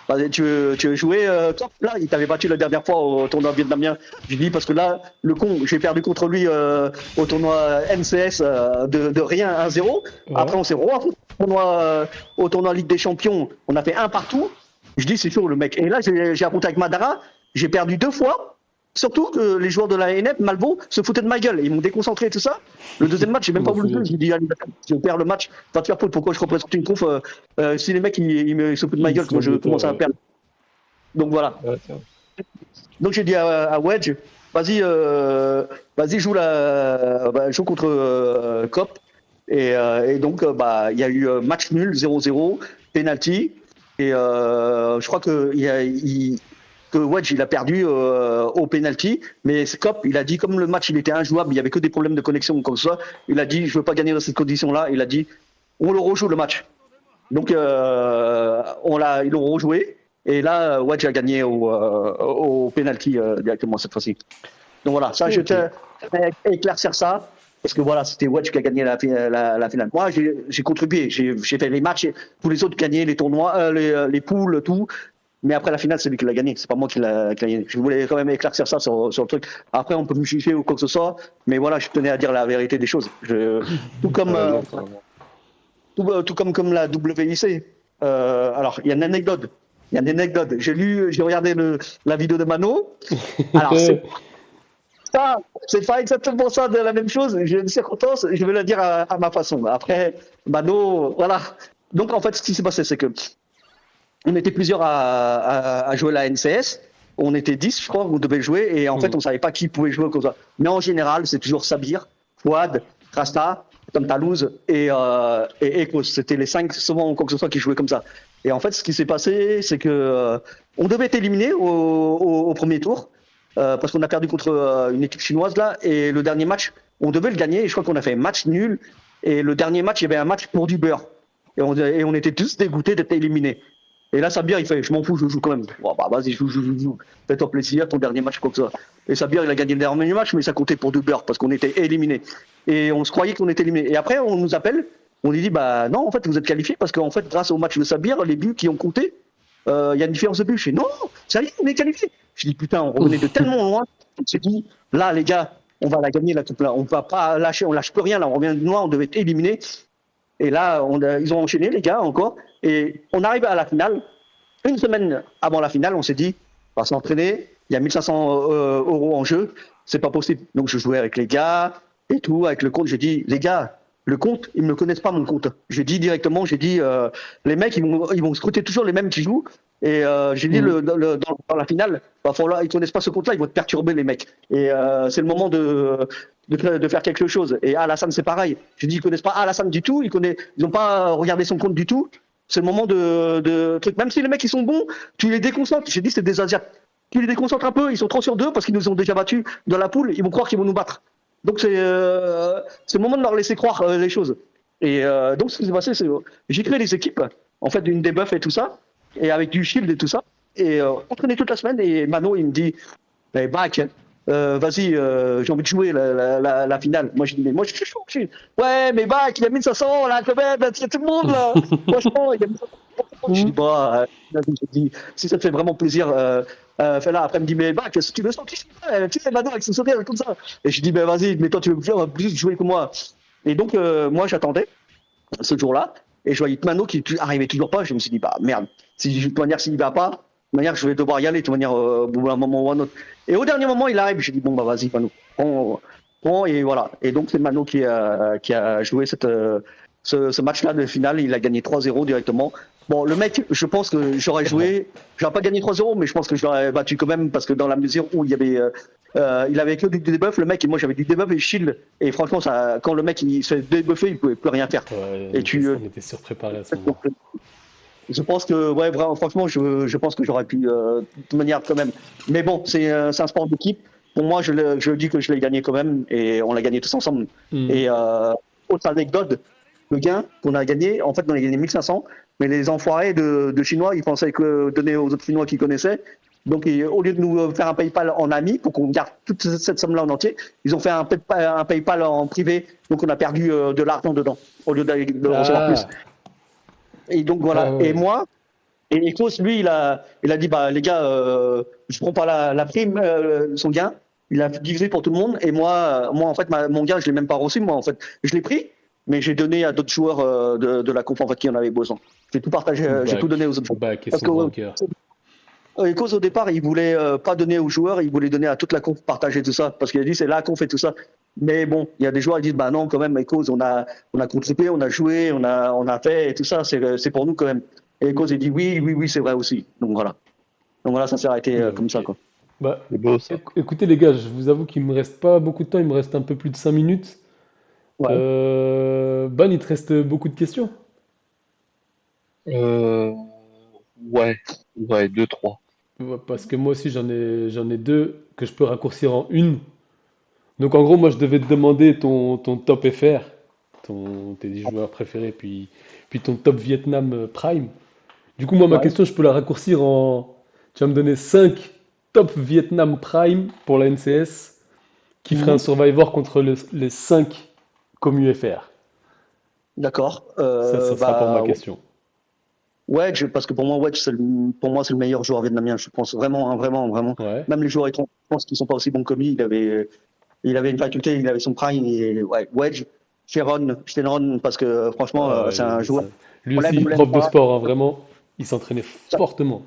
vas-y, tu veux jouer Cop? Là, il t'avait battu la dernière fois au tournoi vietnamien. J'ai dit parce que là, le con, j'ai perdu contre lui au tournoi NCS de rien 1-0. Après, Ouais. on s'est re-affronté au tournoi Ligue des Champions. On a fait un partout. Je dis c'est chaud le mec. Et là, j'ai affronté avec Madara. J'ai perdu 2 fois. Surtout que les joueurs de la NF, Malvo, se foutaient de ma gueule. Ils m'ont déconcentré et tout ça. Le deuxième match, j'ai Je même pas m'en voulu jouer. souviens. J'ai dit, allez, je perds le match. Va te faire foutre. Pourquoi je représente une conf si les mecs, ils se foutent de ma Il gueule se quand moque je de toi, commence à ouais. perdre. Donc voilà. Ouais, tiens. Donc j'ai dit à Wedge, vas-y, vas-y, joue contre Cop. Et donc, bah, il y a eu match nul, 0-0, penalty. Et je crois que Wedge, il a perdu au penalty. Mais Cop, il a dit, comme le match, il était injouable, il y avait que des problèmes de connexion comme ça, il a dit, je veux pas gagner dans cette condition-là. Il a dit, on le rejoue le match. Donc, ils l'ont rejoué. Et là, Wedge a gagné au penalty directement cette fois-ci. Donc voilà, ça, je Ok. te éclaircir ça. Parce que voilà, c'était Wedge qui a gagné la finale. Moi, j'ai contribué. J'ai fait les matchs. Tous les autres gagnaient les tournois, les poules, tout. Mais après la finale, c'est lui qui l'a gagné. C'est pas moi qui l'a gagné. Je voulais quand même éclaircir ça sur le truc. Après, on peut me juger ou quoi que ce soit. Mais voilà, je tenais à dire la vérité des choses. Tout comme. T'as raison, vraiment. Tout comme la WIC. Alors, il y a une anecdote. J'ai regardé la vidéo de Mano. Alors, c'est pas exactement ça de la même chose. J'ai une circonstance, je vais la dire à ma façon. Après, Mano, voilà. Donc, en fait, ce qui s'est passé, c'est que on était plusieurs à jouer la NCS. on était 10, je crois, on devait jouer, et en fait, on savait pas qui pouvait jouer comme ça. Mais en général, c'est toujours Sabir, Fouad, Rasta, Tom Talouz et Ekos. C'était les 5, souvent, quoi que ce soit, qui jouaient comme ça. Et en fait, ce qui s'est passé, c'est que on devait être éliminé au premier tour, parce qu'on a perdu contre une équipe chinoise, là, et le dernier match, on devait le gagner, et je crois qu'on a fait un match nul, et le dernier match, il y avait un match pour du beurre. Et on était tous dégoûtés d'être éliminés. Et là, Sabir, il fait, je m'en fous, je joue quand même. Bon, bah, vas-y, joue. Fais-toi plaisir, ton dernier match, quoi que ça. Et Sabir, il a gagné le dernier match, mais ça comptait pour du beurre, parce qu'on était éliminés. Et on se croyait qu'on était éliminés. Et après, on nous appelle, on lui dit, bah non, en fait, vous êtes qualifiés, parce qu'en fait, grâce au match de Sabir, les buts qui ont compté, il y a une différence de but. Je dis, non, ça y est, on est qualifiés. Je dis, putain, on revenait de tellement loin. On s'est dit, là, les gars, on va la gagner, la coupe là. On va pas lâcher, on lâche plus rien, là, on revient de loin, on devait être éliminés. Et là, ils ont enchaîné, les gars, encore. Et on arrive à la finale. Une semaine avant la finale, on s'est dit, on va s'entraîner, il y a 1500 euros en jeu, c'est pas possible. Donc je jouais avec les gars et tout, avec le compte. J'ai dit, les gars, le compte, ils ne me connaissent pas mon compte. J'ai dit directement, les mecs, ils vont scruter toujours les mêmes qui jouent. Et j'ai dit, dans la finale, ils connaissent pas ce compte-là, ils vont te perturber, les mecs. Et c'est le moment de faire quelque chose. Et Alassane, c'est pareil. J'ai dit, ils connaissent pas Alassane du tout, ils n'ont pas regardé son compte du tout. C'est le moment de truc. Même si les mecs ils sont bons, tu les déconcentres. J'ai dit c'est des Asiates. Tu les déconcentres un peu, ils sont 3 sur 2 parce qu'ils nous ont déjà battus dans la poule, ils vont croire qu'ils vont nous battre. Donc c'est le moment de leur laisser croire les choses. Et donc ce qui s'est passé, c'est j'ai créé des équipes, en fait d'une debuff et tout ça, et avec du shield et tout ça. Et on traînait toute la semaine et Mano il me dit hey, Bac, vas-y, j'ai envie de jouer la finale. Moi, je dis, mais moi, je suis chaud. Ouais, mais Bac, il y a 1500, là, quand même, il y a tout le monde, là. Franchement, il y a 1500. Je dis, bah, je dis, si ça te fait vraiment plaisir, fais-la. Après, il me dit, mais Bac, si tu le sens, tu sais, Mano, avec son sourire, comme ça. Et je dis, mais vas-y, mais toi, tu veux plus jouer que moi. Et donc, moi, j'attendais ce jour-là. Et je voyais Mano qui arrivait toujours pas. Je me suis dit, bah, merde. De toute manière, s'il va pas, de toute manière, je vais devoir y aller, de toute manière, à un moment ou à un autre. Et au dernier moment, il arrive. J'ai dit, bon, bah, vas-y, Mano. Bon, et voilà. Et donc, c'est Mano qui a joué ce match-là de finale. Il a gagné 3-0 directement. Bon, le mec, je pense que j'aurais pas gagné 3-0, mais je pense que je l'aurais battu quand même, parce que dans la mesure où il avait que du debuff, le mec, et moi j'avais du debuff et shield. Et franchement, quand le mec il se fait débuffer, il pouvait plus rien faire. Ouais, on était surpréparé à ce moment. Je pense que, ouais, vraiment, franchement, je pense que j'aurais pu, de toute manière, quand même. Mais bon, c'est un sport d'équipe. Pour moi, je dis que je l'ai gagné quand même, et on l'a gagné tous ensemble. Et autre anecdote, le gain qu'on a gagné, en fait, on a gagné 1500, mais les enfoirés de Chinois, ils pensaient que donner aux autres Chinois qui connaissaient. Donc, au lieu de nous faire un PayPal en ami pour qu'on garde toute cette somme-là en entier, ils ont fait un PayPal en privé. Donc, on a perdu de l'argent dedans, au lieu de recevoir plus. Et donc voilà. Ah ouais. Et moi, et Ecos, lui, il a dit, bah les gars, je prends pas la prime, son gain, il a divisé pour tout le monde. Et moi en fait, mon gain, je l'ai même pas reçu. Moi, en fait, je l'ai pris, mais j'ai donné à d'autres joueurs de la conf en fait qui en avaient besoin. J'ai tout partagé, j'ai tout donné aux autres joueurs. Parce que Ecos au départ, il voulait pas donner aux joueurs, il voulait donner à toute la conf, partager tout ça, parce qu'il a dit c'est la conf et tout ça. Mais bon, il y a des joueurs qui disent bah non quand même Ecos, on a contribué, on a joué, on a fait et tout ça, c'est pour nous quand même. Et Ecos il dit oui c'est vrai aussi. Donc voilà, ça s'est arrêté comme ça quoi. Bah, c'est beau, ça. Écoutez les gars, je vous avoue qu'il me reste pas beaucoup de temps, il me reste un peu plus de 5 minutes. Ouais. Ban, il te reste beaucoup de questions? Ouais, 2-3. Parce que moi aussi j'en ai deux que je peux raccourcir en une. Donc en gros, moi je devais te demander ton top FR, tes 10 joueurs préférés, puis ton top Vietnam Prime. Du coup, moi ma question, je peux la raccourcir en. Tu vas me donner 5 top Vietnam Prime pour la NCS qui ferait un Survivor contre les 5 commu FR. D'accord. Ça sera pour ma question. Wedge, parce que pour moi, Wedge, c'est le meilleur joueur vietnamien, je pense. Vraiment. Ouais. Même les joueurs étrangers, je pense qu'ils sont pas aussi bons que lui. Il avait une faculté, il avait son prime. Ouais, Wedge, Shenron, parce que franchement, c'est un joueur. Lui aussi, prof de sport, hein, vraiment. Il s'entraînait fortement.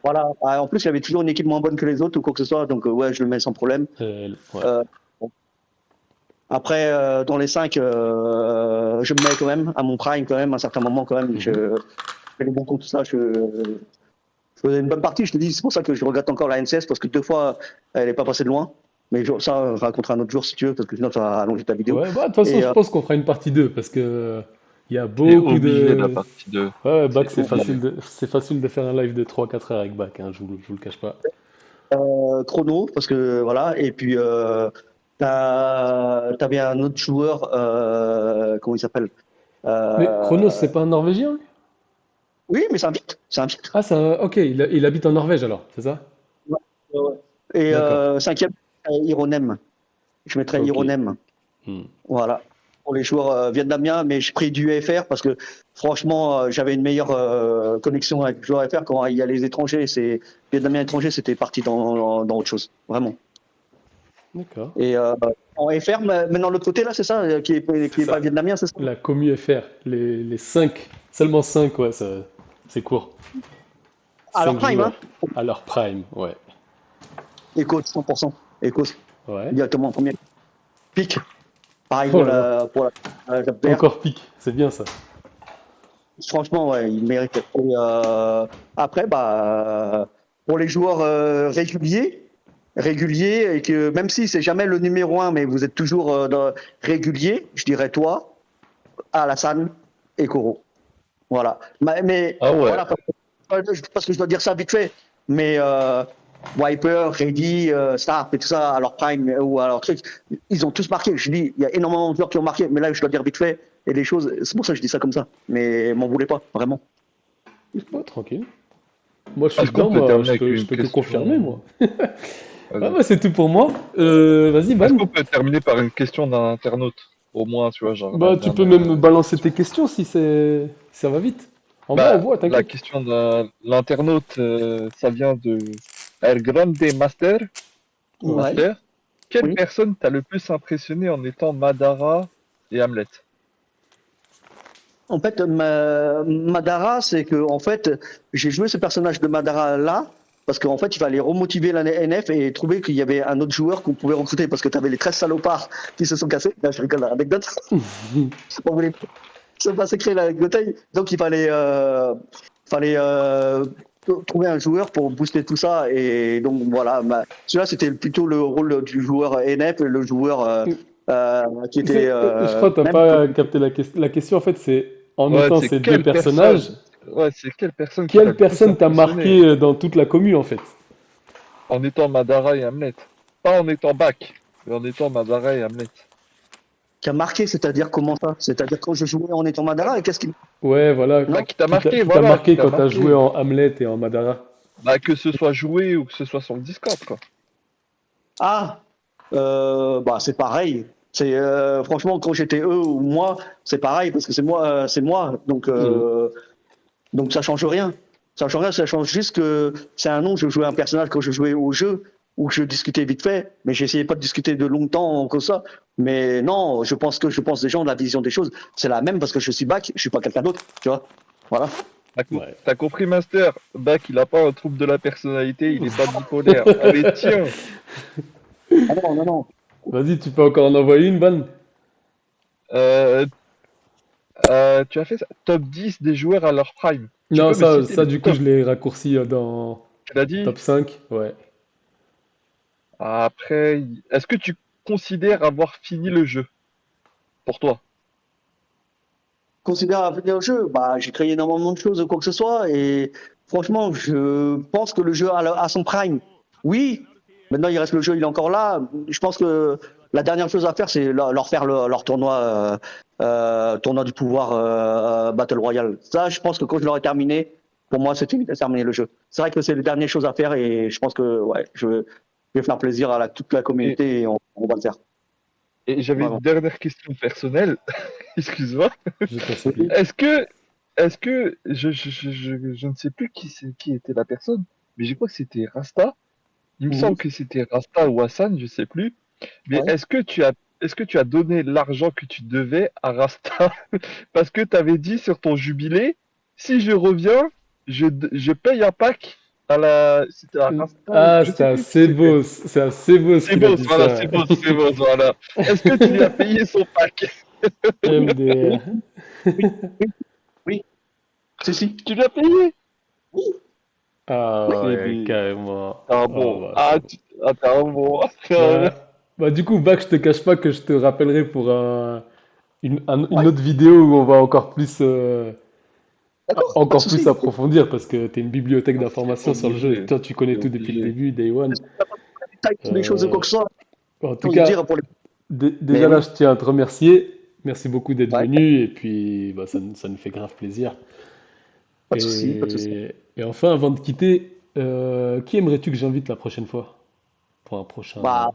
Voilà. En plus, il avait toujours une équipe moins bonne que les autres ou quoi que ce soit. Donc, ouais, je le mets sans problème. Bon. Après, dans les 5, je me mets quand même à mon prime, quand même, à un certain moment, quand même. Je fais les bons coups, tout ça. je faisais une bonne partie, je te dis, c'est pour ça que je regrette encore la NCS, parce que 2 fois, elle n'est pas passée de loin. Mais ça, on racontera un autre jour si tu veux, parce que sinon, ça va allonger ta vidéo. Ouais, bah, de toute façon, Et je pense qu'on fera une partie 2 parce que il y a C'est beaucoup obligé la de. partie 2. Ouais, Bac, C'est obligé. c'est facile de faire un live de 3-4 heures avec Bac, hein, je vous le cache pas. chrono, parce que voilà, et puis t'avais un autre joueur, comment il s'appelle? Mais Chronos, Euh, c'est pas un Norvégien, lui? Oui, mais c'est un vite. Ah, ok, il habite en Norvège alors, c'est ça? Ouais, ouais, ouais. Et D'accord, cinquième, Ironem. Je mettrais ok. Ironem. Hmm. Voilà. Pour les joueurs vietnamiens, mais j'ai pris du FR parce que franchement, j'avais une meilleure connexion avec le joueur FR. Quand il y a les étrangers, c'est vietnamiens étrangers, c'était parti dans autre chose, vraiment. D'accord, Et en FR, maintenant l'autre côté là, c'est ça, c'est qui est ça. pas vietnamien, c'est ça? La commu FR, les 5, seulement 5, ouais, c'est court. Alors 5 Prime, hein? joueurs à leur prime, ouais. Écosse, 100%. Écosse, Ouais. directement en premier. Pic, pareil Oh là là, la paire. encore pique, c'est bien ça. Franchement, ouais, il mérite. Et, après, pour les joueurs réguliers, et que même si c'est jamais le numéro 1, mais vous êtes toujours régulier, je dirais toi, Alassane et Koro. Voilà. Mais Ah ouais. voilà, parce que je dois dire ça vite fait. Mais Wiper, Reddy, Starp et tout ça, à leur prime ou à leur truc, ils ont tous marqué. Je dis, il y a énormément de joueurs qui ont marqué, mais là, je dois dire vite fait. Et les choses, c'est pour ça que je dis ça comme ça. Mais m'en voulez pas, vraiment. Oh, tranquille. Moi, je suis Est-ce qu'on dedans, peut moi, terminer avec je une peux que confirmer, question? moi. Ah, Vas-y. bah, c'est tout pour moi. Vas-y, Est-ce Ban. qu'on peut terminer par une question d'un internaute? Au moins, tu vois, genre la Bah, tu peux même me dernière. balancer tes questions si ça va vite. On Bah, voit, la t'inquiète. question de l'internaute, ça vient de El Grande Master ou Ouais. Master. Quelle Oui. personne t'a le plus impressionné en étant Madara et Hamlet? En fait, Madara, c'est que en fait, j'ai joué ce personnage de Madara là parce qu'en fait, il fallait remotiver la NF et trouver qu'il y avait un autre joueur qu'on pouvait recruter parce que tu avais les 13 salopards qui se sont cassés. Là, je rigole, anecdote. On voulait se passer créer la bataille. Donc, fallait trouver un joueur pour booster tout ça. Et donc, voilà. Celui-là, c'était plutôt le rôle du joueur NF et le joueur qui était Je crois que t'as même. pas capté la question. La question, en fait, c'est en Ouais, étant c'est ces deux quelle personnages, personne? Ouais, c'est quelle personne qui t'a quelle le plus personne t'a impressionné marqué dans toute la commune, en fait? en étant Madara et Hamlet? Pas en étant Bak, mais en étant Madara et Hamlet. Qui a marqué, c'est-à-dire comment ça? C'est-à-dire quand je jouais en étant Madara, et qu'est-ce qui. Ouais, voilà. Bah, Non? qui t'a marqué, Qui t'a voilà, qui marqué t'a quand t'as joué marqué. en Hamlet et en Madara? Bah, que ce soit joué ou que ce soit sur le Discord, quoi. Ah, c'est pareil. C'est franchement quand j'étais eux ou moi, c'est pareil parce que c'est moi. Mhm. Donc ça change rien. Ça change rien, ça change juste que c'est un nom. Je jouais un personnage quand je jouais au jeu ou que je discutais vite fait, mais j'essayais pas de discuter de longtemps comme ça. Mais non, je pense des gens, la vision des choses, c'est la même parce que je suis back, je suis pas quelqu'un d'autre, tu vois. Voilà. Ouais. T'as compris, Master? Bak, il a pas un trouble de la personnalité, il est pas bipolaire. Allez, tiens! Ah non, non, non. Vas-y, tu peux encore en envoyer une, Ban? Euh, tu as fait ça. Top 10 des joueurs à leur prime. Tu Non, peux me citer ça les du coup, top. je l'ai raccourci dans Tu l'as dit? top 5. Ouais. Après, est-ce que tu considères avoir fini le jeu pour toi? Considère à venir au jeu, j'ai créé énormément de choses, quoi que ce soit, et franchement, je pense que le jeu a son prime. Oui, maintenant il reste le jeu, il est encore là. Je pense que la dernière chose à faire, c'est leur faire leur tournoi, tournoi du pouvoir Battle Royale. Ça, je pense que quand je l'aurai terminé, pour moi, c'est terminé le jeu. C'est vrai que c'est les dernières choses à faire, et je pense que ouais, je vais faire plaisir à toute la Et, communauté, et on va le faire. et j'avais une Vraiment. dernière question personnelle. Excuse-moi. Je t'en supplie. Est-ce que, est-ce que, je ne sais plus qui était la personne, mais je crois que c'était Rasta. Il me Mhm. semble que c'était Rasta ou Hassan, je sais plus. Mais Ouais. est-ce que tu as donné l'argent que tu devais à Rasta? Parce que tu avais dit sur ton jubilé, si je reviens, je paye un pack à c'était à Rasta ou Ah, je sais plus qui c'était. C'est assez beau ce C'est qu'il a beau, dit voilà, ça. c'est beau, voilà. Est-ce que tu lui as payé son pack? Oui, MDR. oui, oui, oui. Si, si. Tu lui as payé? Oui. Ah C'est ouais, des... carrément. T'es un Ah bon. bah, Ah, t'es un bon. bah, bah, du coup, Bach, je te cache pas que je te rappellerai pour une Ouais, autre vidéo où on va encore plus, d'accord, pas de encore plus souci. approfondir parce que tu es une bibliothèque Ah, c'est d'informations sur le jeu et obligé. toi, tu connais C'est tout depuis le obligé. début, Day One. Est-ce que t'as pas de détails sur les choses de quoi Euh, que ce soit, en tout chose à dire cas, pour les. Mais déjà là, oui, je tiens à te remercier. Merci beaucoup d'être ouais, venu et puis bah, ça nous fait grave plaisir. pas de souci, pas de souci. Et enfin, avant de quitter, qui aimerais-tu que j'invite la prochaine fois pour un prochain Bah,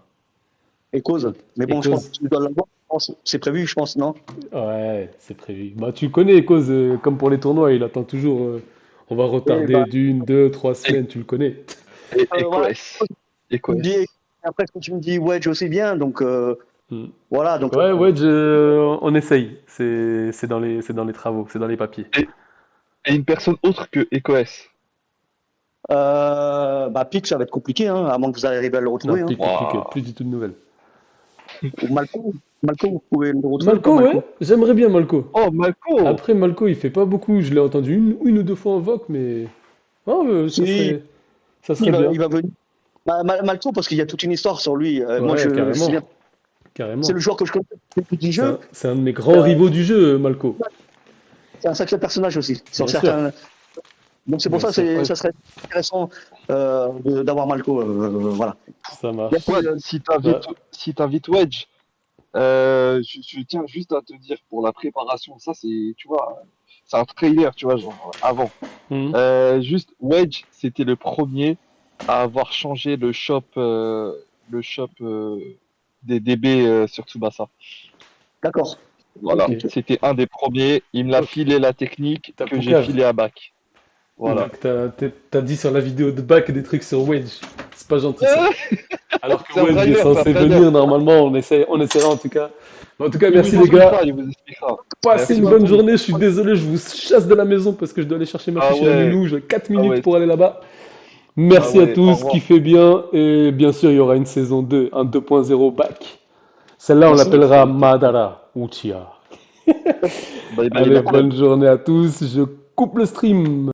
et cause. Mais et bon, je pense que cause? tu dois l'avoir, je pense. C'est prévu, je pense, non? Ouais, c'est prévu. Bah, tu connais cause, comme pour les tournois, il attend toujours. On va Oui, retarder bah, d'une, deux, trois Et, semaines, tu le connais. et voilà. EcoS. Tu me dis, EcoS. après, ce que tu me dis, ouais, aussi bien, donc Hmm. voilà, donc Ouais, ouais, on essaye. C'est dans les travaux, c'est dans les papiers. Et une personne autre que EcoS. bah, Pic, ça va être compliqué, hein, à moins que vous arriviez à le Non, retrouver, hein. plus compliqué, Waouh. plus du tout de nouvelles. Ou Malco, Malco, vous pouvez le retrouver ou pas, Malco, ouais, Malco? j'aimerais bien Malco. Oh, Malco. Après, Malco, il fait pas beaucoup. Je l'ai entendu une ou deux fois en voc, mais oh, Si, ça serait bien. il va venir. Malco, parce qu'il y a toute une histoire sur lui. Moi, Ouais, je sais bien, carrément, c'est carrément. le joueur que je connais depuis 10 jeux. C'est un de mes grands Euh, rivaux du jeu, Malco. c'est un sacré personnage aussi, sur Bien sûr, certains. Donc c'est pour bien ça, sûr. Ouais, ça serait intéressant d'avoir Malco. Voilà. Ça Merci. marche. Fouad, Bah, si t'invites Wedge, je tiens juste à te dire pour la préparation, ça c'est, tu vois, c'est un trailer, tu vois, genre avant. hmm. Juste, Wedge, c'était le premier à avoir changé le shop des DB sur Tsubasa. D'accord. Voilà, Ok, Ok. c'était un des premiers. Il me l'a ok. filé la technique T'as que j'ai Poucave. filé à Bac. Voilà. Donc t'as dit sur la vidéo de bac des trucs sur Wedge. C'est pas gentil ça. Alors que C'est un Wedge est trailer, c'est un censé trailer. venir normalement, on essaiera en tout cas. En tout cas, Il vous merci les expliquera, gars. il vous expliquera. Passez Merci une bonne beaucoup. journée. Je suis désolé, je vous chasse de la maison parce que je dois aller chercher ma fille Ah chez la ouais, nounou. J'ai 4 ah minutes ouais, pour aller là-bas. ah Merci à ouais, au tous, revoir. kiffez bien. Et bien sûr, il y aura une saison 2, un 2.0 back. Celle-là, on Merci. l'appellera Madara Uchiha. Bye bye Allez, la plèbe. bonne journée à tous. Je coupe le stream.